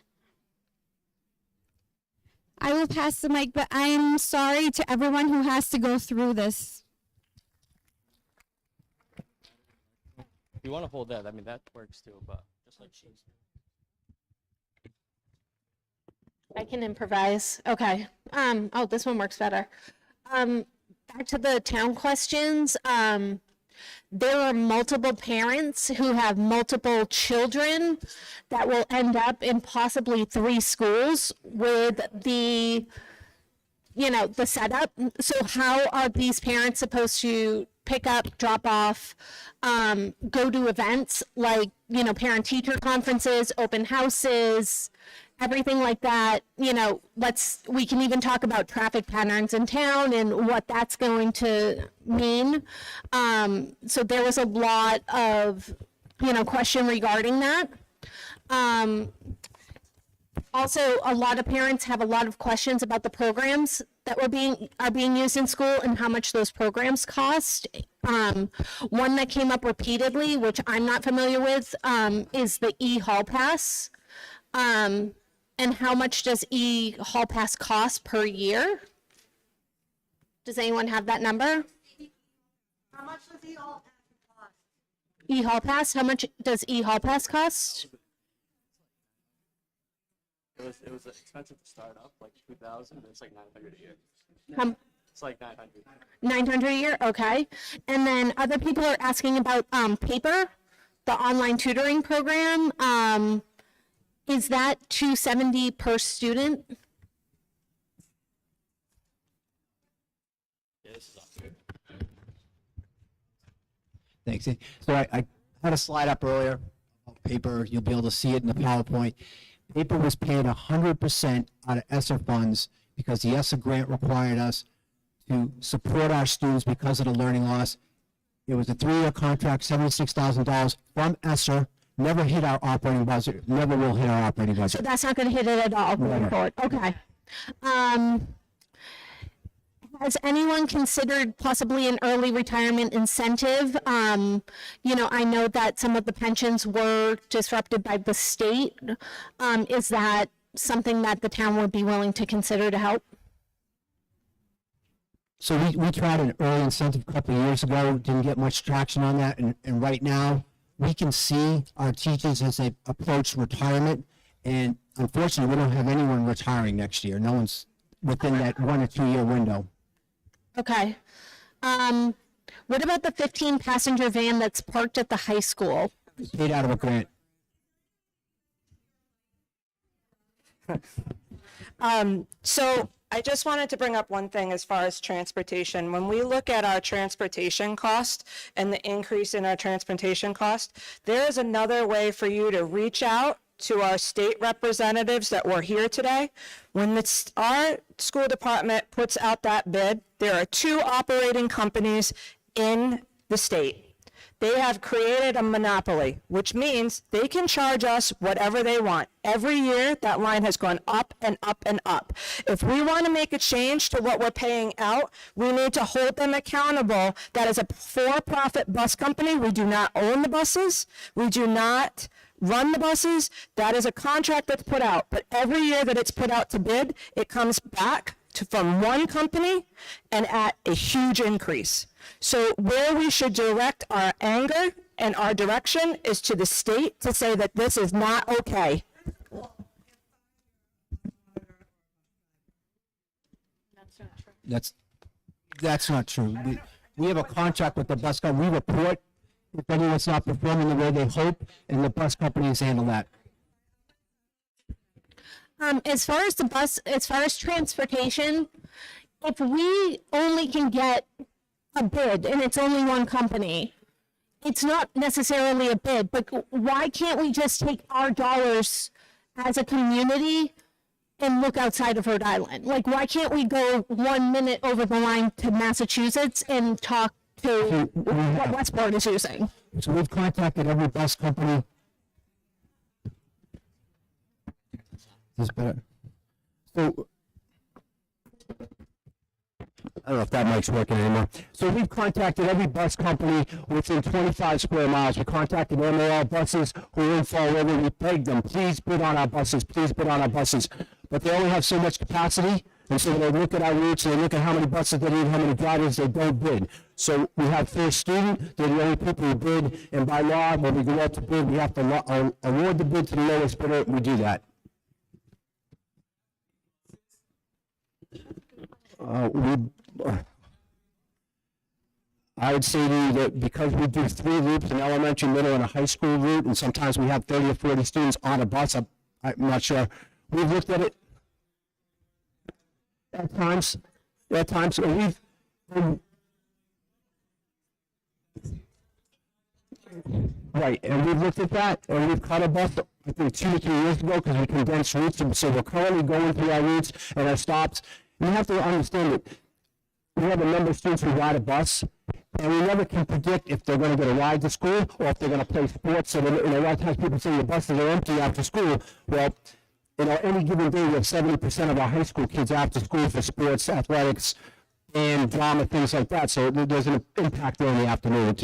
I will pass the mic, but I'm sorry to everyone who has to go through this. If you want to hold that, I mean, that works too, but just like she's. I can improvise. Okay. Oh, this one works better. Back to the town questions. There are multiple parents who have multiple children that will end up in possibly 3 schools with the setup. So how are these parents supposed to pick up, drop off, go to events like, parent-teacher conferences, open houses, everything like that? We can even talk about traffic patterns in town and what that's going to mean. So there was a lot of, question regarding that. Also, a lot of parents have a lot of questions about the programs that are being used in school and how much those programs cost. One that came up repeatedly, which I'm not familiar with, is the e-hall pass. And how much does e-hall pass cost per year? Does anyone have that number? How much does e-hall pass cost? E-hall pass, how much does e-hall pass cost? It was expensive to start up, like 2,000, but it's like 900 a year. It's like 900. 900 a year, okay. And then other people are asking about paper, the online tutoring program. Is that $270 per student? Yeah, this is up here. Thanks. So I had a slide up earlier about paper. You'll be able to see it in the PowerPoint. Paper was paid 100% out of ESSER funds because the ESSER grant required us to support our students because of the learning loss. It was a 3-year contract, $76,000 from ESSER. Never hit our operating budget. Never will hit our operating budget. So that's not going to hit it at all going forward. Okay. Has anyone considered possibly an early retirement incentive? I know that some of the pensions were disrupted by the state. Is that something that the town would be willing to consider to help? So we tried an early incentive a couple of years ago, didn't get much traction on that, and right now we can see our teachers as they approach retirement, and unfortunately we don't have anyone retiring next year. No one's within that 1 or 2 year window. Okay. What about the 15-passenger van that's parked at the high school? Paid out of a grant. So I just wanted to bring up one thing as far as transportation. When we look at our transportation cost and the increase in our transportation cost, there is another way for you to reach out to our state representatives that were here today. When our school department puts out that bid, there are 2 operating companies in the state. They have created a monopoly, which means they can charge us whatever they want. Every year, that line has gone up and up and up. If we want to make a change to what we're paying out, we need to hold them accountable. That is a for-profit bus company. We do not own the buses. We do not run the buses. That is a contract that's put out. But every year that it's put out to bid, it comes back from one company and at a huge increase. So where we should direct our anger And our direction is to the state to say that this is not okay. That's not true. We have a contract with the bus company. We report if anyone's not performing the way they hope, and the bus companies handle that. As far as transportation, if we only can get a bid and it's only one company, it's not necessarily a bid, but why can't we just take our dollars as a community and look outside of Rhode Island? Like, why can't we go 1 minute over the line to Massachusetts and talk to what Westport is using? So we've contacted every bus company. This is better. So, I don't know if that mic's working anymore. So we've contacted every bus company within 25 square miles. We contacted MAL buses who are in Fall River. We begged them, please bid on our buses, please bid on our buses. But they only have so much capacity, and so they look at our routes, and they look at how many buses they need, how many drivers, they don't bid. So we have first student, they're the only people who bid, and by law, when we go out to bid, we have to award the bid to the lowest bidder, we do that. I would say to you that because we do 3 loops, an elementary, middle, and a high school route, and sometimes we have 30 or 40 students on a bus, I'm not sure. We've looked at it at times, and right, and we've looked at that, and we've cut a bus, I think 2 or 3 years ago, because we condensed routes, and so we're currently going through our routes and our stops. You have to understand that we have a number of students who ride a bus, and we never can predict if they're going to get a ride to school or if they're going to play sports. So that, a lot of times people say the buses are empty after school. Well, any given day we have 70% of our high school kids after school for sports, athletics, and drama, things like that. So there's an impact there in the afternoon.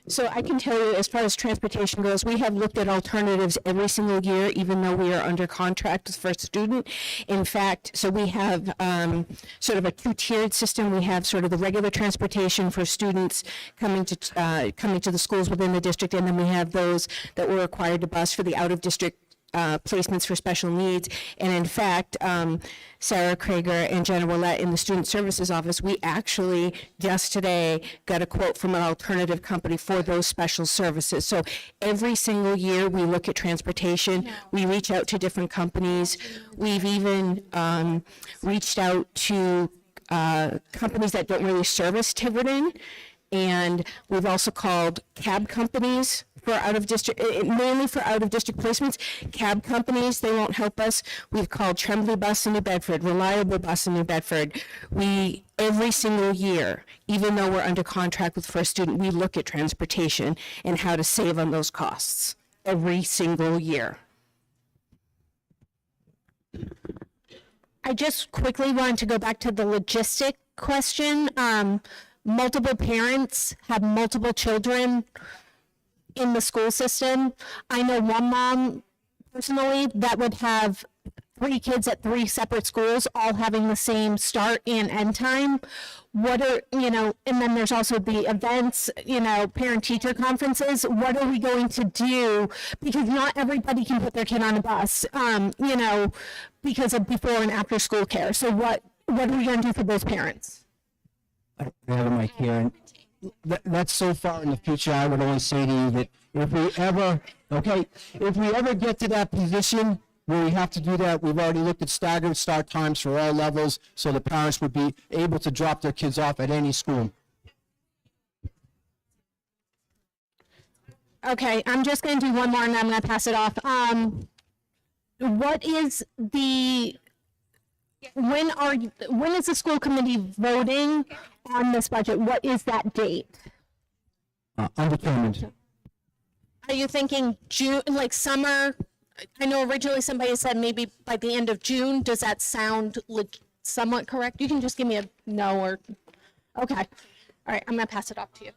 So I can tell you, as far as transportation goes, we have looked at alternatives every single year, even though we are under contract for student. In fact, so we have sort of a 2-tiered system. We have sort of the regular transportation for students coming to the schools within the district, and then we have those that were required to bus for the out-of-district placements for special needs. And in fact, Sarah Krager and Jenna Willett in the Student Services Office, we actually just today got a quote from an alternative company for those special services. So every single year we look at transportation. We reach out to different companies. We've even reached out to companies that don't really service Tiverton. And we've also called cab companies for out-of-district, mainly for out-of-district placements. Cab companies, they won't help us. We've called Tremblay Bus in New Bedford, Reliable Bus in New Bedford. We, every single year, even though we're under contract with First Student, we look at transportation and how to save on those costs every single year. I just quickly wanted to go back to the logistic question. Multiple parents have multiple children in the school system. I know one mom personally that would have 3 kids at 3 separate schools, all having the same start and end time. What are, and then there's also the events, parent-teacher conferences. What are we going to do? Because not everybody can put their kid on a bus, because of before and after school care. So what are we going to do for those parents? I have a mic here, and that's so far in the future. I would only say to you that if we ever get to that position where we have to do that, we've already looked at staggered start times for all levels, so the parents would be able to drop their kids off at any school. Okay, I'm just going to do one more, and then I'm going to pass it off. When is the school committee voting on this budget? What is that date? Undetermined. Are you thinking June, like summer? I know originally somebody said maybe by the end of June. Does that sound somewhat correct? You can just give me a no or, okay. All right, I'm gonna pass it off to you.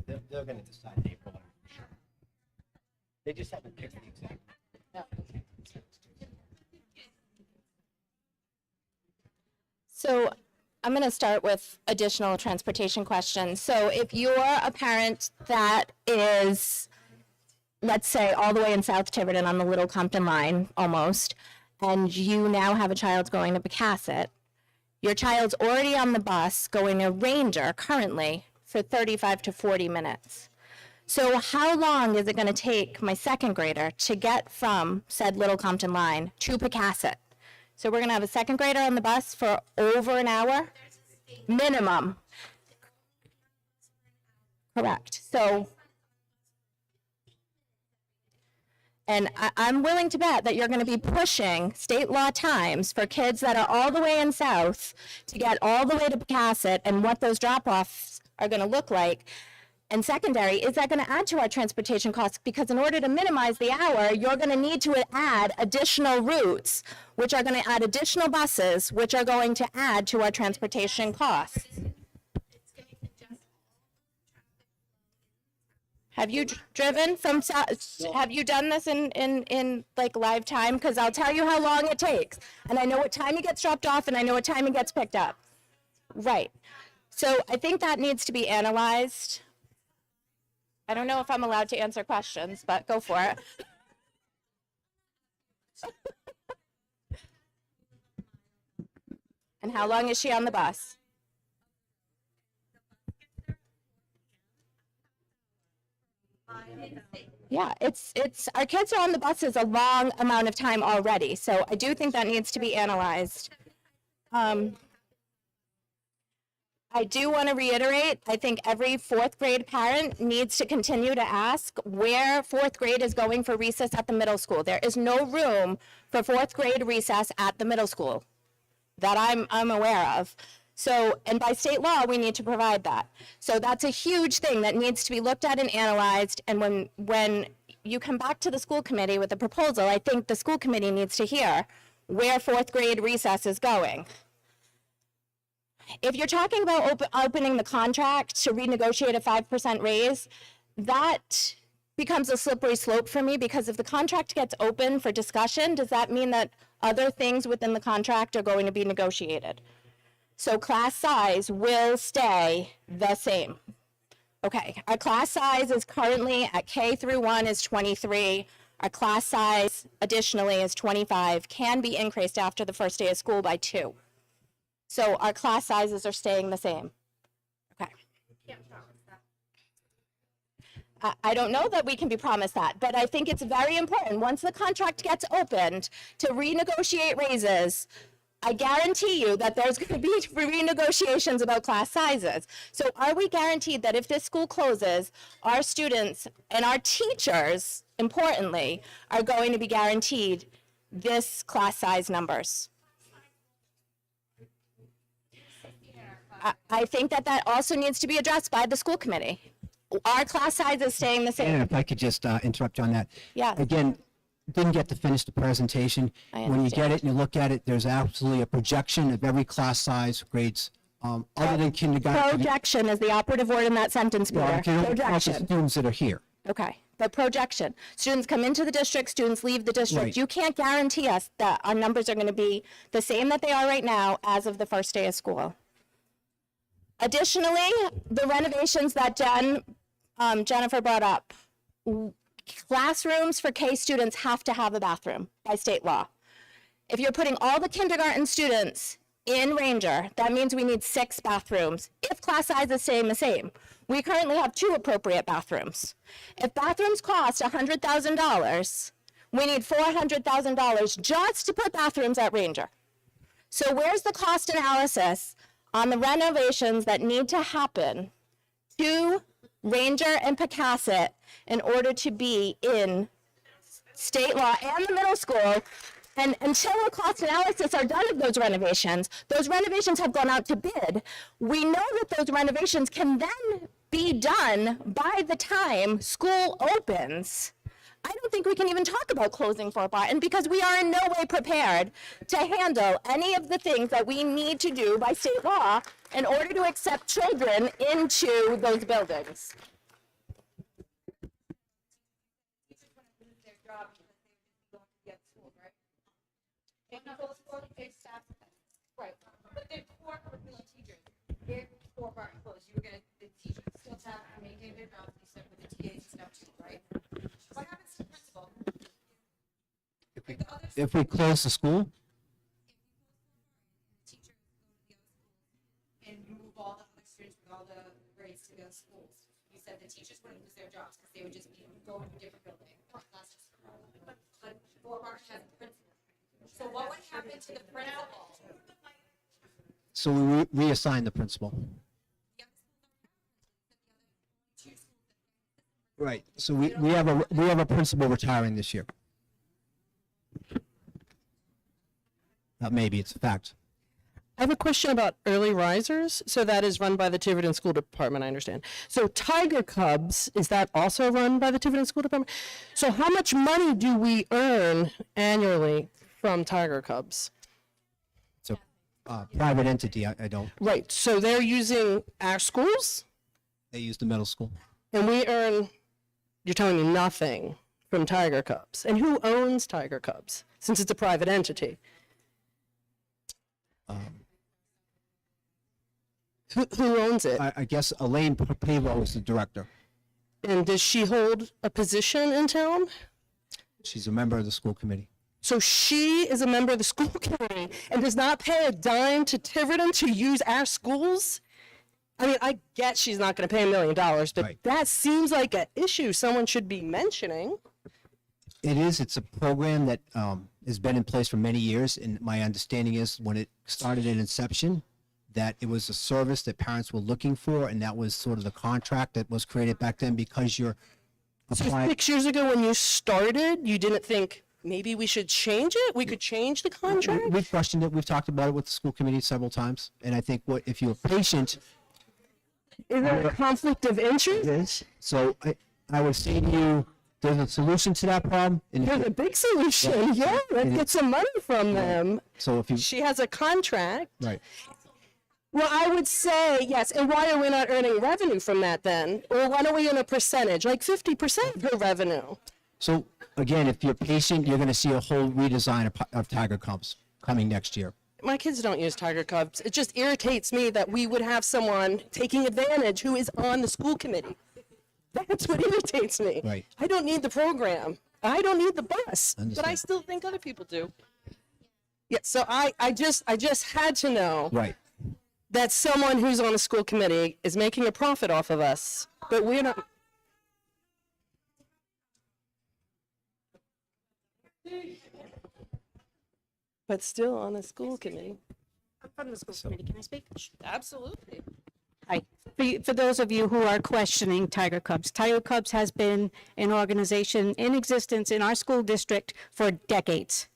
No, they're gonna decide in April. They just haven't picked the exact. No. So I'm going to start with additional transportation questions. So if you're a parent that is, let's say, all the way in South Tiverton on the Little Compton line almost, and you now have a child going to Pecasset, your child's already on the bus going to Ranger currently for 35 to 40 minutes. So how long is it going to take my second grader to get from said Little Compton line to Pecasset? So we're going to have a second grader on the bus for over an hour minimum. Correct. So, and I'm willing to bet that you're going to be pushing state law times for kids that are all the way in South to get all the way to Pecasset and what those drop-offs are going to look like. And secondary, is that going to add to our transportation costs? Because in order to minimize the hour, you're going to need to add additional routes, which are going to add additional buses, which are going to add to our transportation costs. Have you driven from South? Have you done this in like live time? Because I'll tell you how long it takes. And I know what time he gets dropped off and I know what time he gets picked up. Right. So I think that needs to be analyzed. I don't know if I'm allowed to answer questions, but go for it. And how long is she on the bus? Yeah, it's our kids are on the buses a long amount of time already, so I do think that needs to be analyzed. I do want to reiterate, I think every fourth grade parent needs to continue to ask where fourth grade is going for recess at the middle school. There is no room for fourth grade recess at the middle school that I'm aware of. So, and by state law, we need to provide that. So that's a huge thing that needs to be looked at and analyzed. And when you come back to the school committee with a proposal, I think the school committee needs to hear where fourth grade recess is going. If you're talking about opening the contract to renegotiate a 5% raise, that becomes a slippery slope for me, because if the contract gets open for discussion, does that mean that other things within the contract are going to be negotiated? So class size will stay the same. Okay, our class size is currently at K through 1 is 23. Our class size additionally is 25, can be increased after the first day of school by 2. So our class sizes are staying the same. Okay. I don't know that we can be promised that, but I think it's very important once the contract gets opened to renegotiate raises. I guarantee you that there's going to be renegotiations about class sizes. So are we guaranteed that if this school closes, our students and our teachers, importantly, are going to be guaranteed this class size numbers? I think that that also needs to be addressed by the school committee. Our class size is staying the same. And if I could just interrupt you on that. Yeah. Again, didn't get to finish the presentation. I When you get understand. it and you look at it, there's absolutely a projection of every class size, grades, other than kindergarten. Projection is the operative word in that sentence, Well, Peter. if you don't count the Projection. students that are here. Okay, but projection. Students come into the district, students leave the district. Right. You can't guarantee us that our numbers are going to be the same that they are right now as of the first day of school. Additionally, the renovations that Jennifer brought up. Classrooms for K students have to have a bathroom by state law. If you're putting all the kindergarten students in Ranger, that means we need 6 bathrooms if class size is staying the same. We currently have 2 appropriate bathrooms. If bathrooms cost $100,000, we need $400,000 just to put bathrooms at Ranger. So where's the cost analysis on the renovations that need to happen to Ranger and Pecasset in order to be in state law and the middle school? And until a cost analysis are done of those renovations have gone out to bid. We know that those renovations can then be done by the time school opens. I don't think we can even talk about closing Fort Barton because we are in no way prepared to handle any of the things that we need to do by state law in order to accept children into those buildings. Right. But the core curriculum was you were gonna, the teachers still have to maintain their jobs, you said with the TAs and stuff too, right? What happens to the principal? If we close the school, Teachers go to the other schools and you move all the other students with all the grades to the other schools. You said the teachers wouldn't lose their jobs because they would just be going to a different building. That's just, but Fort Marsh has a principal. So what would happen to the principal? so we reassign the principal. Right, so we have a principal retiring this year. Maybe, it's a fact. I have a question about early risers. So that is run by the Tiverton School Department, I understand. So Tiger Cubs, is that also run by the Tiverton School Department? So how much money do we earn annually from Tiger Cubs? It's a private entity, I don't, Right, so they're using our schools they use the middle school. and we earn, you're telling me nothing from Tiger Cubs. And who owns Tiger Cubs, since it's a private entity? Who owns it? I guess Elaine Pavo is the director. And does she hold a position in town? She's a member of the school committee. So she is a member of the school committee and does not pay a dime to Tiverton to use our schools? I mean, I get she's not going to pay $1 million, but that seems like an issue someone should be mentioning. It is, it's a program that has been in place for many years, and my understanding is when it started at inception, that it was a service that parents were looking for, and that was sort of the contract that was created back then because you're So applying. 6 years ago when you started, you didn't think maybe we should change it? We could change the contract? We've questioned it, we've talked about it with the school committee several times, and I think if you're patient. Is there a conflict of interest? Yes. So I would say to you, there's a solution to that problem. And There's a big solution, yeah, let's get some money from them. So if you. She has a contract. Right. Well, I would say yes. And why are we not earning revenue from that then? Or why don't we earn a percentage, like 50% of her revenue? So again, if you're patient, you're going to see a whole redesign of Tiger Cubs coming next year. My kids don't use Tiger Cubs. It just irritates me that we would have someone taking advantage who is on the school committee. That's what irritates me. Right. I don't need the program. I don't need the bus, but I Understand. still think other people do. Yeah, so I just had to know Right. that someone who's on the school committee is making a profit off of us, but we're not. But still on the school committee. I'm from the school committee. Can I speak? Absolutely. Hi. For those of you who are questioning Tiger Cubs has been an organization in existence in our school district for decades.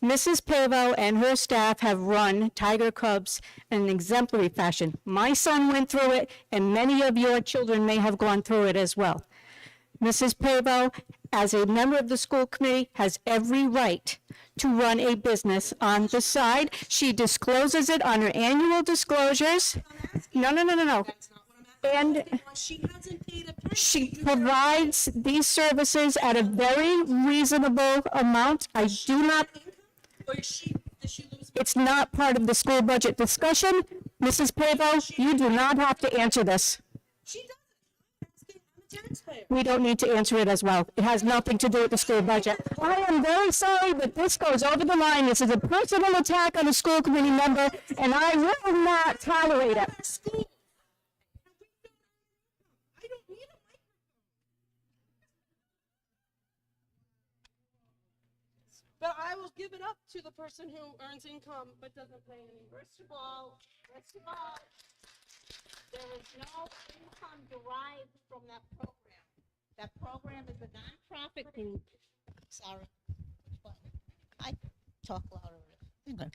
Mrs. Pavo and her staff have run Tiger Cubs in an exemplary fashion. My son went through it, and many of your children may have gone through it as well. Mrs. Pavo, as a member of the school committee, has every right to run a business on the side. She discloses it on her annual disclosures. No. And she provides these services at a very reasonable amount. I do not, it's not part of the school budget discussion. Mrs. Pavo, you do not have to answer this. We don't need to answer it as well. It has nothing to do with the school budget. I am very sorry, but this goes over the line. This is a personal attack on a school committee member, and I will not tolerate it. But I will give it up to the person who earns income but doesn't pay any. First of all, there is no income derived from that program. That program is a nonprofit group. Sorry. I talk louder. Hang on.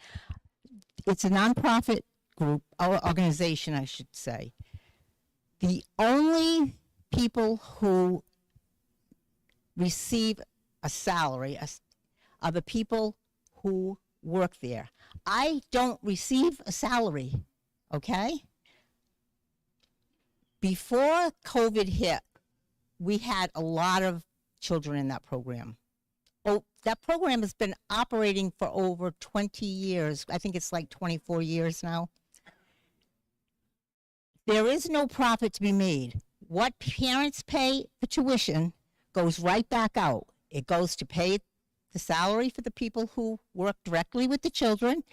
It's a nonprofit group, or organization, I should say. The only people who receive a salary are the people who work there. I don't receive a salary, okay? Before COVID hit, we had a lot of children in that program. Oh, that program has been operating for over 20 years. I think it's like 24 years now. There is no profit to be made. What parents pay for tuition goes right back out. It goes to pay the salary for the people who work directly with the children.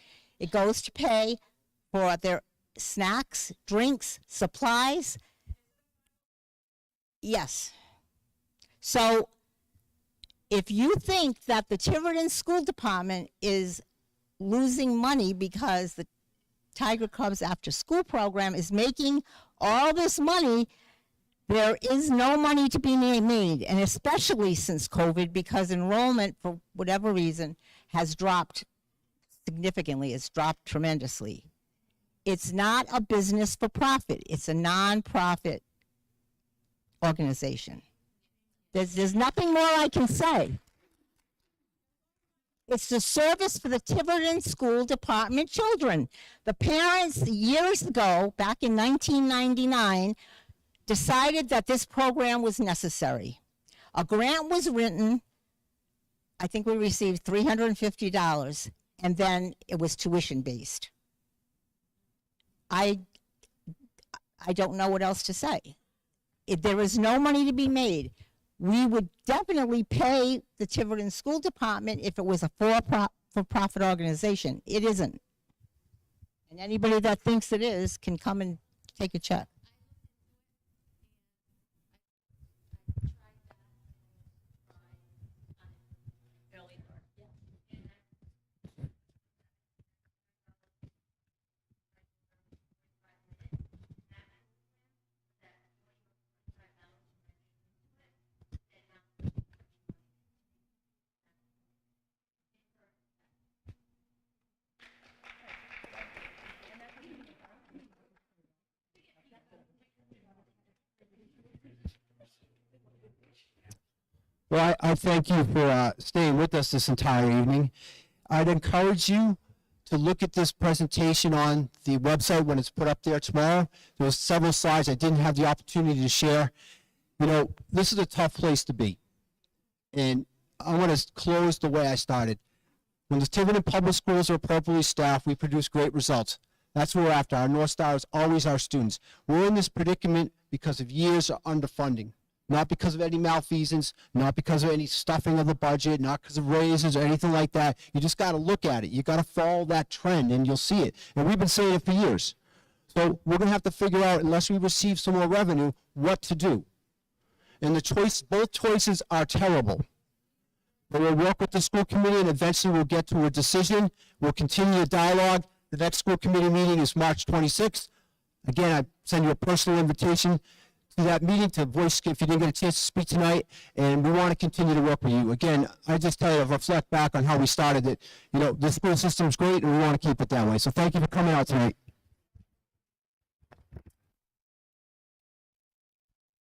It goes to pay for their snacks, drinks, supplies. Yes. So if you think that the Tiverton School Department is losing money because the Tiger Cubs after school program is making all this money, there is no money to be made, and especially since COVID, because enrollment, for whatever reason, has dropped significantly. It's dropped tremendously. It's not a business for profit. It's a non-profit organization. There's nothing more I can say. It's the service for the Tiverton School Department children. The parents, years ago, back in 1999, decided that this program was necessary. A grant was written. I think we received $350, and then it was tuition-based. I don't know what else to say. If there is no money to be made, we would definitely pay the Tiverton School Department if it was a for-profit organization. It isn't. And anybody that thinks it is can come and take a check. Well, I thank you for staying with us this entire evening. I'd encourage you to look at this presentation on the website when it's put up there tomorrow. There was several slides I didn't have the opportunity to share. You know, this is a tough place to be. And I want to close the way I started. When the Tiverton Public Schools are appropriately staffed, we produce great results. That's what we're after. Our North Star is always our students. We're in this predicament because of years of underfunding. Not because of any malfeasance, not because of any stuffing of the budget, not because of raises or anything like that. You just got to look at it. You got to follow that trend and you'll see it. And we've been saying it for years. So we're going to have to figure out, unless we receive some more revenue, what to do. And both choices are terrible. But we'll work with the school committee and eventually we'll get to a decision. We'll continue the dialogue. The next school committee meeting is March 26th. Again, I send you a personal invitation to that meeting to voice if you didn't get a chance to speak tonight, and we want to continue to work with you. Again, I just tell you, reflect back on how we started it. You know, the school system's great, and we want to keep it that way. So thank you for coming out tonight.